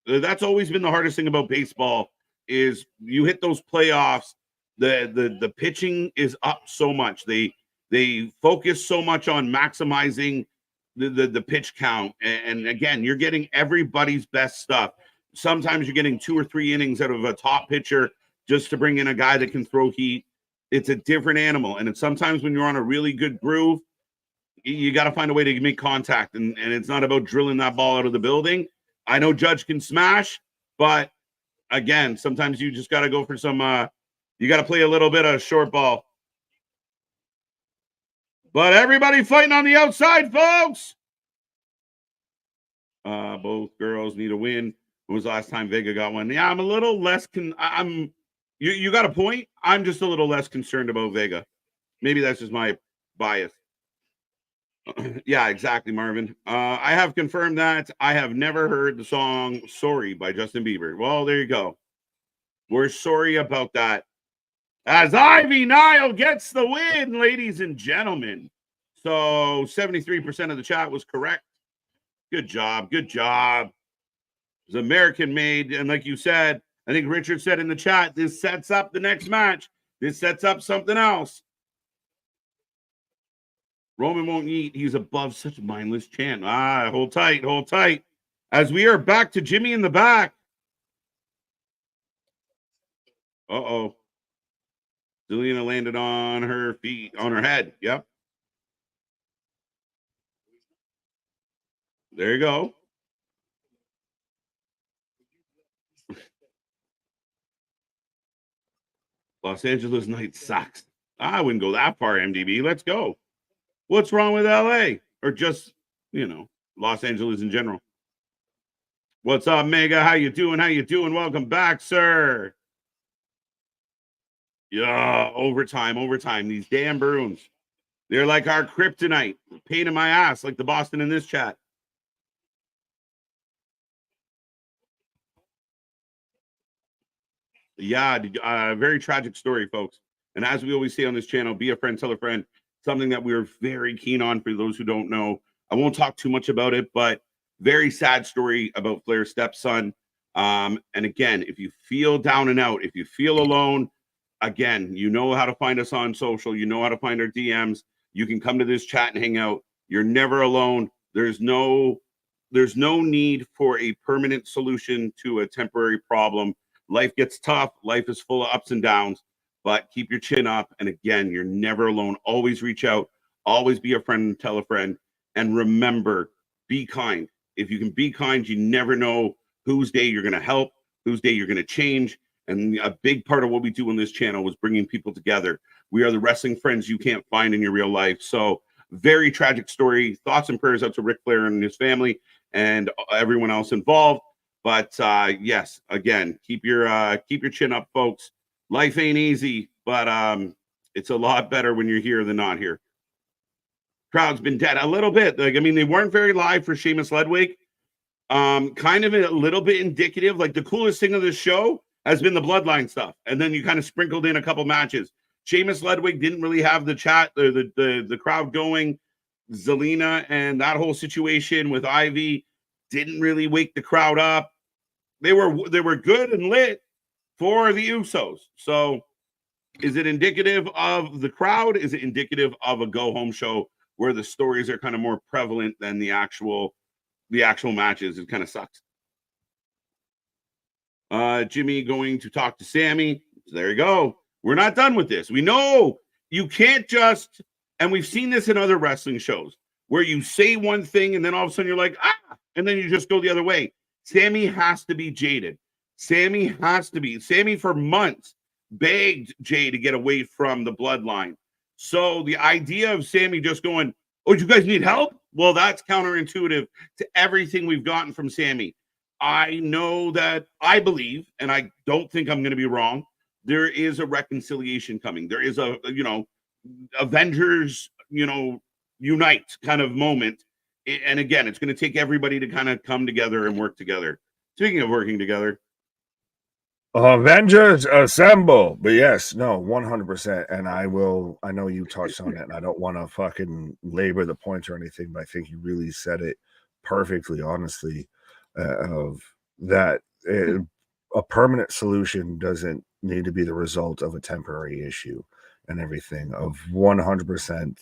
That's always been the hardest thing about baseball is you hit those playoffs, the pitching is up so much. They focus so much on maximizing the pitch count. And again, you're getting everybody's best stuff. Sometimes you're getting 2 or 3 innings out of a top pitcher just to bring in a guy that can throw heat. It's a different animal. And it's sometimes when you're on a really good groove, you got to find a way to make contact. And it's not about drilling that ball out of the building. I know Judge can smash, but again, sometimes you just got to go for some, you got to play a little bit of short ball. But everybody fighting on the outside, folks. Both girls need a win. When was the last time Vega got one? Yeah, I'm a little less. You got a point. I'm just a little less concerned about Vega. Maybe that's just my bias. Yeah, exactly, Marvin. I have confirmed that I have never heard the song Sorry by Justin Bieber. Well, there you go. We're sorry about that. As Ivy Nile gets the win, ladies and gentlemen. So 73% of the chat was correct. Good job. Good job. It was American made. And like you said, I think Richard said in the chat, this sets up the next match. This sets up something else. Roman won't eat. He's above such a mindless chant. Hold tight. Hold tight. As we are back to Jimmy in the back. Uh-oh. Selena landed on her feet, on her head. Yep. There you go. Los Angeles night sucks. I wouldn't go that far, MDB. Let's go. What's wrong with LA? Or just, Los Angeles in general. What's up, Mega? How you doing? How you doing? Welcome back, sir. Yeah, overtime. These damn Bruins. They're like our kryptonite. Pain in my ass, like the Boston in this chat. Yeah, very tragic story, folks. And as we always say on this channel, be a friend, tell a friend. Something that we're very keen on for those who don't know. I won't talk too much about it, but very sad story about Flair's stepson. And again, if you feel down and out, if you feel alone, again, you know how to find us on social. You know how to find our DMs. You can come to this chat and hang out. You're never alone. There's no need for a permanent solution to a temporary problem. Life gets tough. Life is full of ups and downs, but keep your chin up. And again, you're never alone. Always reach out. Always be a friend and tell a friend. And remember, be kind. If you can be kind, you never know whose day you're going to help, whose day you're going to change. And a big part of what we do on this channel was bringing people together. We are the wrestling friends you can't find in your real life. So very tragic story. Thoughts and prayers out to Ric Flair and his family and everyone else involved. But yes, again, keep your chin up, folks. Life ain't easy, but it's a lot better when you're here than not here. Crowd's been dead a little bit. Like, I mean, they weren't very live for Sheamus Ludwig. Kind of a little bit indicative. Like, the coolest thing of this show has been the Bloodline stuff, and then you kind of sprinkled in a couple matches. Sheamus Ludwig didn't really have the chat, the crowd going. Selena and that whole situation with Ivy didn't really wake the crowd up. They were good and lit for the Usos. So is it indicative of the crowd? Is it indicative of a go-home show where the stories are kind of more prevalent than the actual matches? It kind of sucks. Jimmy going to talk to Sami. There you go. We're not done with this. We know you can't just, and we've seen this in other wrestling shows, where you say one thing and then all of a sudden you're like, and then you just go the other way. Sami has to be jaded. Sami for months begged Jay to get away from the bloodline. So the idea of Sami just going, oh, you guys need help? Well, that's counterintuitive to everything we've gotten from Sami. I know that I believe, and I don't think I'm going to be wrong, there is a reconciliation coming. There is a, Avengers, unite kind of moment. And again, it's going to take everybody to kind of come together and work together. Speaking of working together, Avengers assemble. But yes, no, 100%. And I know you touched on it, and I don't want to fucking labor the point or anything, but I think you really said it perfectly, honestly, of that a permanent solution doesn't need to be the result of a temporary issue and everything. Of 100%.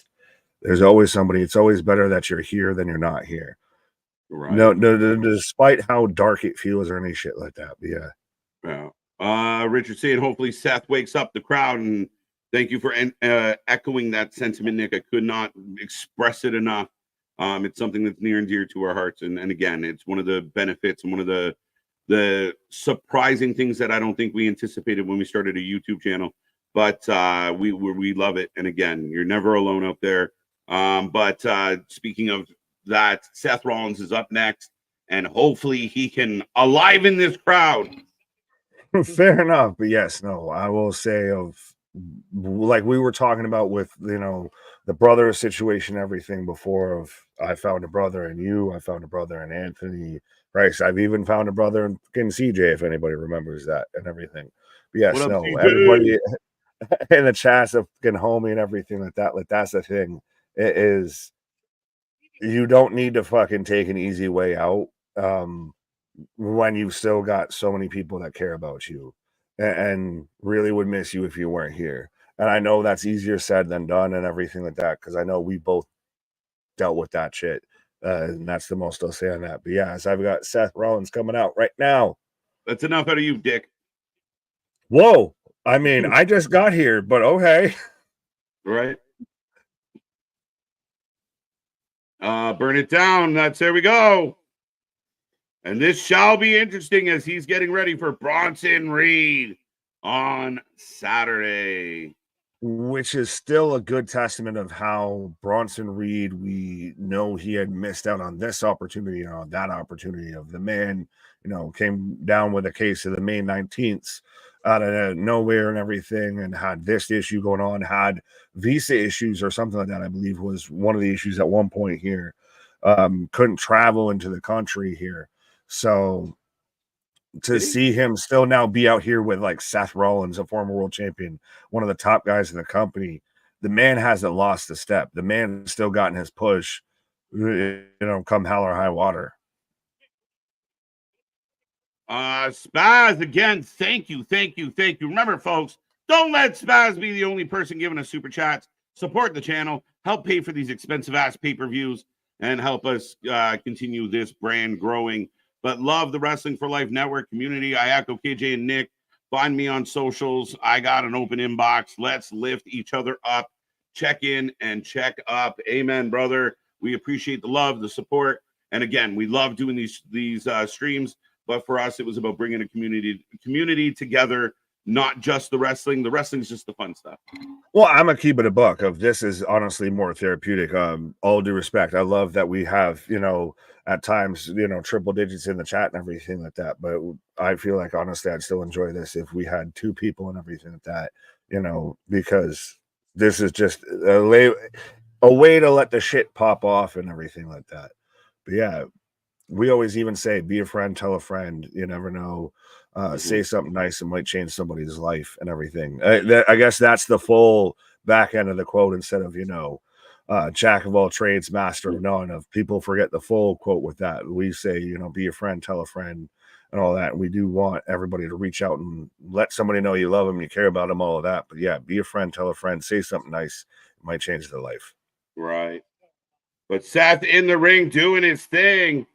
There's always somebody. It's always better that you're here than you're not here. Right. No, despite how dark it feels or any shit like that. But yeah. Richard saying, hopefully Seth wakes up the crowd, and thank you for echoing that sentiment, Nick. I could not express it enough. It's something that's near and dear to our hearts, and again, it's one of the benefits and one of the surprising things that I don't think we anticipated when we started a YouTube channel. But we love it, and again, you're never alone out there. But speaking of that, Seth Rollins is up next, and hopefully he can aliven this crowd. Fair enough. But yes, no, I will say, of like we were talking about with, the brother situation, everything before, of I found a brother in you, I found a brother in Anthony Rice. I've even found a brother in fucking CJ, if anybody remembers that and everything. But yes, up, no, CJ? Everybody in the chats of fucking homie and everything like that. Like, that's the thing. It is, you don't need to fucking take an easy way out when you've still got so many people that care about you and really would miss you if you weren't here. And I know that's easier said than done and everything like that, because I know we both dealt with that shit. And that's the most I'll say on that. But yeah, so I've got Seth Rollins coming out right now. That's enough out of you, Dick. Whoa. I mean, I just got here, but okay. Right. Burn it down. There we go. And this shall be interesting as he's getting ready for Bronson Reed on Saturday. which is still a good testament of how Bronson Reed, we know he had missed out on this opportunity and on that opportunity. Of the man, came down with a case of the May 19th out of nowhere and everything, and had this issue going on, had visa issues or something like that, I believe was one of the issues at one point here. Couldn't travel into the country here. So to see him still now be out here with like Seth Rollins, a former world champion, one of the top guys in the company, the man hasn't lost a step. The man has still gotten his push, come hell or high water. Spaz, again, thank you. Remember, folks, don't let Spaz be the only person giving us super chats. Support the channel, help pay for these expensive ass pay-per-views, and help us continue this brand growing. But love the Wrestling for Life Network community. I echo KJ and Nick. Find me on socials. I got an open inbox. Let's lift each other up. Check in and check up. Amen, brother. We appreciate the love, the support. And again, we love doing these streams. But for us, it was about bringing a community together, not just the wrestling. The wrestling's just the fun stuff. Well, I'm a keep it a buck of this is honestly more therapeutic. All due respect. I love that we have, at times, triple digits in the chat and everything like that. But I feel like honestly, I'd still enjoy this if we had two people and everything like that, because this is just a way to let the shit pop off and everything like that. But yeah, we always even say, be a friend, tell a friend. You never know. Say something nice and might change somebody's life and everything. I guess that's the full back end of the quote instead of, jack of all trades, master of none. Of people forget the full quote with that. We say, be a friend, tell a friend, and all that. And we do want everybody to reach out and let somebody know you love them, you care about them, all of that. But yeah, be a friend, tell a friend, say something nice. It might change their life. Right. But Seth in the ring doing his thing.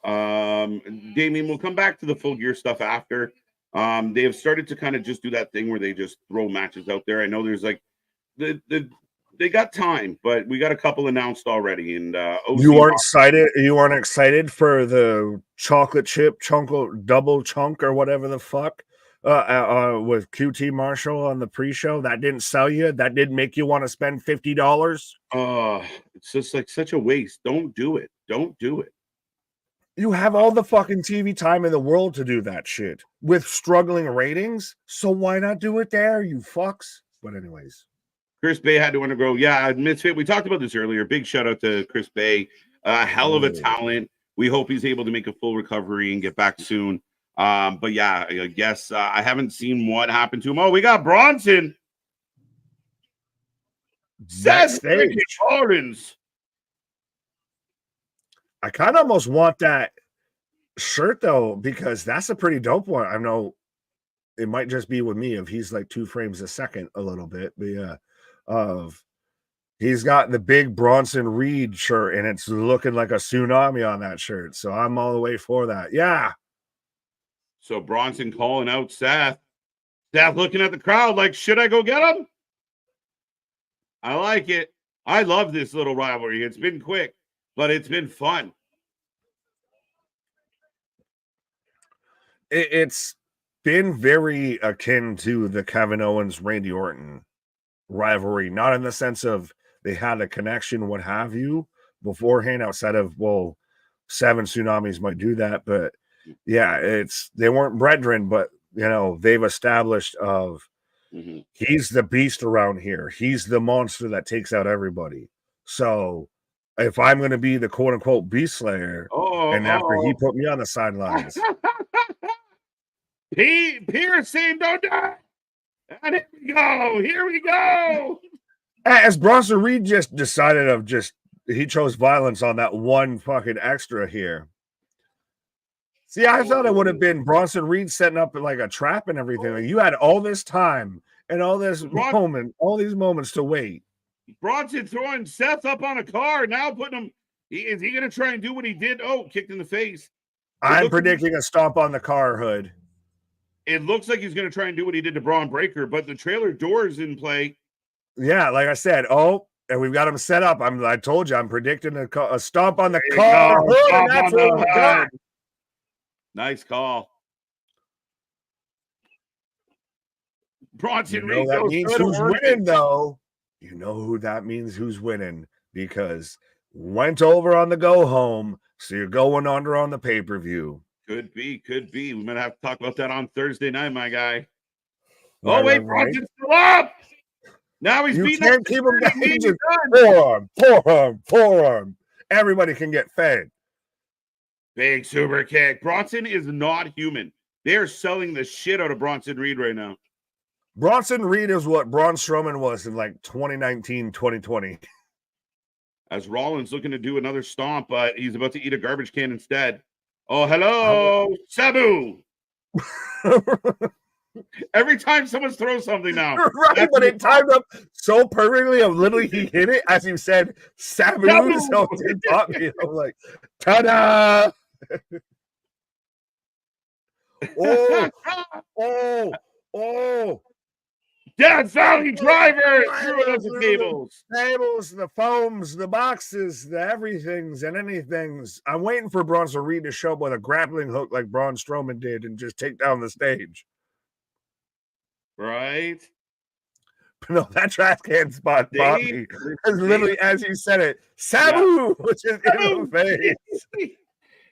Damien, we'll come back to the Full Gear stuff after. They have started to kind of just do that thing where they just throw matches out there. I know there's like they got time, but we got a couple announced already. And you aren't excited. You aren't excited for the chocolate chip double chunk or whatever the fuck with QT Marshall on the pre-show. That didn't sell you. That didn't make you want to spend $50. It's just like such a waste. Don't do it. Don't do it. You have all the fucking TV time in the world to do that shit with struggling ratings. So why not do it there, you fucks? But anyways, Chris Bay had to undergo. Yeah, Misfit. We talked about this earlier. Big shout out to Chris Bay. Hell of a talent. We hope he's able to make a full recovery and get back soon. But yeah, I guess I haven't seen what happened to him. Oh, we got Bronson. Seth Rollins. I kind of almost want that shirt though, because that's a pretty dope one. I know it might just be with me if he's like 2 frames a second a little bit, but yeah, he's got the big Bronson Reed shirt and it's looking like a tsunami on that shirt. So I'm all the way for that. Yeah. So Bronson calling out Seth. Seth looking at the crowd like, should I go get him? I like it. I love this little rivalry. It's been quick, but it's been fun. It's been very akin to the Kevin Owens, Randy Orton rivalry, not in the sense of they had a connection, what have you, beforehand, outside of, well, 7 tsunamis might do that. But yeah, they weren't brethren, but they've established of he's the beast around here. He's the monster that takes out everybody. So if I'm going to be the quote unquote beast slayer, after he put me on the sidelines, Pierce saying don't die. And here we go. As Bronson Reed just decided he chose violence on that one fucking extra here. See, I thought it would have been Bronson Reed setting up like a trap and everything. Like, you had all this time and all these moments to wait. Bronson throwing Seth up on a car, now putting him. Is he going to try and do what he did? Oh, kicked in the face. I'm predicting a stomp on the car hood. It looks like he's going to try and do what he did to Braun Breaker, but the trailer door is in play. Yeah, like I said. Oh, and we've got him set up. I told you, I'm predicting a stomp on the car hood. And that's what we got. Nice call. Bronson You know Reed that goes means to who's Oregon. winning, though. You know who that means who's winning, because went over on the go home, so you're going under on the pay-per-view. Could be. We might have to talk about that on Thursday night, my guy. Right, Oh, wait, right. Bronson's still up. Now he's You beating can't keep him down. He just forearm. Everybody can get fed. Big super kick. Bronson is not human. They are selling the shit out of Bronson Reed right now. Bronson Reed is what Braun Strowman was in like 2019, 2020. As Rollins looking to do another stomp, but he's about to eat a garbage can instead. Oh, hello, Sabu. Every time someone throws something now. Right, but it timed up so perfectly. Literally, he hit it as you said, Sabu. So it taught me. I'm like, ta-da! Oh! Death Valley Driver through the tables. Tables, the foams, the boxes, the everythings and anythings. I'm waiting for Bronson Reed to show up with a grappling hook like Braun Strowman did and just take down the stage. Right? No, that trash can spot bought me. Literally, as you said it, Sabu, which is in the face.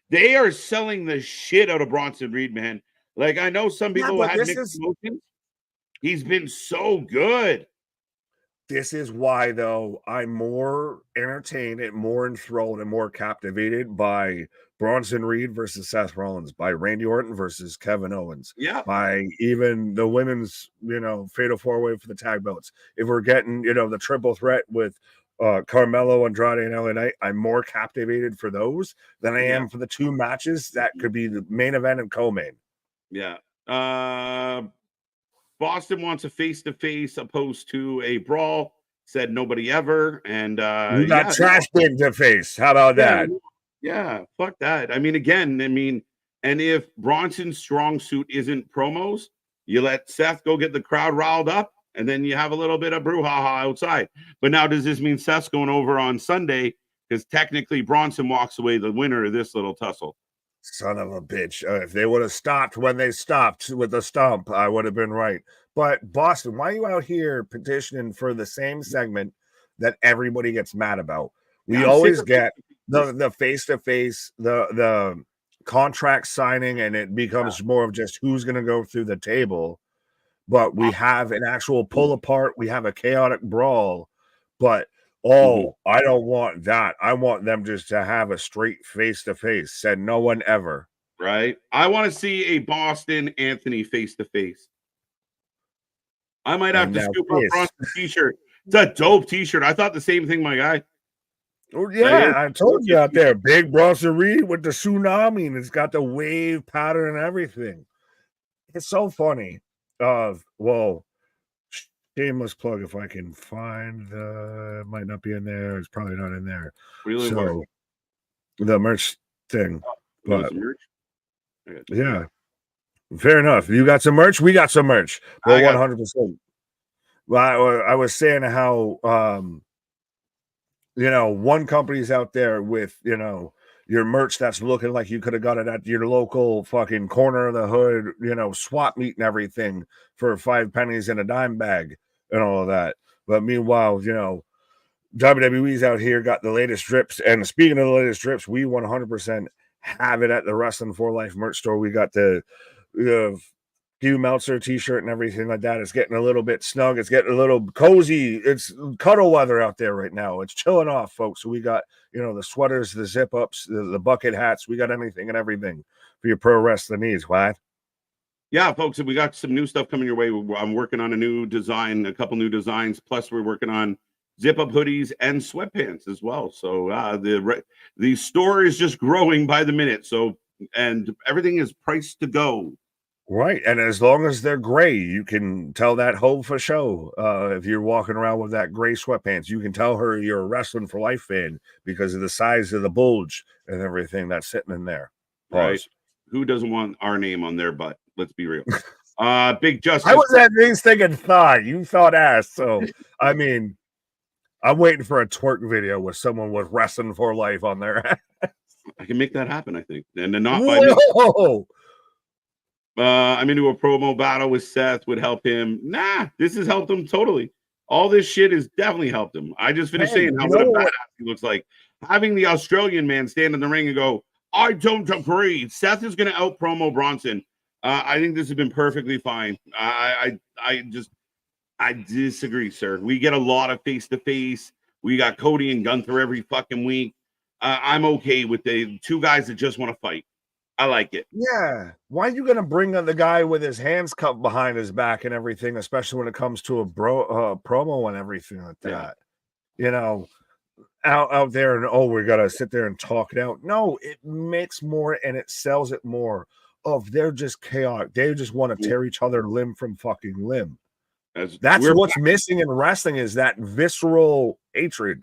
They are selling the shit out of Bronson Reed, man. Like, I know some people had mixed emotions. He's been so good. This is why, though, I'm more entertained and more enthralled and more captivated by Bronson Reed versus Seth Rollins, by Randy Orton versus Kevin Owens, by even the women's, fatal four-way for the tag belts. If we're getting, the triple threat with Carmelo, Andrade, and LA Knight, I'm more captivated for those than I am for the two matches that could be the main event and co-main. Yeah. Boston wants a face-to-face opposed to a brawl. Said nobody ever. And we got trash bin to face. How about that? Yeah, fuck that. I mean, again, and if Bronson's strong suit isn't promos, you let Seth go get the crowd riled up, and then you have a little bit of brouhaha outside. But now, does this mean Seth's going over on Sunday? Because technically, Bronson walks away the winner of this little tussle. Son of a bitch. If they would have stopped when they stopped with the stomp, I would have been right. But Boston, why are you out here petitioning for the same segment that everybody gets mad about? We always get the face-to-face, the contract signing, and it becomes more of just who's going to go through the table. But we have an actual pull apart. We have a chaotic brawl. But I don't want that. I want them just to have a straight face-to-face. Said no one ever. Right? I want to see a Boston Anthony face-to-face. I might have to scoop up Bronson's t-shirt. It's a dope t-shirt. I thought the same thing, my guy. Oh, yeah, I told you out there. Big Bronson Reed with the tsunami, and it's got the wave pattern and everything. It's so funny. Shameless plug if I can find it might not be in there. It's probably not in there. Really? So the merch thing. But merch? Yeah. Fair enough. You got some merch? We got some merch. Well, 100%. Well, I was saying how one company's out there with, your merch that's looking like you could have got it at your local fucking corner of the hood, swap meet and everything for 5 pennies in a dime bag and all of that. But meanwhile, WWE's out here got the latest drips. And speaking of the latest drips, we 100% have it at the Wrestling for Life merch store. We got the Hugh Meltzer t-shirt and everything like that. It's getting a little bit snug. It's getting a little cozy. It's cuddle weather out there right now. It's chilling off, folks. So we got, the sweaters, the zip ups, the bucket hats. We got anything and everything for your pro wrestling needs. What? Yeah, folks, we got some new stuff coming your way. I'm working on a new design, a couple new designs. Plus, we're working on zip-up hoodies and sweatpants as well. So the store is just growing by the minute. So, and everything is priced to go. Right. And as long as they're gray, you can tell that hoe for show. If you're walking around with that gray sweatpants, you can tell her you're a Wrestling for Life fan because of the size of the bulge and everything that's sitting in there. Right. Who doesn't want our name on their butt? Let's be real. Big Justice. I was at least thinking thigh. You thought ass. So, I mean, I'm waiting for a twerk video with someone with Wrestling for Life on their ass. I can make that happen, I think. And then not by me. I'm into a promo battle with Seth would help him. Nah, this has helped him totally. All this shit has definitely helped him. I just finished saying how what a badass he looks like. Having the Australian man stand in the ring and go, I don't agree. Seth is going to out promo Bronson. I think this has been perfectly fine. I disagree, sir. We get a lot of face to face. We got Cody and Gunther every fucking week. I'm okay with the two guys that just want to fight. I like it. Yeah. Why are you going to bring the guy with his hands cupped behind his back and everything, especially when it comes to a promo and everything like that? Yeah. You know, out there and, we got to sit there and talk it out. No, it makes more and it sells it more of they're just chaotic. They just want to tear each other limb from fucking limb. That's what's missing in wrestling is that visceral hatred.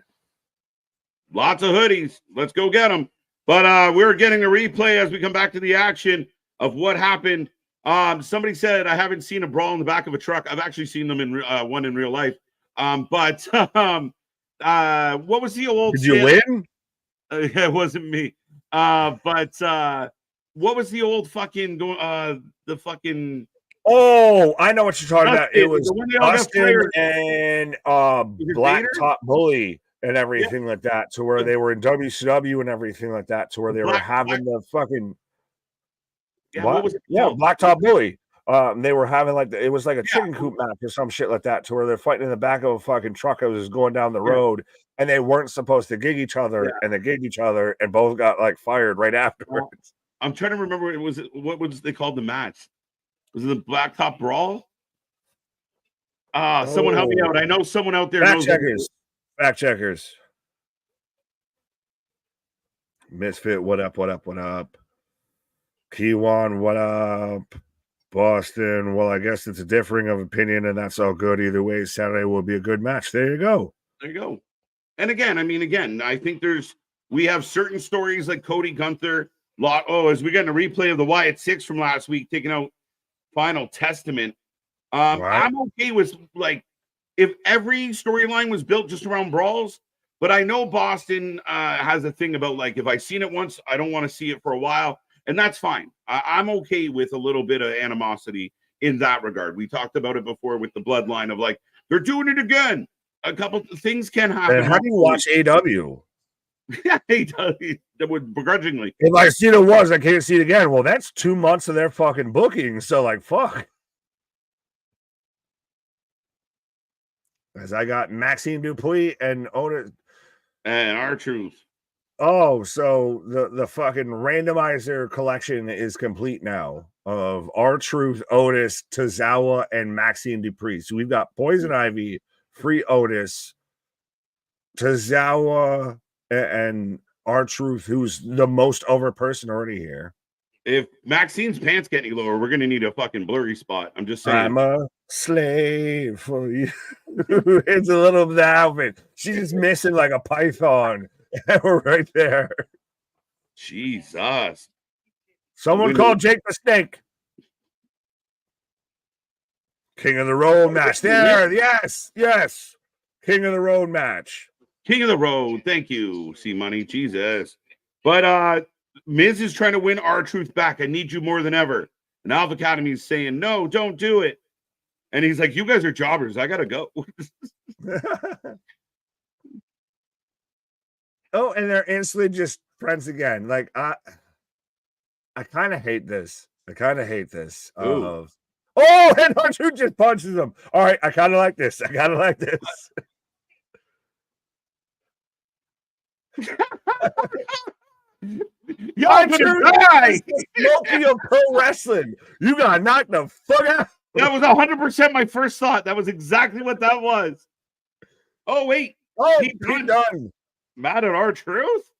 Lots of hoodies. Let's go get them. But we're getting a replay as we come back to the action of what happened. Somebody said, I haven't seen a brawl in the back of a truck. I've actually seen them in one in real life. But what was the old... Did you win? It wasn't me. But what was the old fucking... the fucking... Oh, I know what you're talking about. It was Dustin and Blacktop Bully and everything like that, to where they were in WCW and everything like that, to where they were having the fucking what was it? Blacktop Bully. They were having it was like a chicken coop match or some shit like that, to where they're fighting in the back of a fucking truck that was going down the road, and they weren't supposed to gig each other, and they gigged each other, and both got fired right afterwards. I'm trying to remember what was they called the match? Was it the Blacktop Brawl? Someone help me out. I know someone out there knows. Fact checkers. Misfit, what up? Kiwan, what up? Boston, well, I guess it's a differing of opinion, and that's all good. Either way, Saturday will be a good match. There you go. And again, I think we have certain stories like Cody Gunther. As we get in a replay of the Wyatt Six from last week, taking out Final Testament. Right. I'm okay with if every storyline was built just around brawls, but I know Boston has a thing about if I've seen it once, I don't want to see it for a while, and that's fine. I'm okay with a little bit of animosity in that regard. We talked about it before with the bloodline of they're doing it again. A couple of things can happen. And how do you watch AW? Yeah, that would begrudgingly. If I see it once, I can't see it again. Well, that's 2 months of their fucking booking. So, fuck. As I got Maxime Dupuis and Otis and R-Truth. Oh, so the fucking randomizer collection is complete now of R-Truth, Otis, Tozawa, and Maxime Dupuis. So we've got Poison Ivy, Free Otis, Tozawa, and R-Truth, who's the most over person already here. If Maxine's pants get any lower, we're gonna need a fucking blurry spot. I'm just saying. I'm a slave for you. It's a little of the outfit. She's just missing a python. We're right there. Jesus. Someone called Jake the Snake. King of the Road match. There. Yes. King of the Road match. King of the Road. Thank you. See money. Jesus. But Miz is trying to win R-Truth back. I need you more than ever. And Alpha Academy is saying, no, don't do it. And he's like, you guys are jobbers. I got to go. Oh, and they're instantly just friends again. I kind of hate this. Oh, and R-Truth just punches him. All right, I kind of like this. Y'all gonna die. Loki of pro wrestling. You got knocked the fuck out. That was 100% my first thought. That was exactly what that was. Oh, wait. Oh, he done. Mad at R-Truth?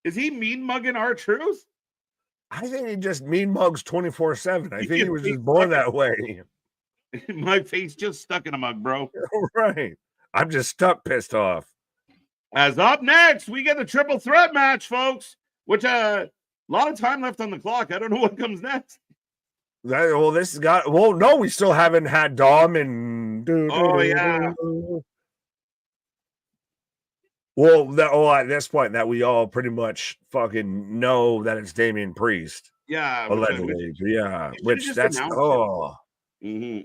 Is he mean mugging R-Truth? I think he just mean mugs 24/7. I think he was just born that way. My face just stuck in a mug, bro. Right. I'm just stuck pissed off. As up next, we get the triple threat match, folks, which a lot of time left on the clock. I don't know what comes next. No, we still haven't had Dom and yeah. Well, at this point that we all pretty much fucking know that it's Damien Priest. Yeah, allegedly. Yeah, which that's Mm-hmm.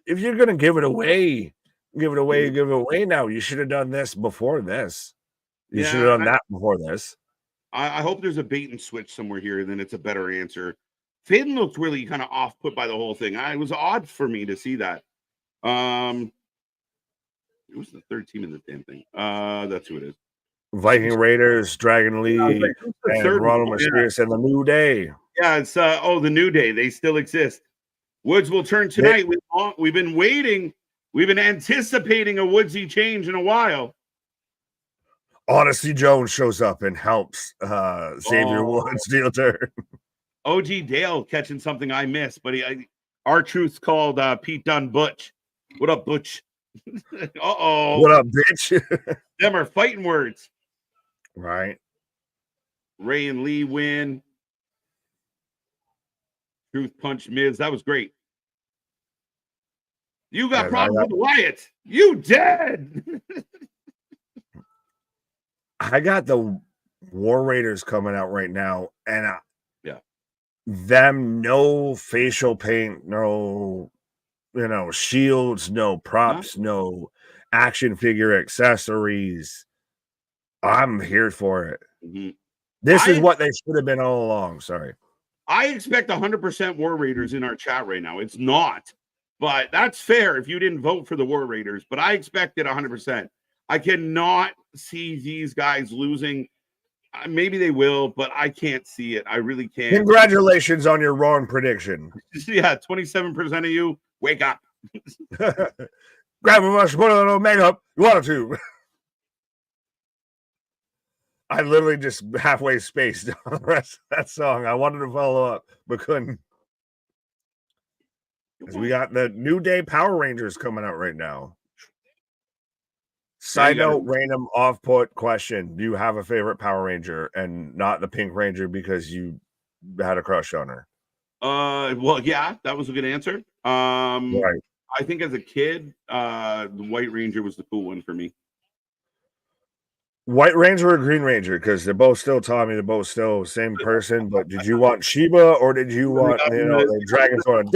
If you're gonna give it away now. You should have done this before this. You should have Yeah, done that before this. I hope there's a bait and switch somewhere here, and then it's a better answer. Finn looked really kind of off put by the whole thing. It was odd for me to see that. It was the third team in the damn thing. That's who it is. Viking Raiders, Dragon Lee, and Ronald Mysterious and the New Day. Yeah, it's the New Day. They still exist. Woods will turn tonight. We've been waiting. We've been anticipating a Woodsy change in a while. Odyssey Jones shows up and helps Xavier Woods deal turn. OG Dale catching something I missed, but our truth's called Pete Dunne Butch. What up, Butch? Uh-oh. What up, bitch? Them are fighting words. Right. Ray and Lee win. Truth punch Miz. That was great. You got problems with Wyatt. You dead. I got the War Raiders coming out right now, and them no facial paint, no shields, no props, no action figure accessories. I'm here for it. Mm-hmm. This is what they should have been all along. Sorry. I expect 100% War Raiders in our chat right now. It's not, but that's fair if you didn't vote for the War Raiders, but I expect it 100%. I cannot see these guys losing. Maybe they will, but I can't see it. I really can't. Congratulations on your wrong prediction. Yeah, 27% of you, wake up. Grab a mush, put a little makeup. You wanted to. I literally just halfway spaced on the rest of that song. I wanted to follow up, but couldn't. Because we got the New Day Power Rangers coming out right now. Side note, random off-put question. Do you have a favorite Power Ranger and not the Pink Ranger because you had a crush on her? Well, yeah, that was a good answer. Right. I think as a kid, the White Ranger was the cool one for me. White Ranger or Green Ranger? Because they're both still Tommy, they're both still same person. But did you want Sheba or did you want the dragons going?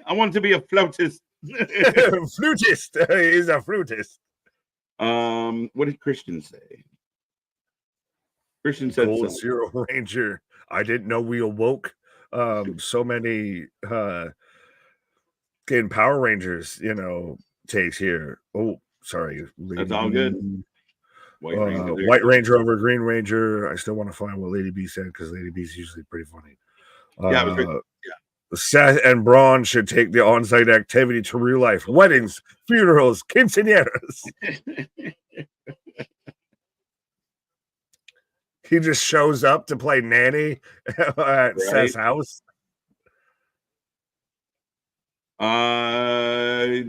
I want to be a flautist. Flutist. He's a flutist. What did Christian say? Christian said Gold Zero Ranger. I didn't know we awoke so many getting Power Rangers, takes here. Oh, sorry. That's all good. White Ranger over Green Ranger. I still want to find what Lady B said because Lady B is usually pretty funny. Yeah, it was great. Seth and Braun should take the on-site activity to real life. Weddings, funerals, quinceañeras. He just shows up to play nanny at Seth's house. I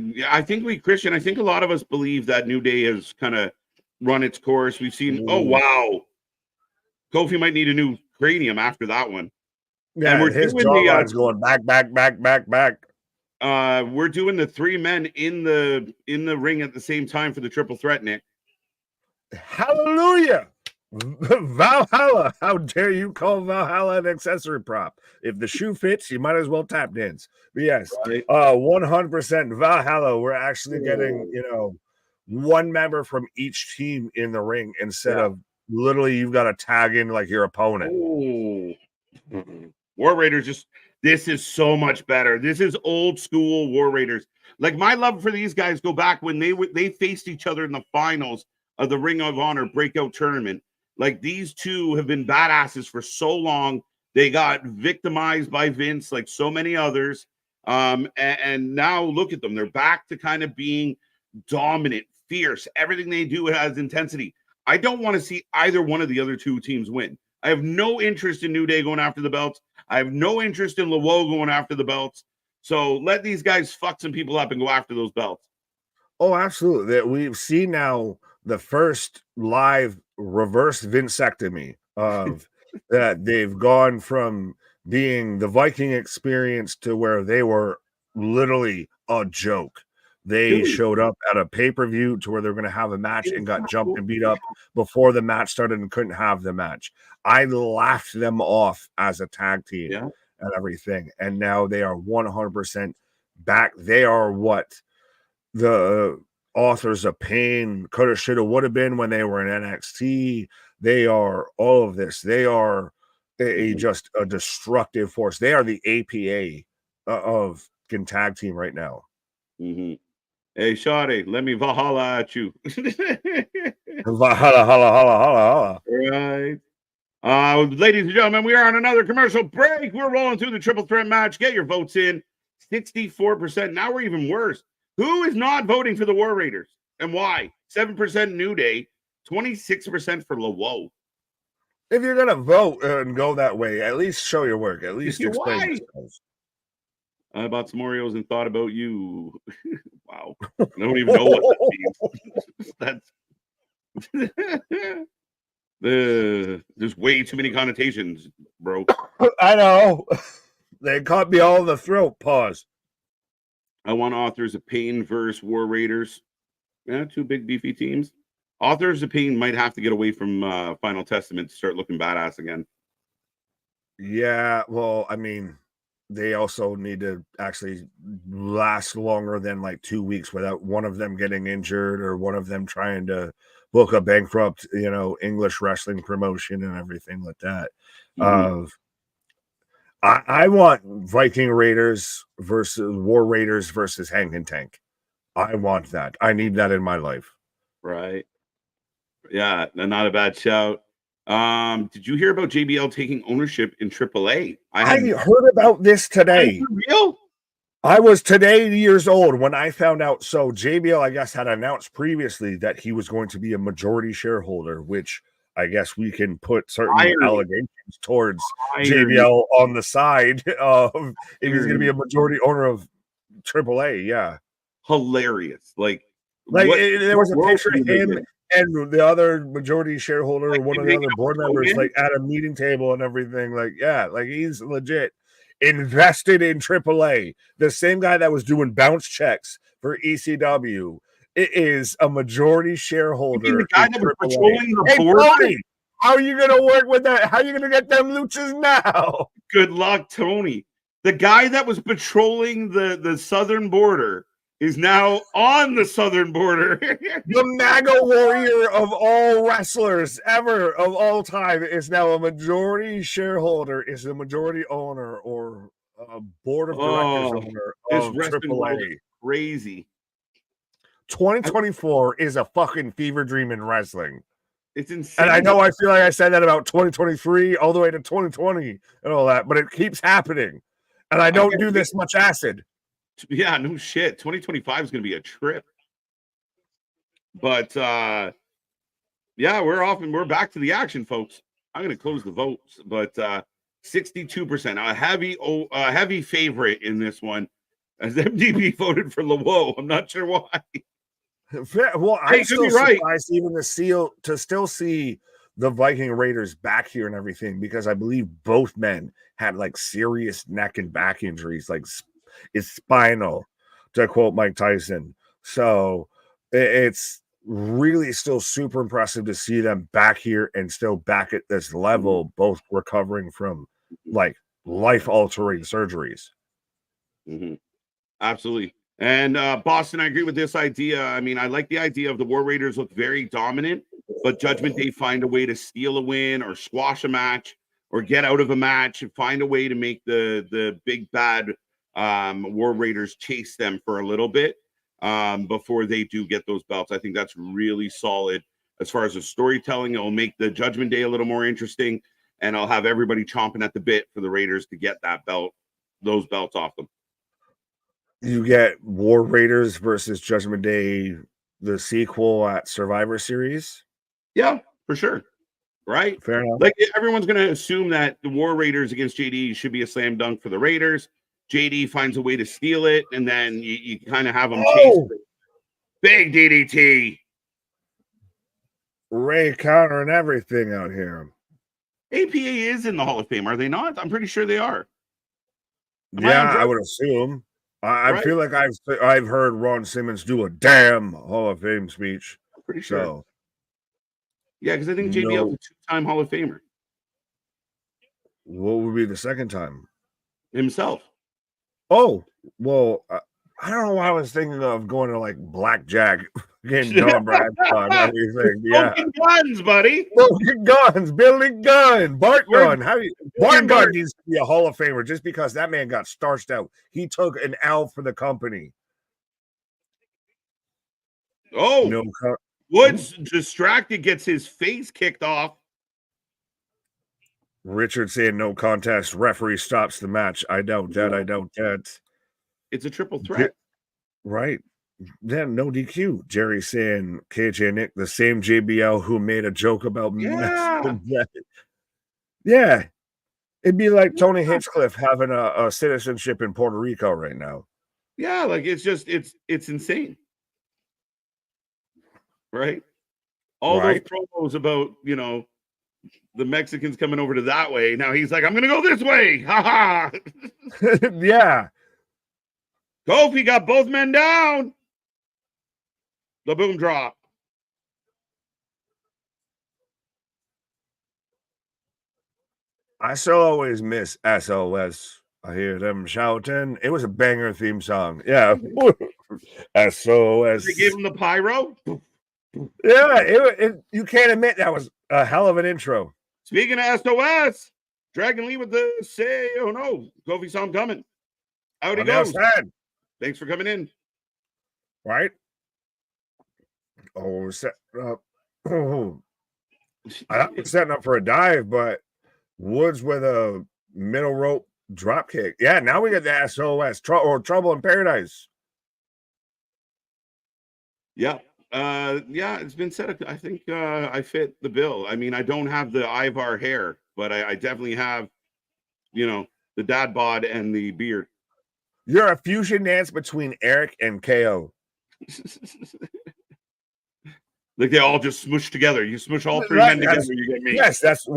think Christian, I think a lot of us believe that New Day has kind of run its course. We've seen, oh, wow. Kofi might need a new cranium after that one. Yeah, and his jawline's going back. We're doing the three men in the ring at the same time for the triple threat, Nick. Hallelujah. Valhalla. How dare you call Valhalla an accessory prop? If the shoe fits, you might as well tap dance. But yes, 100% Valhalla. We're actually getting, one member from each team in the ring instead of literally you've got to tag in like your opponent. Ooh. War Raiders, this is so much better. This is old school War Raiders. Like my love for these guys go back when they faced each other in the finals of the Ring of Honor breakout tournament. Like these two have been badasses for so long. They got victimized by Vince, like so many others. And now look at them. They're back to kind of being dominant, fierce. Everything they do has intensity. I don't want to see either one of the other two teams win. I have no interest in New Day going after the belts. I have no interest in Lawo going after the belts. So let these guys fuck some people up and go after those belts. Oh, absolutely. We've seen now the first live reverse Vincectomy of that. They've gone from being the Viking experience to where they were literally a joke. They showed up at a pay-per-view to where they're going to have a match and got jumped and beat up before the match started and couldn't have the match. I laughed them off as a tag team and everything. And now they are 100% back. They are what the authors of pain could have, should have, would have been when they were in NXT. They are all of this. They are just a destructive force. They are the APA of tag team right now. Mm-hmm. Hey, Shawty, let me Valhalla at you. Valhalla, holla, holla, holla, holla. Right. Ladies and gentlemen, we are on another commercial break. We're rolling through the triple threat match. Get your votes in. 64%. Now we're even worse. Who is not voting for the War Raiders and why? 7% New Day, 26% for LaWoe. If you're gonna vote and go that way, at least show your work. At least explain yourselves. I bought some Oreos and thought about you. Wow. I don't even know what that means. There's way too many connotations, bro. I know. They caught me all in the throat. Pause. I want Authors of Pain versus War Raiders. Yeah, two big beefy teams. Authors of Pain might have to get away from Final Testament to start looking badass again. Yeah, well, I mean, they also need to actually last longer than like 2 weeks without one of them getting injured or one of them trying to book a bankrupt, English wrestling promotion and everything like that. I want Viking Raiders versus War Raiders versus Hank and Tank. I want that. I need that in my life. Right. Yeah, not a bad shout. Did you hear about JBL taking ownership in AAA? I heard about this today. Real? I was today years old when I found out. So JBL, I guess, had announced previously that he was going to be a majority shareholder, which I guess we can put certain allegations towards JBL on the side of if he's going to be a majority owner of AAA. Yeah. Hilarious. There was a picture of him and the other majority shareholder, one of the other board members, at a meeting table and everything. He's legit invested in AAA. The same guy that was doing bounce checks for ECW is a majority shareholder. The guy that was patrolling the board. Tony, how are you going to work with that? How are you going to get them luchas now? Good luck, Tony. The guy that was patrolling the southern border is now on the southern border. The MAGA warrior of all wrestlers ever of all time is now a majority shareholder, is the majority owner or a board of directors owner of AAA. Crazy. 2024 is a fucking fever dream in wrestling. It's insane. And I know I feel like I said that about 2023 all the way to 2020 and all that, but it keeps happening. And I don't do this much acid. Yeah, no shit. 2025 is going to be a trip. But yeah, we're off and we're back to the action, folks. I'm going to close the votes, but 62%. A heavy favorite in this one, as MDB voted for LaWoe. I'm not sure why. Well, I'm still surprised even to still see the Viking Raiders back here and everything, because I believe both men had serious neck and back injuries, it's spinal, to quote Mike Tyson. So it's really still super impressive to see them back here and still back at this level, both recovering from life-altering surgeries. Absolutely. And Boston, I agree with this idea. I mean, I like the idea of the War Raiders look very dominant, but Judgment Day find a way to steal a win or squash a match or get out of a match and find a way to make the big bad War Raiders chase them for a little bit before they do get those belts. I think that's really solid as far as the storytelling. It will make the Judgment Day a little more interesting, and I'll have everybody chomping at the bit for the Raiders to get those belts off them. You get War Raiders versus Judgment Day, the sequel at Survivor Series. Yeah, for sure. Right? Fair enough. Everyone's going to assume that the War Raiders against JD should be a slam dunk for the Raiders. JD finds a way to steal it, and then you kind of have them chase it. Big DDT. Ray countering everything out here. APA is in the Hall of Fame, are they not? I'm pretty sure they are. I would assume. I feel like I've heard Ron Simmons do a damn Hall of Fame speech. Pretty sure. So, yeah, because I think JBL's a 2-time Hall of Famer. What would be the second time? Himself. Oh, well, I don't know why I was thinking of going to like blackjack, getting John Bradshaw and everything. Yeah, smoking guns, buddy. Smoking guns, building gun, Bart Gunn. Bart Gunn needs to be a Hall of Famer just because that man got starched out. He took an L for the company. Oh, no, Woods distracted, gets his face kicked off. Richard saying no contest. Referee stops the match. I doubt that. I doubt that. It's a triple threat. Right. Then no DQ. Jerry saying KJ Nick, the same JBL who made a joke about Yeah. It'd be like Tony Hinchcliffe having a citizenship in Puerto Rico right now. Yeah, like it's insane. Right? All those promos about, the Mexicans coming over to that way. Now he's like, I'm gonna go this way. Ha ha. Yeah. Kofi got both men down. The boom drop. I still always miss SOS. I hear them shouting. It was a banger theme song. Yeah. SOS. They gave him the pyro. Yeah, you can't admit that was a hell of an intro. Speaking of SOS, Dragon Lee with the say, oh no, Kofi saw him coming. Out he goes. Thanks for coming in. Right? Oh, we're setting up. I thought we're setting up for a dive, but Woods with a middle rope drop kick. Yeah, now we got the SOS or Trouble in Paradise. Yeah. It's been said. I think I fit the bill. I mean, I don't have the Ivar hair, but I definitely have, the dad bod and the beard. You're a fusion dance between Erik and KO. Like they all just smush together. You smush all three men together, you get me. Yes, that's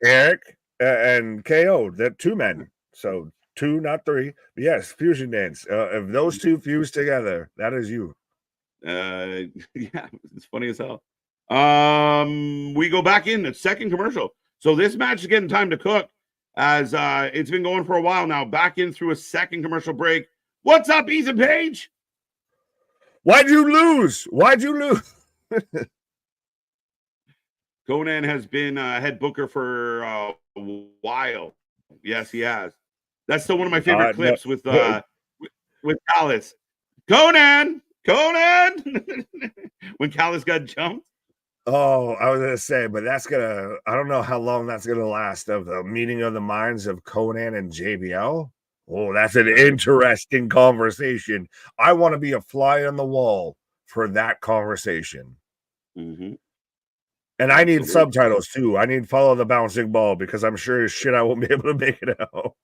Erik and KO. They're two men, so 2, not 3. But yes, fusion dance. If those two fuse together, that is you. Yeah, it's funny as hell. We go back in the second commercial. So this match is getting time to cook as it's been going for a while now. Back in through a second commercial break. What's up, Ethan Page? Why'd you lose? Conan has been head booker for a while. Yes, he has. That's still one of my favorite clips with Callis. Conan! When Callis got jumped. Oh, I was gonna say, but I don't know how long that's gonna last of the meeting of the minds of Conan and JBL. Oh, that's an interesting conversation. I want to be a fly on the wall for that conversation. Mm-hmm. And I need subtitles too. I need follow the bouncing ball because I'm sure as shit I won't be able to make it out.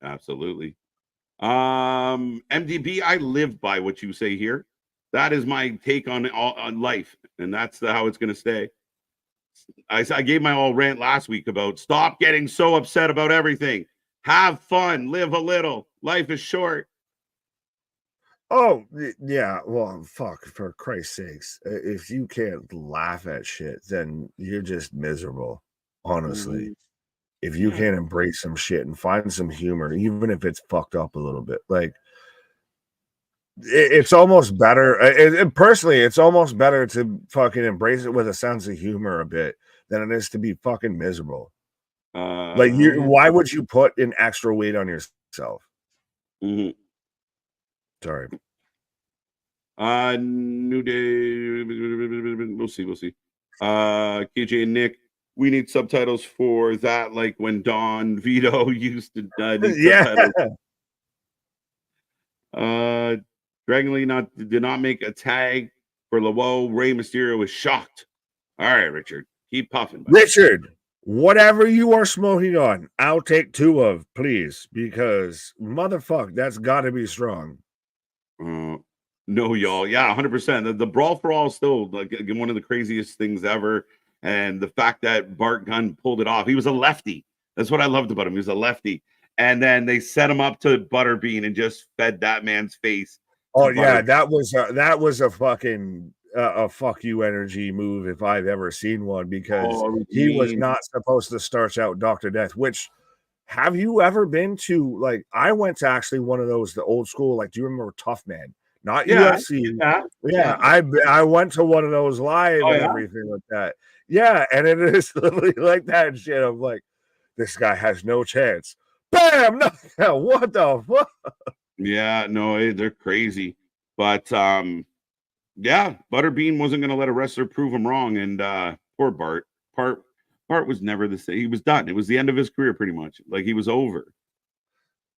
Absolutely. MDB, I live by what you say here. That is my take on life, and that's how it's going to stay. I gave my all rant last week about stop getting so upset about everything. Have fun, live a little. Life is short. Oh, yeah. Well, fuck, for Christ's sakes. If you can't laugh at shit, then you're just miserable, honestly. Mm-hmm. If you can't embrace some shit and find some humor, even if it's fucked up a little bit, like, it's almost better. Personally, it's almost better to fucking embrace it with a sense of humor a bit than it is to be fucking miserable. Why would you put an extra weight on yourself? Mm-hmm. Sorry. New Day. We'll see. KJ and Nick, we need subtitles for that, like when Don Vito used to need subtitles. Dragon Lee did not make a tag for LeBeau. Rey Mysterio was shocked. All right, Richard, keep puffing. Buddy. Richard, whatever you are smoking on, I'll take 2 of, please, because motherfuck, that's got to be strong. No, y'all. Yeah, 100%. The Brawl for All is still like one of the craziest things ever. And the fact that Bart Gunn pulled it off. He was a lefty. That's what I loved about him. He was a lefty. and then they set him up to Butterbean and just fed that man's face. Oh yeah, that was a fucking a fuck you energy move if I've ever seen one, because he was not supposed to start out Dr. Death. Which, have you ever been to, like, I went to actually one of those, the old school, like, do you remember Tough Man? Not UFC. Yeah. I went to one of those live and everything like that. Yeah, and it is literally like that shit. I'm like, this guy has no chance. Bam! No, what the fuck? Yeah, no, they're crazy. But yeah, Butterbean wasn't going to let a wrestler prove him wrong, and poor Bart was never the same. He was done. It was the end of his career, pretty much. Like, he was over.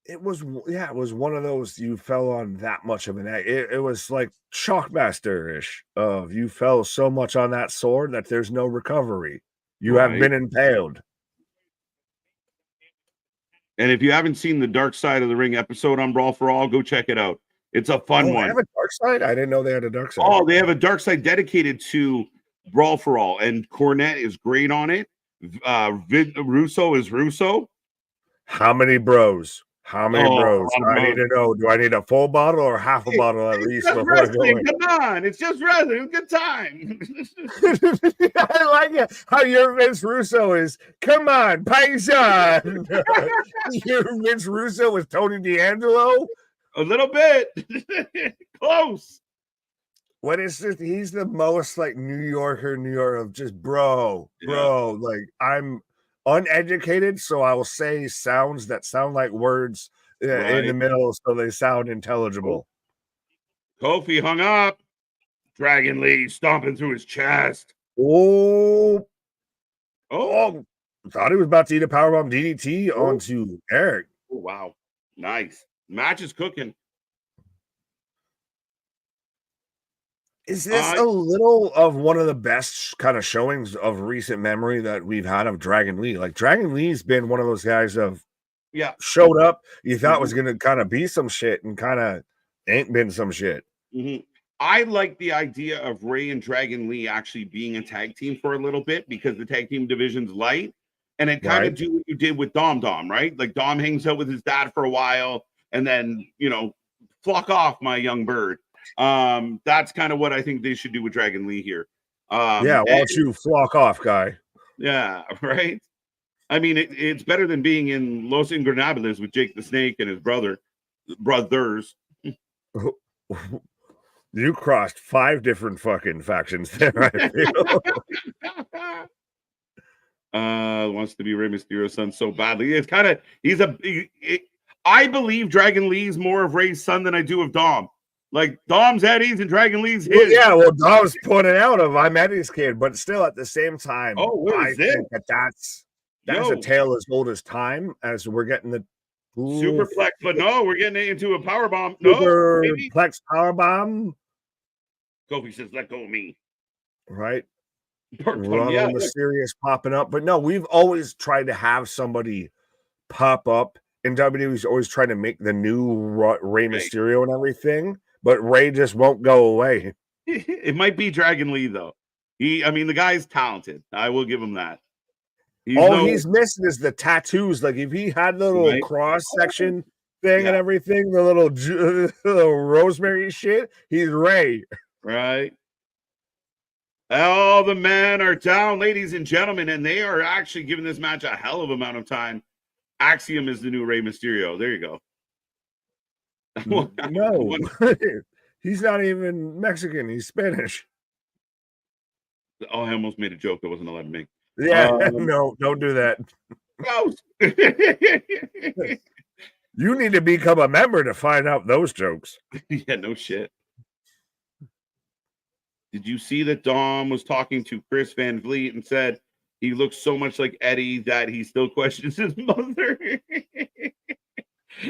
It was one of those, you fell on that much of an egg. It was like Shockmaster-ish of, you fell so much on that sword that there's no recovery. You have been impaled. And if you haven't seen the Dark Side of the Ring episode on Brawl for All, go check it out. It's a fun one. They have a dark side? I didn't know they had a dark side. Oh, they have a dark side dedicated to Brawl for All, and Cornette is great on it. Russo is Russo. How many bros? How many bros? I need to know. Do I need a full bottle or half a bottle at least before I go in? Come on, it's just wrestling. Good time. I like it. How your Vince Russo is. Come on, Paisan. Your Vince Russo is Tony D'Angelo. A little bit. Close. What is this? He's the most like New Yorker of just bro. Like, I'm uneducated, so I will say sounds that sound like words in the middle, so they sound intelligible. Kofi hung up. Dragon Lee stomping through his chest. Oh, thought he was about to eat a powerbomb DDT onto Erik. Oh, wow. Nice. Match is cooking. Is this a little of one of the best kind of showings of recent memory that we've had of Dragon Lee? Like, Dragon Lee's been one of those guys of showed up, you thought was going to kind of be some shit, and kind of ain't been some shit. I like the idea of Ray and Dragon Lee actually being a tag team for a little bit, because the tag team division's light, and it kind of do what you did with Dom, right? Like, Dom hangs out with his dad for a while, and then, you know, fuck off, my young bird. That's kind of what I think they should do with Dragon Lee here. Why don't you flock off, guy? Yeah, right. I mean, it's better than being in Los Ingobernables with Jake the Snake and his brothers. You crossed 5 different fucking factions there, I feel. Wants to be Rey Mysterio's son so badly. It's kind of, I believe Dragon Lee's more of Ray's son than I do of Dom. Like, Dom's Eddie's and Dragon Lee's his. Well, Dom's pointed out of I'm Eddie's kid, but still at the same time, I think that's a tale as old as time, as we're getting the Superplex, but no, we're getting into a powerbomb. Superplex powerbomb. Kofi says, let go of me. Right. Mysterious popping up. But no, we've always tried to have somebody pop up, and WWE's always trying to make the new Rey Mysterio and everything, but Ray just won't go away. It might be Dragon Lee, though. The guy's talented. I will give him that. He's missing is the tattoos. Like, if he had the little cross section thing and everything, the little rosemary shit, he's Ray. Right. All the men are down, ladies and gentlemen, and they are actually giving this match a hell of amount of time. Axiom is the new Rey Mysterio. There you go. No, he's not even Mexican. He's Spanish. Oh, I almost made a joke that wasn't allowed to make. Yeah, no, don't do that. You need to become a member to find out those jokes. Yeah, no shit. Did you see that Dom was talking to Chris Van Vliet and said he looks so much like Eddie that he still questions his mother?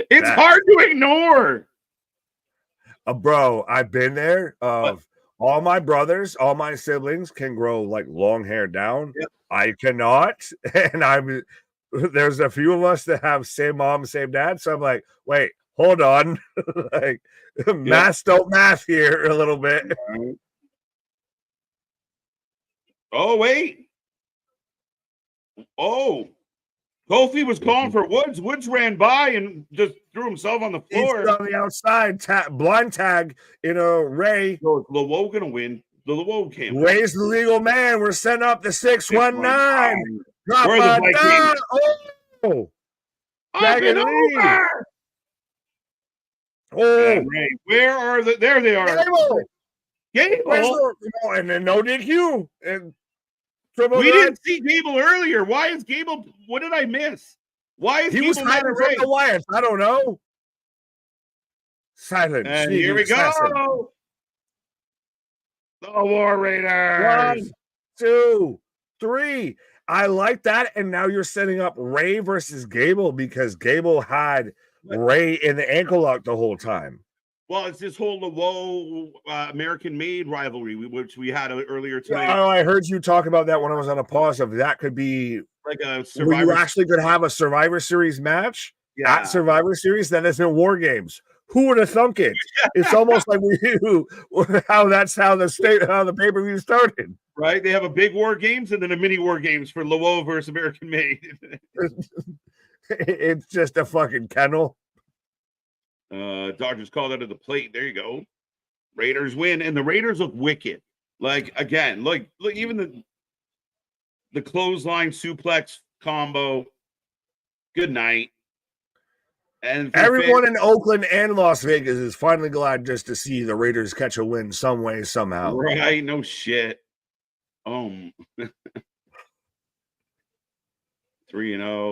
It's hard to ignore. Bro, I've been there. All my brothers, all my siblings can grow like long hair down. Yep. I cannot. And there's a few of us that have same mom, same dad. So I'm like, wait, hold on. Like, math don't math here a little bit. Oh, wait. Oh, Kofi was calling for Woods. Woods ran by and just threw himself on the floor. He's on the outside, blind tag, Ray. So LeWo gonna win. The LeWo can't win. Ray's the legal man. We're setting up the 619. Drop Where are the down. Oh, up and over. Oh, Ray. Where are the? There they are. Gable. And then no DQ. And we didn't see Gable earlier. Why is Gable? What did I miss? Why is he Gable was hiding from the Wyatts? I don't know. Silent. And here we go. The War Raiders. 1, 2, 3. I like that. And now you're setting up Ray versus Gable because Gable had Ray in the ankle lock the whole time. Well, it's this whole LeWo American-made rivalry, which we had earlier tonight. Oh, I heard you talk about that when I was on a pause. Of that could be like a Survivor. Where you actually could have a Survivor Series match at Survivor Series. Then it's in War Games. Who would have thunk it? It's almost like we knew how the pay-per-view started. Right? They have a big War Games and then a mini War Games for LeWo versus American Made. It's just a fucking kennel. Dodgers called out of the plate. There you go. Raiders win, and the Raiders look wicked. Like again, look even the clothesline suplex combo. Good night. And everyone in Oakland and Las Vegas is finally glad just to see the Raiders catch a win some way, somehow. Right? No shit. 3-0.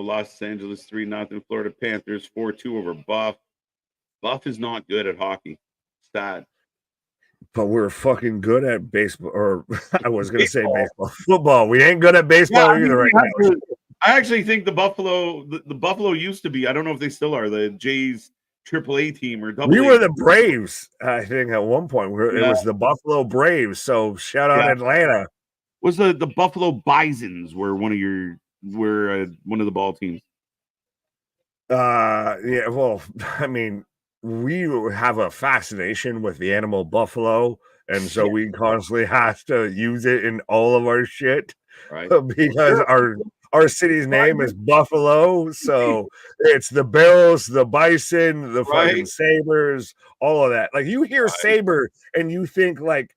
Los Angeles 3-0. Florida Panthers 4-2 over Buff. Buff is not good at hockey. Sad. But we're fucking good at baseball, or I was going to say baseball. Football. We ain't good at baseball either right now. I actually think the Buffalo used to be. I don't know if they still are. The Jays AAA team or We were the Braves, I think, at one point. It was the Buffalo Braves. So shout out Atlanta. Was the Buffalo Bisons were one of the ball teams? Yeah. Well, I mean, we have a fascination with the animal buffalo, and so we constantly have to use it in all of our shit, right? Because our city's name is Buffalo, so it's the Bills, the Bison, the fucking Sabres, all of that. Like you hear saber and you think like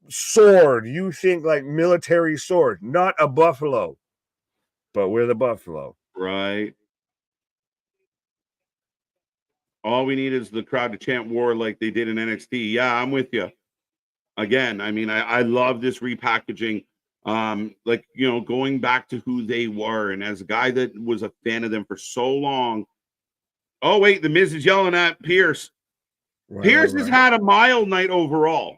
sword, you think like military sword, not a buffalo, but we're the Buffalo, right? All we need is the crowd to chant war like they did in NXT. Yeah, I'm with you. Again, I mean, I love this repackaging. Going back to who they were. And as a guy that was a fan of them for so long. Oh, wait, the Miz is yelling at Pierce. Pierce has had a mild night overall.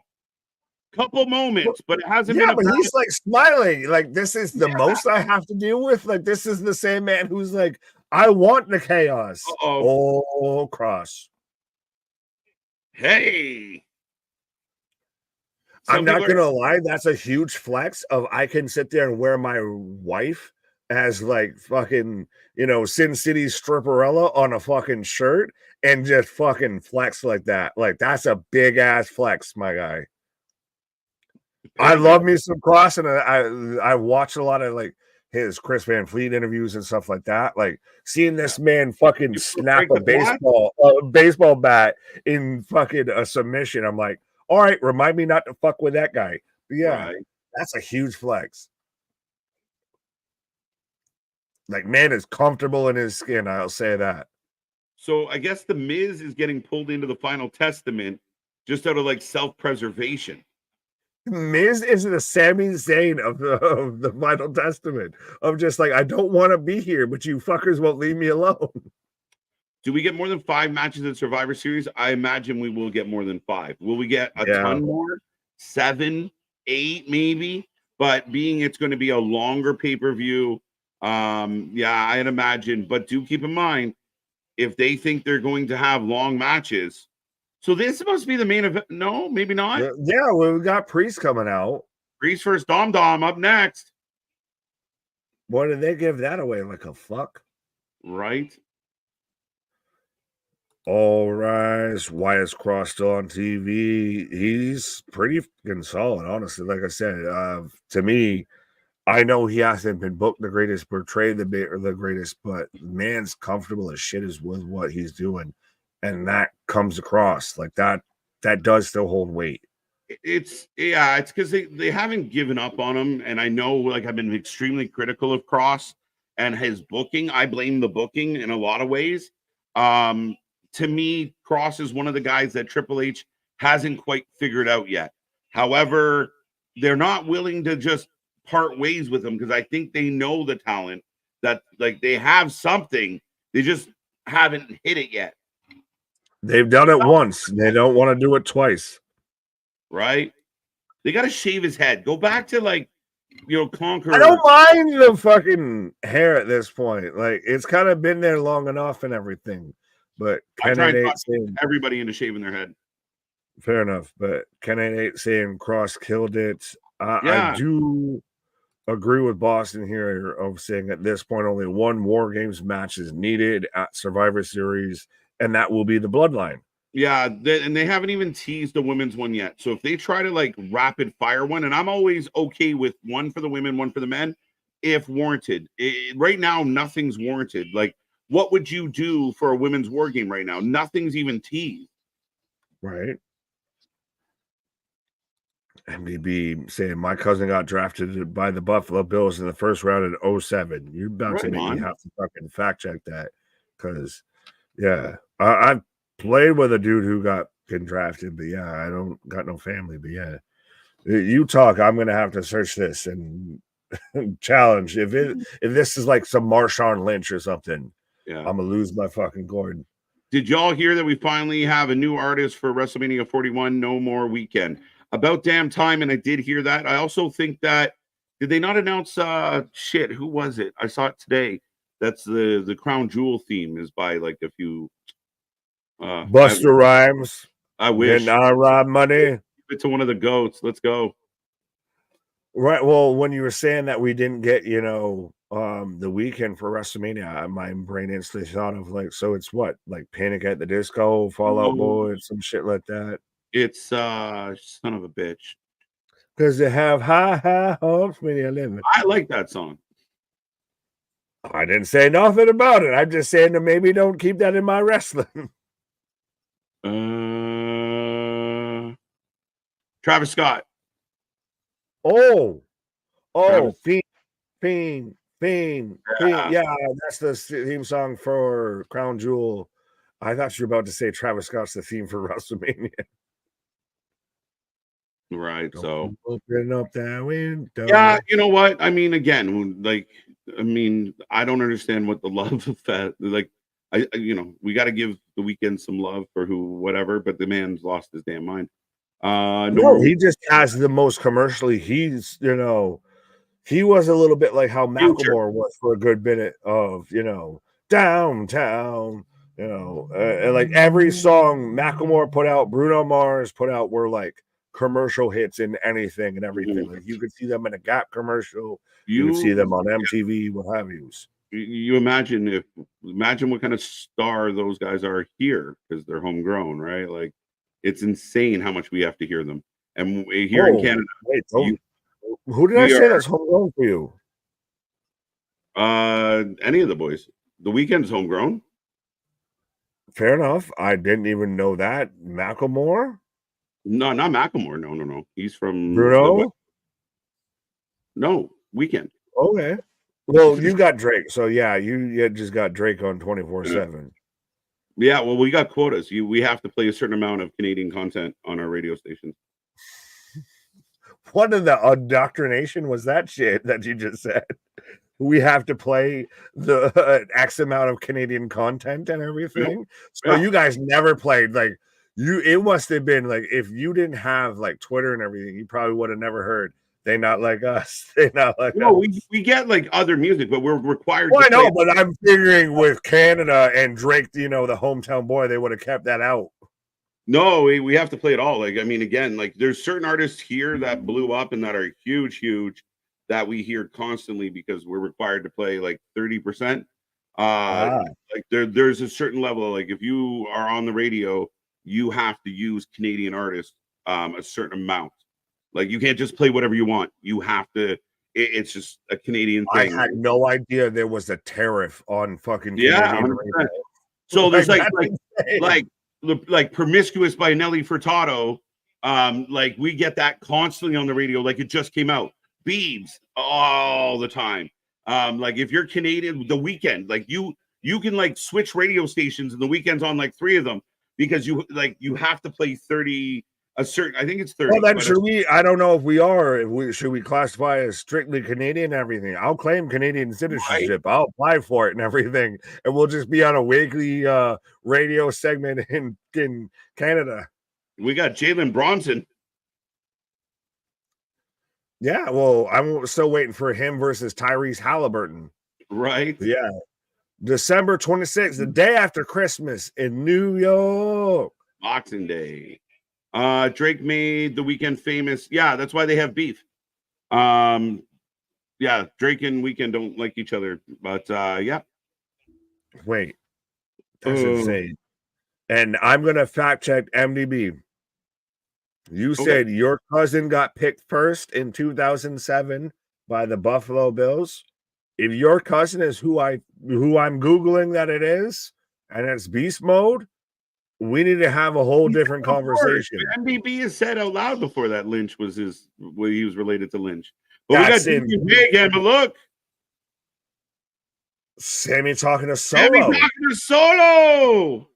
Couple moments, but it hasn't been. But he's like smiling. Like, this is the most I have to deal with. Like, this is the same man who's like, I want the chaos. Oh, cross. Hey. I'm not going to lie. That's a huge flex of I can sit there and wear my wife as like fucking, Sin City stripperella on a fucking shirt and just fucking flex like that. Like, that's a big ass flex, my guy. I love me some Cross, and I watched a lot of like his Chris Van Fleet interviews and stuff like that. Like seeing this man fucking snap a baseball bat in fucking a submission. I'm like, all right, remind me not to fuck with that guy. But yeah, that's a huge flex. Like, man is comfortable in his skin. I'll say that. So I guess the Miz is getting pulled into the Final Testament just out of like self-preservation. Miz is the Sami Zayn of the Final Testament of just like, I don't want to be here, but you fuckers won't leave me alone. Do we get more than 5 matches in Survivor Series? I imagine we will get more than 5. Will we get a ton more? 7, 8, maybe? But being it's going to be a longer pay-per-view, I'd imagine. But do keep in mind, if they think they're going to have long matches, so this must be the main event. No, maybe not. Yeah, well, we got Priest coming out. Priest versus Dom up next. Why did they give that away like a fuck? Right. All right. Wyatt's Cross still on TV. He's pretty fucking solid, honestly. Like I said, to me, I know he hasn't been booked the greatest, portrayed the greatest, but man's comfortable as shit is with what he's doing, and that comes across like that. That does still hold weight. It's because they haven't given up on him, and I know like I've been extremely critical of Cross and his booking. I blame the booking in a lot of ways. To me, Cross is one of the guys that Triple H hasn't quite figured out yet. However, they're not willing to just part ways with him because I think they know the talent, that like they have something, they just haven't hit it yet. They've done it once. They don't want to do it twice. Right? They got to shave his head. Go back to like, Conqueror. I don't mind the fucking hair at this point. Like, it's kind of been there long enough and everything. But Ken ain't saying everybody into shaving their head. Fair enough. But Ken ain't saying Cross killed it. I do agree with Boston here of saying at this point only one War Games match is needed at Survivor Series, and that will be the Bloodline. Yeah, and they haven't even teased the women's one yet. So if they try to like rapid fire one, and I'm always okay with one for the women, one for the men, if warranted. Right now, nothing's warranted. Like, what would you do for a women's war game right now? Nothing's even teased. Right. MDB saying my cousin got drafted by the Buffalo Bills in the first round in 2007. You're about to make me have to fucking fact check that because, I've played with a dude who got drafted, but I don't got no family. But you talk. I'm gonna have to search this and challenge if this is like some Marshawn Lynch or something. Yeah, I'm gonna lose my fucking Gordon. Did y'all hear that we finally have a new artist for WrestleMania 41? No More Weekend. About damn time, and I did hear that. I also think that did they not announce who was it? I saw it today. That's the Crown Jewel theme is by like a few Buster Rhymes. I wish. And I rob money. Give it to one of the goats. Let's go. Right. Well, when you were saying that we didn't get, the weekend for WrestleMania, my brain instantly thought of like, so it's what, like Panic at the Disco, Fall Out Boy, some shit like that. It's son of a bitch. Because they have high hopes when you're living. I like that song. I didn't say nothing about it. I'm just saying that maybe don't keep that in my wrestling. Travis Scott. Oh, Fiend. Yeah, that's the theme song for Crown Jewel. I thought you were about to say Travis Scott's the theme for WrestleMania. Right. So open up that window. Yeah, you know what? I mean, again, I don't understand what the love of that. Like, we got to give the weekend some love for whatever, but the man's lost his damn mind. No, he just has the most commercially. He's, he was a little bit like how Macklemore was for a good bit of, downtown, and like every song Macklemore put out, Bruno Mars put out were like commercial hits in anything and everything. Mm-hmm. Like you could see them in a Gap commercial, you could see them on MTV, what have you. You imagine what kind of star those guys are here because they're homegrown, right? Like it's insane how much we have to hear them. And here in Canada, who did I say that's homegrown for you? Any of the boys. The Weeknd's homegrown. Fair enough. I didn't even know that. Macklemore? No, not Macklemore. No. He's from Bruno. No, Weeknd. Okay. Well, you got Drake, so you just got Drake on 24/7. Yeah, well, we got quotas. We have to play a certain amount of Canadian content on our radio stations. What in the indoctrination was that shit that you just said? We have to play the X amount of Canadian content and everything. So you guys never played like it must have been like if you didn't have like Twitter and everything, you probably would have never heard. They not like us. They not like us. We get like other music, but we're required. Well, I know, but I'm figuring with Canada and Drake, the hometown boy, they would have kept that out. No, we have to play it all. Like, I mean, again, like there's certain artists here that blew up and that are huge that we hear constantly because we're required to play like 30%. Like there's a certain level. Like if you are on the radio, you have to use Canadian artists a certain amount. Like you can't just play whatever you want. You have to. it's just a Canadian I thing. had no idea there was a tariff on fucking Yeah, Canadian 100%. radio. So there's Like, like Promiscuous by Nelly Furtado. Like we get that constantly on the radio, like it just came out. Beebs all the time. Like if you're Canadian, the weekend, like you can like switch radio stations and the weekend's on like 3 of them because you have to play 30 a certain, I think it's 30. well, then should we? I don't know if we are. Should we classify as strictly Canadian and everything? I'll claim Canadian citizenship. Right. I'll apply for it and everything, and we'll just be on a weekly radio segment in Canada. We got Jalen Bronson. Yeah, well, I'm still waiting for him versus Tyrese Halliburton. Right. Yeah. December 26th, the day after Christmas in New York. Boxing Day. Drake made the weekend famous. Yeah, that's why they have beef. Yeah, Drake and Weekend don't like each other, but yeah. Wait, that's insane. And I'm gonna fact check MDB. You said your cousin got picked first in 2007 by the Buffalo Bills. If your cousin is who I'm Googling that it is, and it's beast mode, we need to have a whole different conversation. MDB has said out loud before that Lynch was he was related to Lynch. But That's we got big and look. Sammy talking to Solo. Sammy talking to Solo.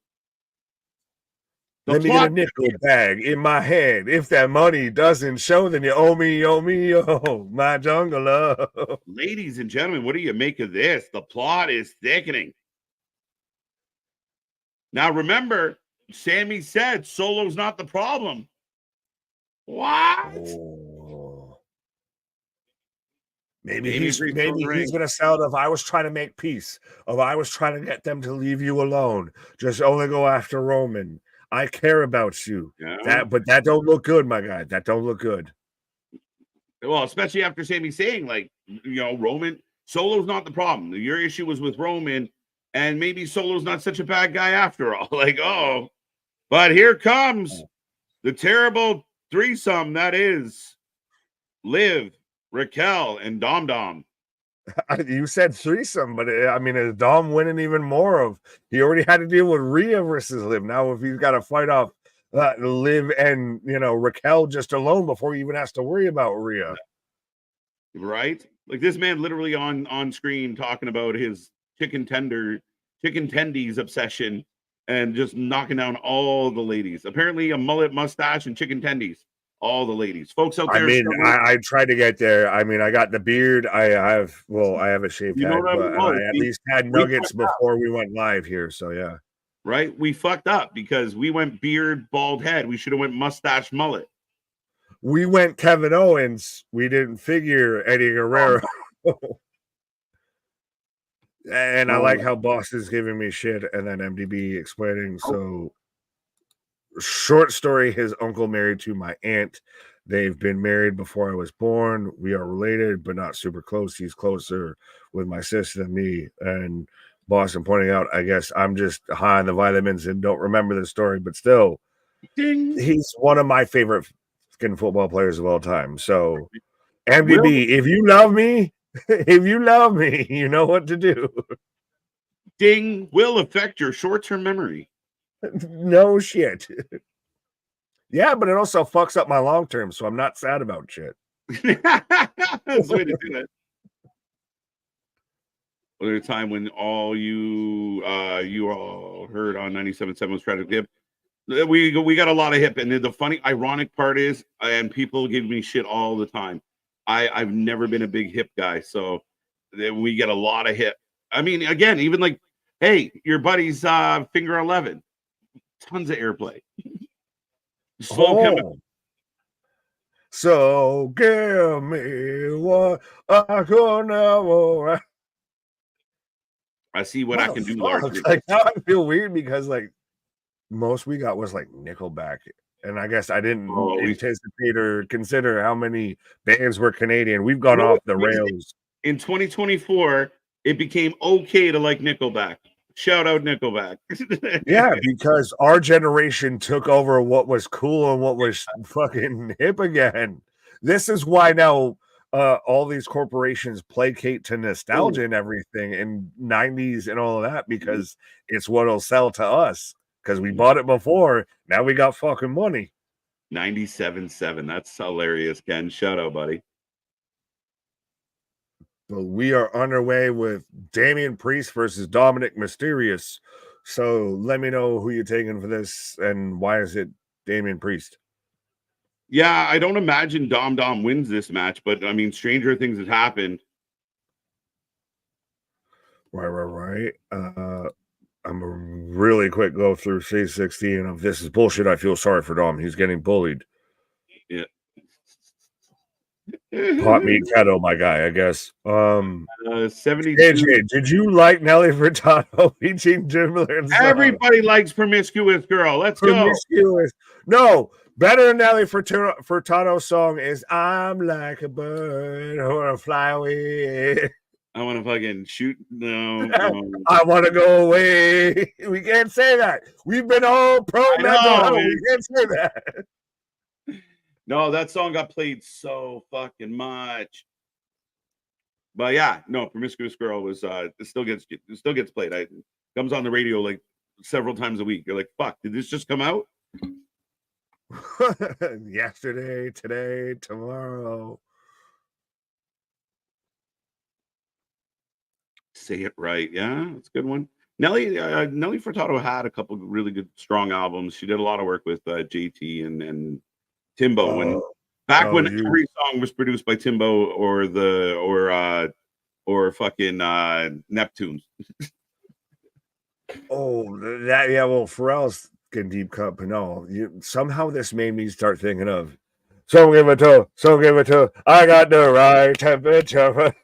Let me get a nickel bag in my head. If that money doesn't show, then you owe me, my jungle love. Ladies and gentlemen, what do you make of this? The plot is thickening. Now remember, Sammy said Solo's not the problem. What? Oh. Maybe he's gonna sell it. If I was trying to make peace, if I was trying to get them to leave you alone, just only go after Roman. I care about you. Yeah. But that don't look good, my guy. That don't look good. Well, especially after Sammy saying, like, Roman, Solo's not the problem. Your issue was with Roman, and maybe Solo's not such a bad guy after all. Like, but here comes the terrible threesome that is Liv, Raquel, and Dom Dom. You said threesome, but I mean, is Dom winning even more of? He already had to deal with Rhea versus Liv. Now, if he's got to fight off Liv and Raquel just alone before he even has to worry about Rhea, right? Like this man literally on screen talking about his chicken tendies obsession and just knocking down all the ladies. Apparently, a mullet, mustache, and chicken tendies. All the ladies, folks out there. I mean, I tried to get there. I mean, I got the beard. I have a shaved head, but I at least had nuggets before we went live here. So yeah, right. We fucked up because we went beard, bald head. We should have went mustache, mullet. We went Kevin Owens. We didn't figure Eddie Guerrero. And I like how Boss is giving me shit, and then MDB explaining. So. Short story, his uncle married to my aunt. They've been married before I was born. We are related, but not super close. He's closer with my sister than me. And Boston pointing out, I guess I'm just high on the vitamins and don't remember the story, but still, he's one of my favorite football players of all time. So, MDB, if you love me, you know what to do. Ding will affect your short-term memory. No shit. Yeah, but it also fucks up my long term, so I'm not sad about shit. That's the way to do it. Well, there's a time when all you all heard on 97.7 was Tragic Hip. We got a lot of hip, and the funny, ironic part is, and people give me shit all the time. I've never been a big hip guy, so we get a lot of hip. I mean, again, even like, hey, your buddy's Finger 11. Tons of airplay. So give me what I could never. I see what I can do, Lord. Like now I feel weird because like most we got was like Nickelback, and I guess I didn't anticipate or consider how many bands were Canadian. We've gone off the rails. In 2024, it became okay to like Nickelback. Shout out Nickelback. Yeah, because our generation took over what was cool and what was fucking hip again. This is why now all these corporations placate to nostalgia and everything in 90s and all of that because it's what'll sell to us because we bought it before. Now we got fucking money. 97.7. That's hilarious, Ken. Shout out, buddy. So we are underway with Damien Priest versus Dominik Mysterio. So let me know who you're taking for this and why is it Damien Priest? Yeah, I don't imagine Dom wins this match, but I mean, stranger things have happened. Right. I'm a really quick go through C16 of this is bullshit. I feel sorry for Dom. He's getting bullied. Yeah. Pot meat kettle, my guy, I guess. 72. AJ, did you like Nelly Furtado beating Jim Lance? Everybody likes Promiscuous Girl. Let's go. No, better than Nelly Furtado's song is I'm like a bird or a fly away. I want to fucking shoot. No. I want to go away. We can't say that. We've been all pro metal. We can't say that. No, that song got played so fucking much. But yeah, no, Promiscuous Girl was it still gets played. It comes on the radio like several times a week. You're like, fuck, did this just come out? Yesterday, today, tomorrow. Say it right. Yeah, that's a good one. Nelly Furtado had a couple really good, strong albums. She did a lot of work with JT and Timbo when every song was produced by Timbo or fucking Neptunes. Well, Pharrell's getting deep cut, but no, somehow this made me start thinking of so give it to I got the right temperature.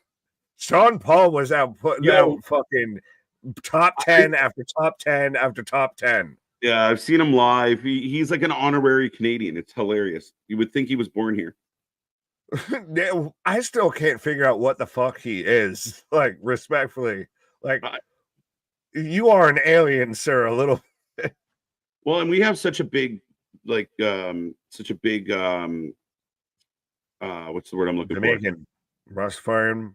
Sean Paul was out putting out fucking top 10 after top 10 after top 10. Yeah, I've seen him live. He's like an honorary Canadian. It's hilarious. You would think he was born here. I still can't figure out what the fuck he is. Like, respectfully. Like, you are an alien, sir, a little bit. Well, and we have such a big, what's the word I'm looking for? Rastafarian?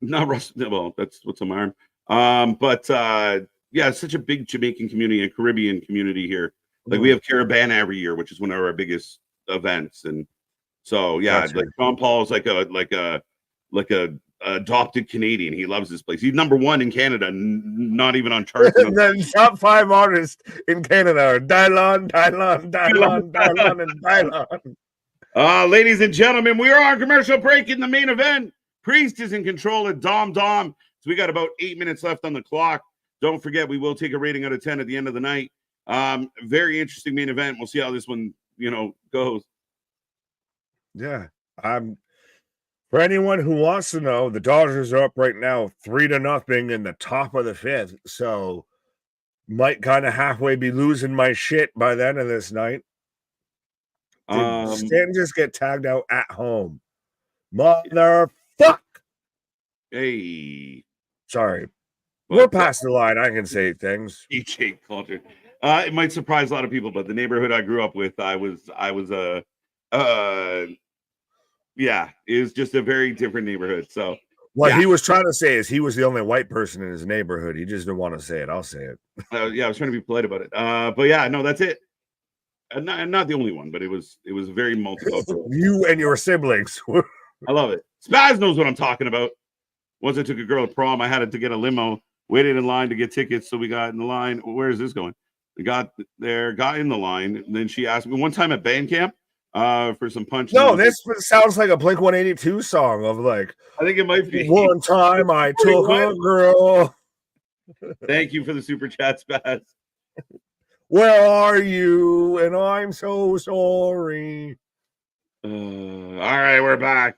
Not Rust. Well, that's what's on my arm. Yeah, it's such a big Jamaican community and Caribbean community here. Like we have Caravana every year, which is one of our biggest events. And so yeah, like Sean Paul is like a adopted Canadian. He loves this place. He's number one in Canada, not even on charts. The top 5 artists in Canada are Dylon, and Dylon. Ladies and gentlemen, we are on commercial break in the main event. Priest is in control of Dom. So we got about 8 minutes left on the clock. Don't forget, we will take a rating out of 10 at the end of the night. Very interesting main event. We'll see how this one, goes. Yeah. For anyone who wants to know, the Dodgers are up right now 3-0 in the top of the 5th. So might kind of halfway be losing my shit by the end of this night. Did Stanton just get tagged out at home? Motherfuck. Hey. Sorry. We're past the line. I can say things. EJ culture. It might surprise a lot of people, but the neighborhood I grew up with, it was just a very different neighborhood. So what he was trying to say is he was the only white person in his neighborhood. He just didn't want to say it. I'll say it. I was trying to be polite about it. But yeah, no, that's it. And not the only one, but it was very multicultural. You and your siblings. I love it. Spaz knows what I'm talking about. Once I took a girl to prom, I had to get a limo. Waited in line to get tickets, so we got in the line. Where is this going? We got there, got in the line, and then she asked me one time at band camp for some punch. No, this sounds like a Blink-182 song of like. I think it might be. One time I took a girl. Thank you for the super chat, Spaz. Where are you? And I'm so sorry. All right, we're back.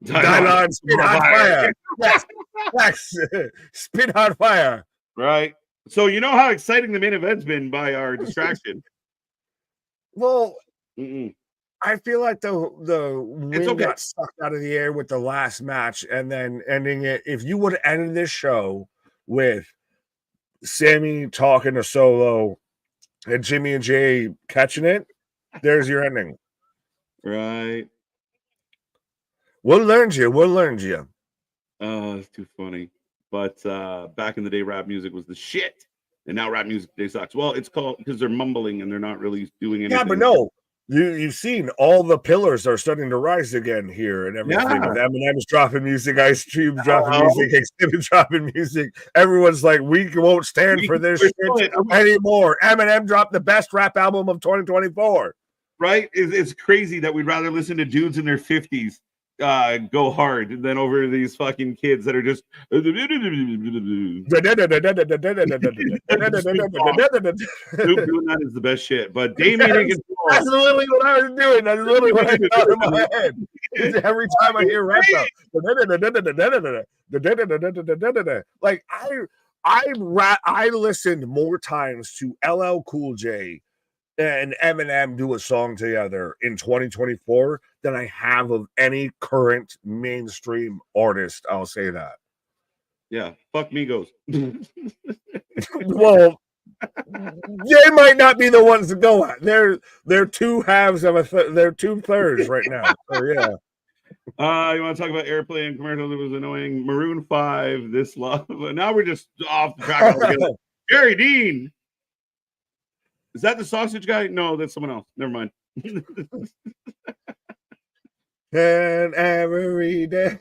Dylon, spit on fire. Yes. Spit on fire. Right. So you know how exciting the main event's been by our distraction. Well, I feel like the wind got sucked out of the air with the last match and then ending it. If you would have ended this show with Sammy talking to Solo and Jimmy and Jay catching it, there's your ending. Right. We'll learn you. We'll learn you. It's too funny. But back in the day, rap music was the shit. And now rap music today sucks. Well, it's called because they're mumbling and they're not really doing anything. Yeah, but no. You've seen all the pillars are starting to rise again here and everything. Yeah. With Eminem's dropping music, Ice Cube's dropping music, Exhibit dropping music. Everyone's like, we won't stand for this shit anymore. Eminem dropped the best rap album of 2024. Right? It's crazy that we'd rather listen to dudes in their 50s go hard than over these fucking kids that are just Snoop doing that is the best shit. But Damien, that's literally what I was doing. That's literally what I thought in my head. Every time I hear rap, like I listened more times to LL Cool J and Eminem do a song together in 2024 than I have of any current mainstream artist. I'll say that. Yeah, fuck Migos. Well, they might not be the ones to go at. They're two halves of they're 2/3 right now. So yeah. You want to talk about airplay and commercial that was annoying? Maroon 5, This Love. Now we're just off the track altogether. Jerry Dean. Is that the sausage guy? No, that's someone else. Never mind. And every day.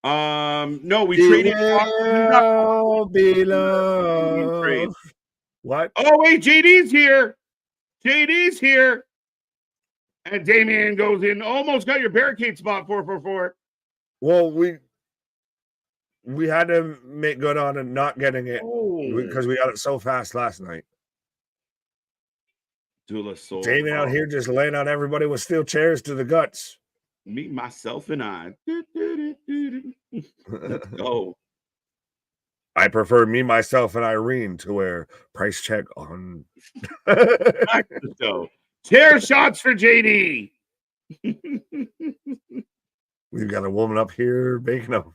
No, we traded. What? Oh, wait, JD's here. JD's here. And Damien goes in. Almost got your barricade spot 444. Well, we had to make good on and not getting it because we got it so fast last night. Damien out here just laying out everybody with steel chairs to the guts. Me, myself, and I. Let's go. I prefer me, myself, and Irene to wear price check on. So, chair shots for JD. We've got a woman up here baking up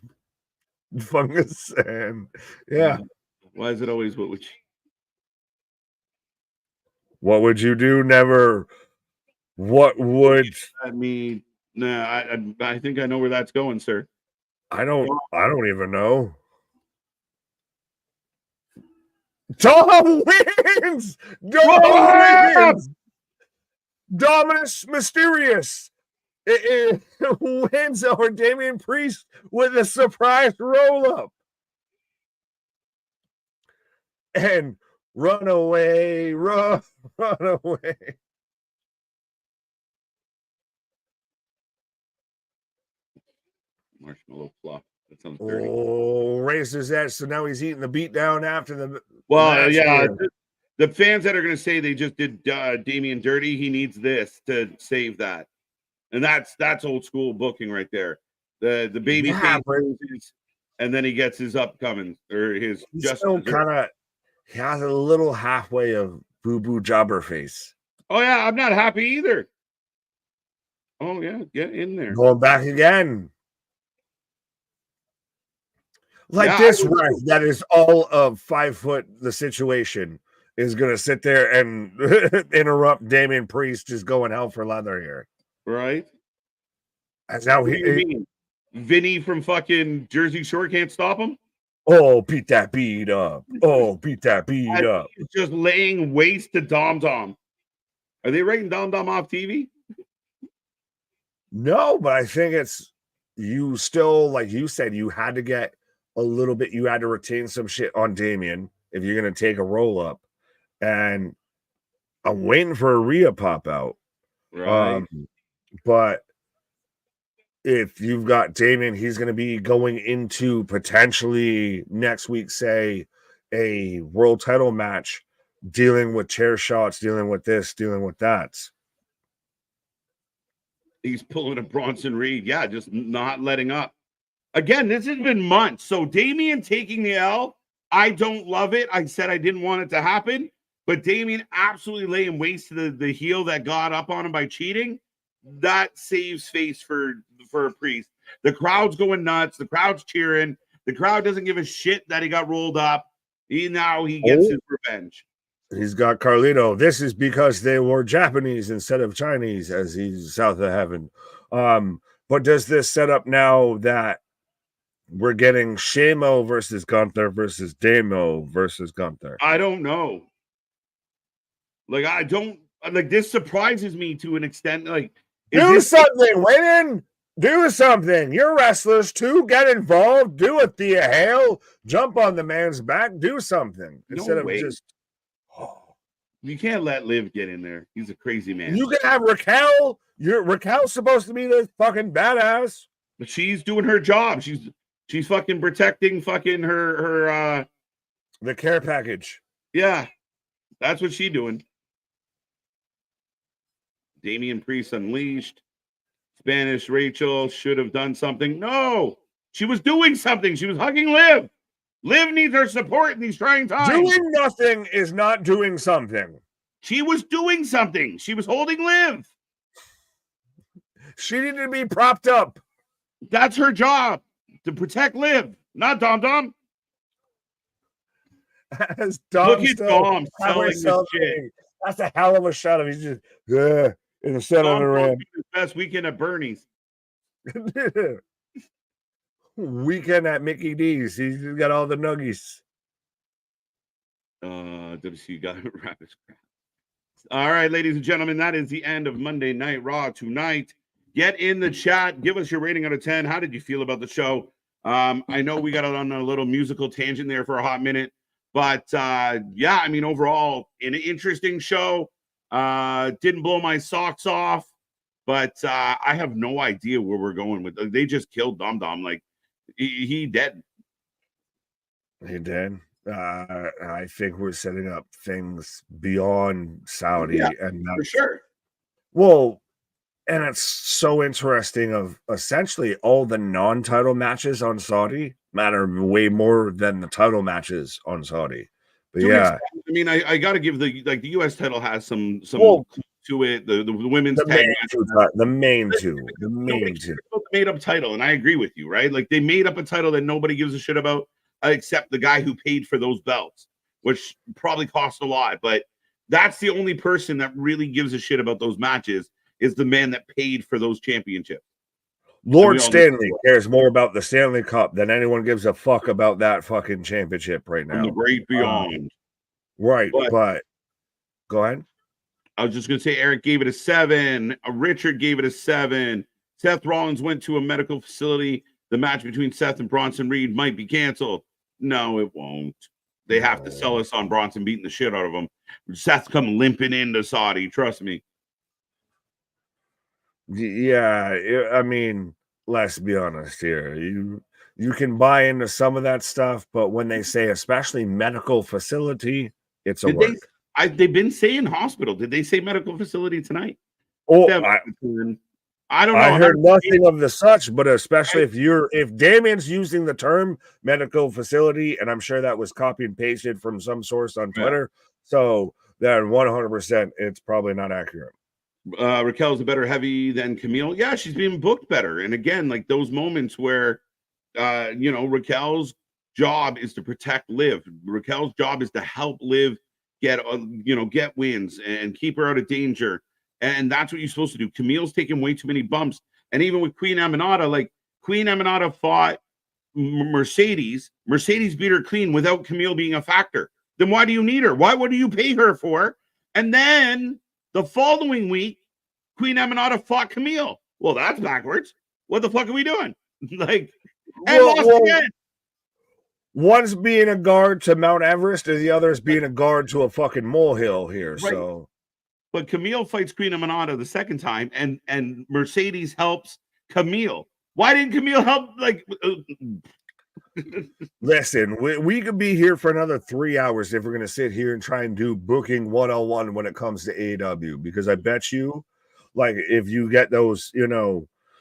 fungus, and yeah. Why is it always what would you? What would you do? Never. What would I mean? No, I think I know where that's going, sir. I don't even know. Dom wins. Dominus Mysterious. It wins over Damian Priest with a surprise roll-up. And run away. Marshmallow fluff. That sounds dirty. Oh, raises that. So now he's eating the beat down after the. Well, yeah. The fans that are going to say they just did Damien dirty, he needs this to save that. And that's old school booking right there. The baby face loses, and then he gets his upcoming or his just kind of. He has a little halfway of boo-boo jobber face. Oh, yeah, I'm not happy either. Oh, yeah, get in there. Going back again. Like this ref that is all of 5 foot the situation is going to sit there and interrupt Damian Priest just going hell for leather here. Right? That's how he Vinny from fucking Jersey Shore can't stop him? Oh, beat that beat up. Oh, beat that beat up. He's just laying waste to Dom Dom. Are they writing Dom Dom off TV? No, but I think it's you still, like you said, you had to get a little bit, you had to retain some shit on Damien if you're going to take a roll up. And I'm waiting for a Rhea pop out. Right. But if you've got Damien, he's going to be going into potentially next week, say, a world title match, dealing with chair shots, dealing with this, dealing with that. He's pulling a Bronson Reed. Yeah, just not letting up. Again, this has been months. So Damien taking the L, I don't love it. I said I didn't want it to happen. But Damien absolutely laying waste to the heel that got up on him by cheating. That saves face for a Priest. The crowd's going nuts. The crowd's cheering. The crowd doesn't give a shit that he got rolled up. He gets his revenge. He's got Carlito. This is because they were Japanese instead of Chinese, as he's south of heaven. But does this set up now that we're getting Shamo versus Gunther versus Damo versus Gunther? I don't know. Like, I don't like this surprises me to an extent. Like, do something, women. Do something. You're wrestlers too. Get involved. Do a Thea Hale. Jump on the man's back. Do something instead of just. You can't let Liv get in there. He's a crazy man. You can have Raquel. Raquel's supposed to be the fucking badass. But she's doing her job. She's fucking protecting fucking her the care package. Yeah. That's what she's doing. Damien Priest unleashed. Spanish Rachel should have done something. No, she was doing something. She was hugging Liv. Liv needs her support in these trying times. Doing nothing is not doing something. She was doing something. She was holding Liv. She needed to be propped up. That's her job, to protect Liv, not Dom Dom. As Dom Look at Dom selling this shit. That's a hell of a shot of he's just in the center of the ring. Best weekend at Bernie's. Weekend at Mickey D's. He's got all the nuggies. WC got it rapid scrap. All right, ladies and gentlemen, that is the end of Monday Night Raw tonight. Get in the chat. Give us your rating out of 10. How did you feel about the show? I know we got on a little musical tangent there for a hot minute, but yeah, I mean, overall, an interesting show. Didn't blow my socks off, but I have no idea where we're going with it. They just killed Dom Dom. Like, he dead. He dead. I think we're setting up things beyond Saudi, and for sure. Well, and it's so interesting. Of essentially all the non-title matches on Saudi matter way more than the title matches on Saudi. But yeah, I mean, I got to give the U.S. title has some to it. The women's tag match, the main two made up title, and I agree with you, right? Like, they made up a title that nobody gives a shit about except the guy who paid for those belts, which probably cost a lot. But that's the only person that really gives a shit about those matches, is the man that paid for those championships. Lord Stanley cares more about the Stanley Cup than anyone gives a fuck about that fucking championship right now. From the great beyond. Right, but go ahead. I was just going to say Erik gave it a 7. Richard gave it a 7. Seth Rollins went to a medical facility. The match between Seth and Bronson Reed might be canceled. No, it won't. They have to sell us on Bronson beating the shit out of him. Seth come limping into Saudi. Trust me. Yeah, I mean, let's be honest here. You can buy into some of that stuff, but when they say especially medical facility, it's a work. They've been saying hospital. Did they say medical facility tonight? Oh, I don't know. I heard nothing of the such, but especially if Damien's using the term medical facility, and I'm sure that was copy and pasted from some source on Twitter, so then 100% it's probably not accurate. Raquel's a better heavy than Camille. Yeah, she's being booked better. And again, like those moments where Raquel's job is to protect Liv. Raquel's job is to help Liv get wins and keep her out of danger. And that's what you're supposed to do. Camille's taking way too many bumps. And even with Queen Aminata, like Queen Aminata fought Mercedes. Mercedes beat her clean without Camille being a factor. Then why do you need her? What do you pay her for? And then the following week, Queen Aminata fought Camille. Well, that's backwards. What the fuck are we doing? Lost again. One's being a guard to Mount Everest, and the other's being a guard to a fucking molehill here. Right. So, but Camille fights Queen Aminata the second time, and Mercedes helps Camille. Why didn't Camille help? Listen, we could be here for another 3 hours if we're going to sit here and try and do booking 101 when it comes to AEW, because I bet you, like, if you get those,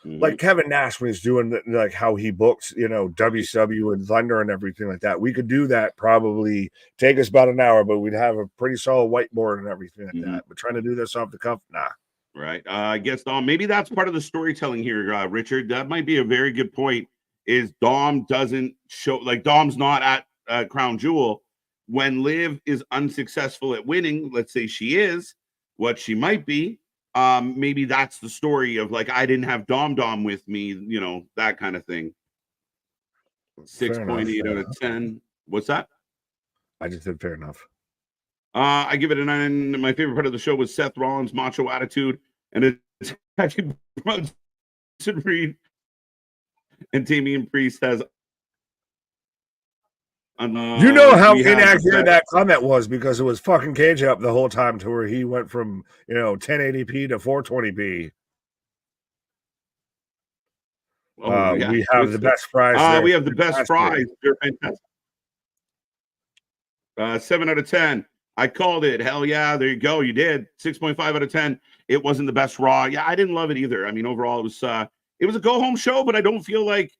like Kevin Nash when he's doing like how he books, WCW and Thunder and everything like that, we could do that, probably take us about an hour, but we'd have a pretty solid whiteboard and everything like that. But trying to do this off the cuff, nah. Right. I guess maybe that's part of the storytelling here, Richard. That might be a very good point. Is Dom doesn't show, like, Dom's not at Crown Jewel when Liv is unsuccessful at winning. Let's say she is what she might be. maybe that's the story of like, I didn't have Dom with me, you know, that kind of thing. 6.8 out of 10. What's that? I just said fair enough. I give it a 9. My favorite part of the show was Seth Rollins' macho attitude and attacking Bronson Reed and Damien Priest has. You know how inaccurate that comment was because it was fucking Cage up the whole time to where he went from 1080p to 420p. Yeah. We have the best fries. We have the best fries. They're fantastic. 7 out of 10. I called it. Hell yeah. There you go. You did. 6.5 out of 10. It wasn't the best Raw. Yeah, I didn't love it either. I mean, overall, it was a go home show, but I don't feel like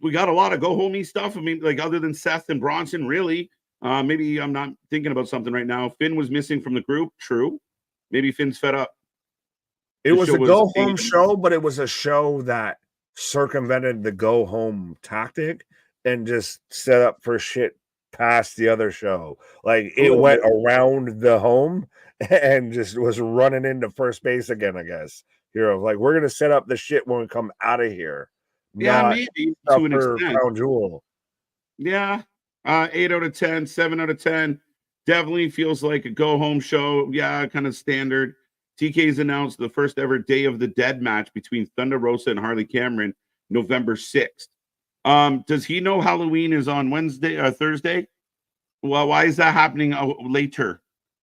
we got a lot of go homey stuff. I mean, like other than Seth and Bronson, really. Maybe I'm not thinking about something right now. Finn was missing from the group. True. Maybe Finn's fed up. It was a go home show, but it was a show that circumvented the go home tactic and just set up for shit past the other show. Like it went around the home and just was running into first base again, I guess. Like, we're gonna set up the shit when we come out of here. Yeah, maybe to an extent. Crown Jewel. Yeah. 8 out of 10, 7 out of 10. Definitely feels like a go home show. Yeah, kind of standard. TK's announced the first ever Day of the Dead match between Thunder Rosa and Harley Cameron, November 6th. Does he know Halloween is on Wednesday or Thursday? Well, why is that happening later?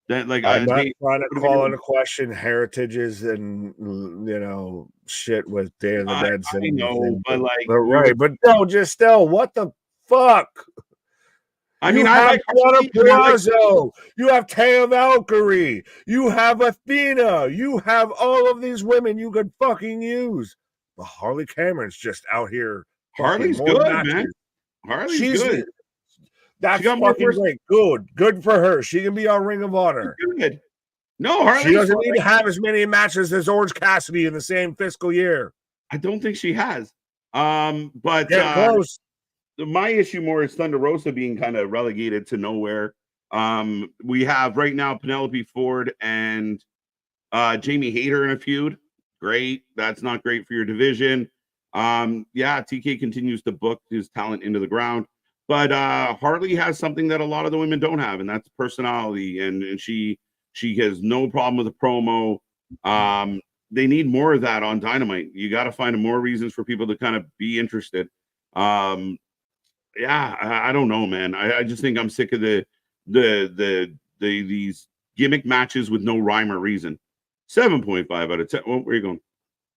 That like I'm not trying to call into question heritages and shit with Day of the Dead. I know, but like, but no, just still, what the fuck? I mean, I have Juana Purrazzo, you have Taya Valkyrie, you have Athena, you have all of these women you could fucking use. But Harley Cameron's just out here. Harley's good, man. Harley's good. That's fucking great. Good for her. She can be on Ring of Honor. Good. No, Harley. She doesn't need to have as many matches as Orange Cassidy in the same fiscal year. I don't think she has. But close. My issue more is Thunder Rosa being kind of relegated to nowhere. We have right now Penelope Ford and Jamie Hayter in a feud. Great. That's not great for your division. TK continues to book his talent into the ground. But Harley has something that a lot of the women don't have, and that's personality. And she has no problem with a promo. They need more of that on Dynamite. You got to find more reasons for people to kind of be interested. I don't know, man. I just think I'm sick of these gimmick matches with no rhyme or reason. 7.5 out of 10. Oh, where are you going?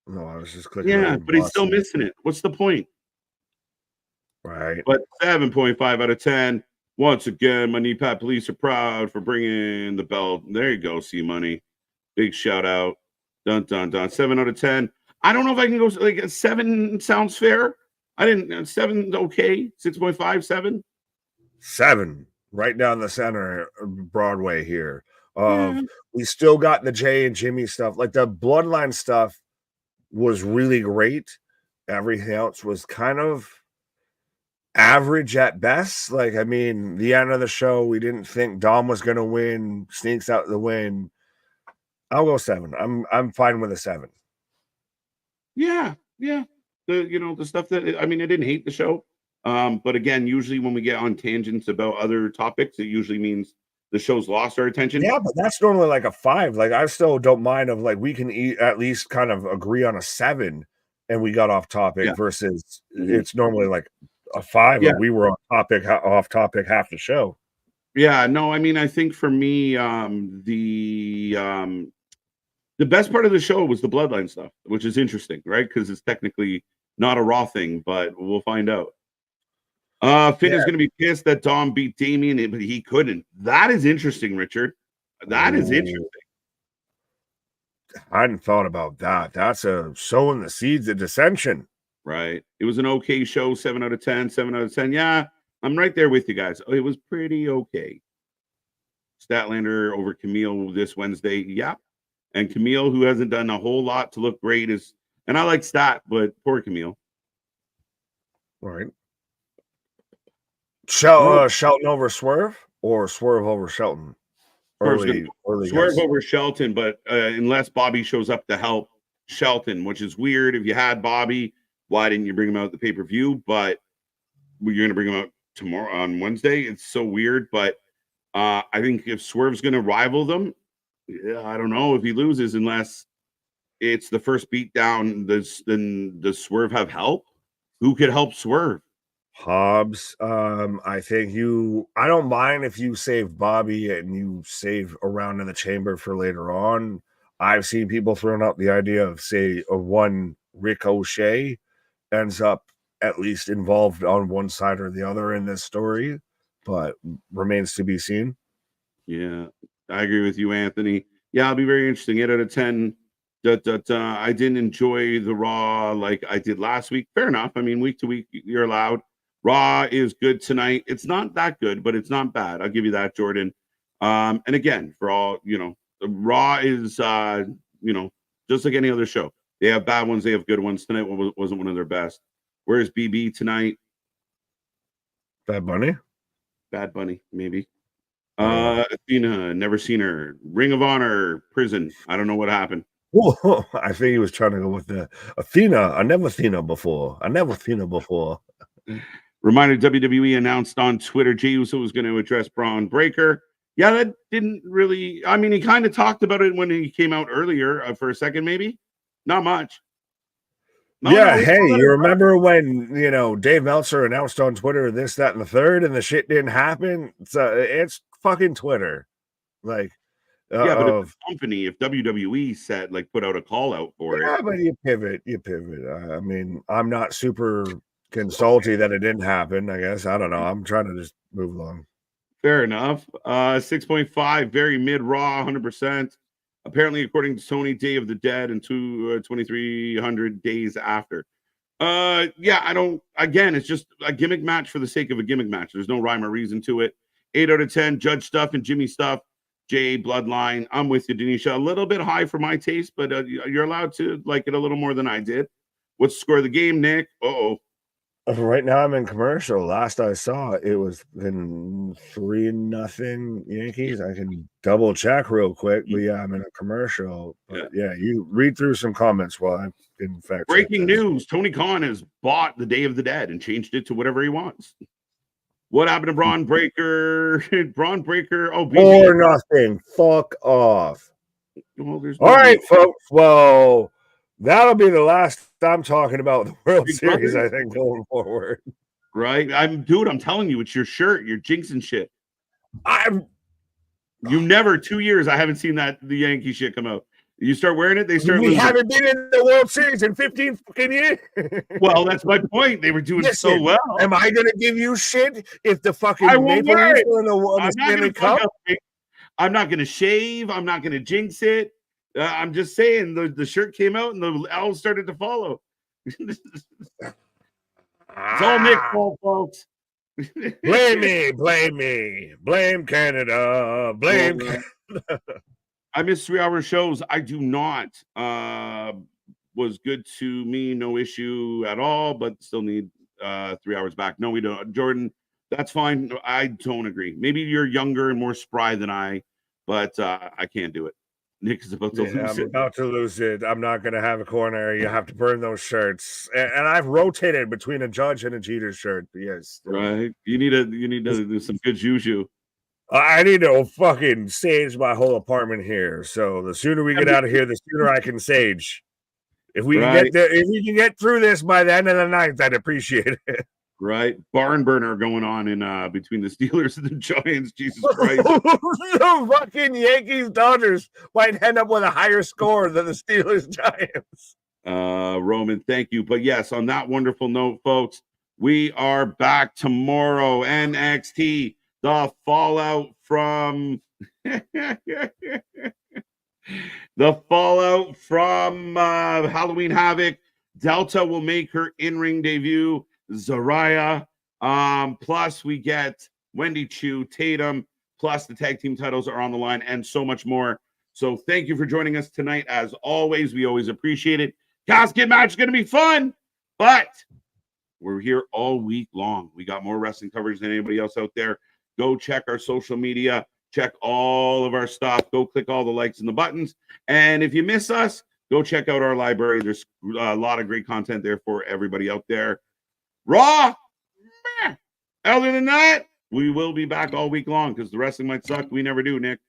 No, I was just clicking. Yeah, but he's still missing it. What's the point? Right. But 7.5 out of 10. Once again, my knee pad police are proud for bringing the belt. There you go, C Money. Big shout out. Dun, dun, dun. 7 out of 10. I don't know if I can go like a 7 sounds fair. I didn't. 7 okay. 6.5, 7. 7 right down the center Broadway here. We still got the Jay and Jimmy stuff. Like the Bloodline stuff was really great. Everything else was kind of average at best. Like, I mean, the end of the show, we didn't think Dom was going to win, sneaks out the win. I'll go 7. I'm fine with a 7. Yeah. The stuff that I didn't hate the show. But again, usually when we get on tangents about other topics, it usually means the show's lost our attention. Yeah, but that's normally like a 5. Like, I still don't mind of like we can at least kind of agree on a 7 and we got off topic versus it's normally like a 5 and we were on topic, off topic half the show. Yeah, no, I think for me, the best part of the show was the Bloodline stuff, which is interesting, right? Because it's technically not a Raw thing, but we'll find out. Finn is going to be pissed that Dom beat Damien, but he couldn't. That is interesting, Richard. That is interesting. I hadn't thought about that. That's sowing the seeds of dissension. Right. It was an okay show, 7 out of 10, 7 out of 10. Yeah, I'm right there with you guys. It was pretty okay. Statlander over Camille this Wednesday. Yeah. And Camille, who hasn't done a whole lot to look great, and I like Stat, but poor Camille. Right. Shelton over Swerve or Swerve over Shelton? early Swerve guys. over Shelton, but unless Bobby shows up to help Shelton, which is weird. If you had Bobby, why didn't you bring him out at the pay-per-view? But you're going to bring him out tomorrow on Wednesday. It's so weird. But I think if Swerve's going to rival them, I don't know if he loses unless it's the first beatdown. Then does Swerve have help? Who could help Swerve? Hobbs. I think I don't mind if you save Bobby and you save a round in the chamber for later on. I've seen people throwing out the idea of, say, a one Ricochet ends up at least involved on one side or the other in this story, but remains to be seen. Yeah, I agree with you, Anthony. Yeah, it'll be very interesting. 8 out of 10. I didn't enjoy the Raw like I did last week. Fair enough. I mean, week to week, you're allowed. Raw is good tonight. It's not that good, but it's not bad. I'll give you that, Jordan. And again, for all, Raw is, just like any other show. They have bad ones. They have good ones. Tonight wasn't one of their best. Where's BB tonight? Bad Bunny? Bad Bunny, maybe. Athena, never seen her. Ring of Honor, prison. I don't know what happened. Whoa, I think he was trying to go with the Athena. I never seen her before. Reminder, WWE announced on Twitter Jey Uso was going to address Braun Breaker. Yeah, that didn't really... I mean, he kind of talked about it when he came out earlier for a second, maybe. Not much. Hey, you remember when, Dave Meltzer announced on Twitter this, that, and the third, and the shit didn't happen? It's fucking Twitter. Like... but if company, if WWE said put out a call out for it. Yeah, but you pivot. I mean, I'm not super consulty that it didn't happen, I guess. I don't know. I'm trying to just move along. Fair enough. 6.5, very mid Raw, 100%. Apparently, according to Sony, Day of the Dead and 2,300 days after. Again, it's just a gimmick match for the sake of a gimmick match. There's no rhyme or reason to it. 8 out of 10, Judge stuff and Jimmy stuff. Jay Bloodline. I'm with you, Denisha. A little bit high for my taste, but you're allowed to like it a little more than I did. What's the score of the game, Nick? Right now I'm in commercial. Last I saw, it was in 3-0 Yankees. I can double check real quick, but yeah, I'm in a commercial. But yeah, you read through some comments while I'm in fact. Breaking news: Tony Khan has bought the Day of the Dead and changed it to whatever he wants. What happened to Braun Breaker? Braun Breaker. Oh, or nothing. Fuck off. Well, there's all right, folks. Well, that'll be the last I'm talking about the World Series, I think, going forward. Right? I'm telling you, it's your shirt. You're jinxing shit. You never 2 years. I haven't seen the Yankee shit come out. You start wearing it, they start losing. We haven't been in the World Series in 15 fucking years. Well, that's my point. They were doing so well. Am I going to give you shit if the fucking Maple Leafs were in the Stanley Cup? I'm not going to shave. I'm not going to jinx it. I'm just saying the shirt came out and the L's started to follow. It's all Nick's fault, folks. Blame me. Blame Canada. Blame Canada. I miss 3-hour shows. I do not. Was good to me, no issue at all, but still need 3 hours back. No, we don't. Jordan, that's fine. I don't agree. Maybe you're younger and more spry than I, but I can't do it. Nick is about to lose it. I'm about to lose it. I'm not going to have a corner. You have to burn those shirts. And I've rotated between a Judge and a Jeter shirt. Yes. Right. You need to do some good juju. I need to fucking sage my whole apartment here. So the sooner we get out of here, the sooner I can sage. If we can get there, if we can get through this by the end of the night, I'd appreciate it. Right, barn burner going on in between the Steelers and the Giants. Jesus Christ! The fucking Yankees Dodgers might end up with a higher score than the Steelers Giants. Roman, thank you. But yes, on that wonderful note, folks, we are back tomorrow. NXT. The fallout from Halloween Havoc. Delta will make her in-ring debut. Zariah. Plus we get Wendy Chu, Tatum. Plus the tag team titles are on the line and so much more. So thank you for joining us tonight. As always, we always appreciate it. Casket match is going to be fun, but we're here all week long. We got more wrestling coverage than anybody else out there. Go check our social media. check all of our stuff. Go click all the likes and the buttons. And if you miss us, go check out our library. There's a lot of great content there for everybody out there. Raw. Meh. Other than that, we will be back all week long because the wrestling might suck. We never do, Nick.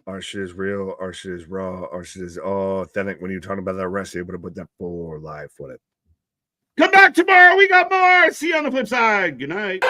Our shit is real. Our shit is raw. Our shit is authentic. When you're talking about that wrestling, you're able to put that for live for it. Come back tomorrow. We got more. See you on the flip side. Good night.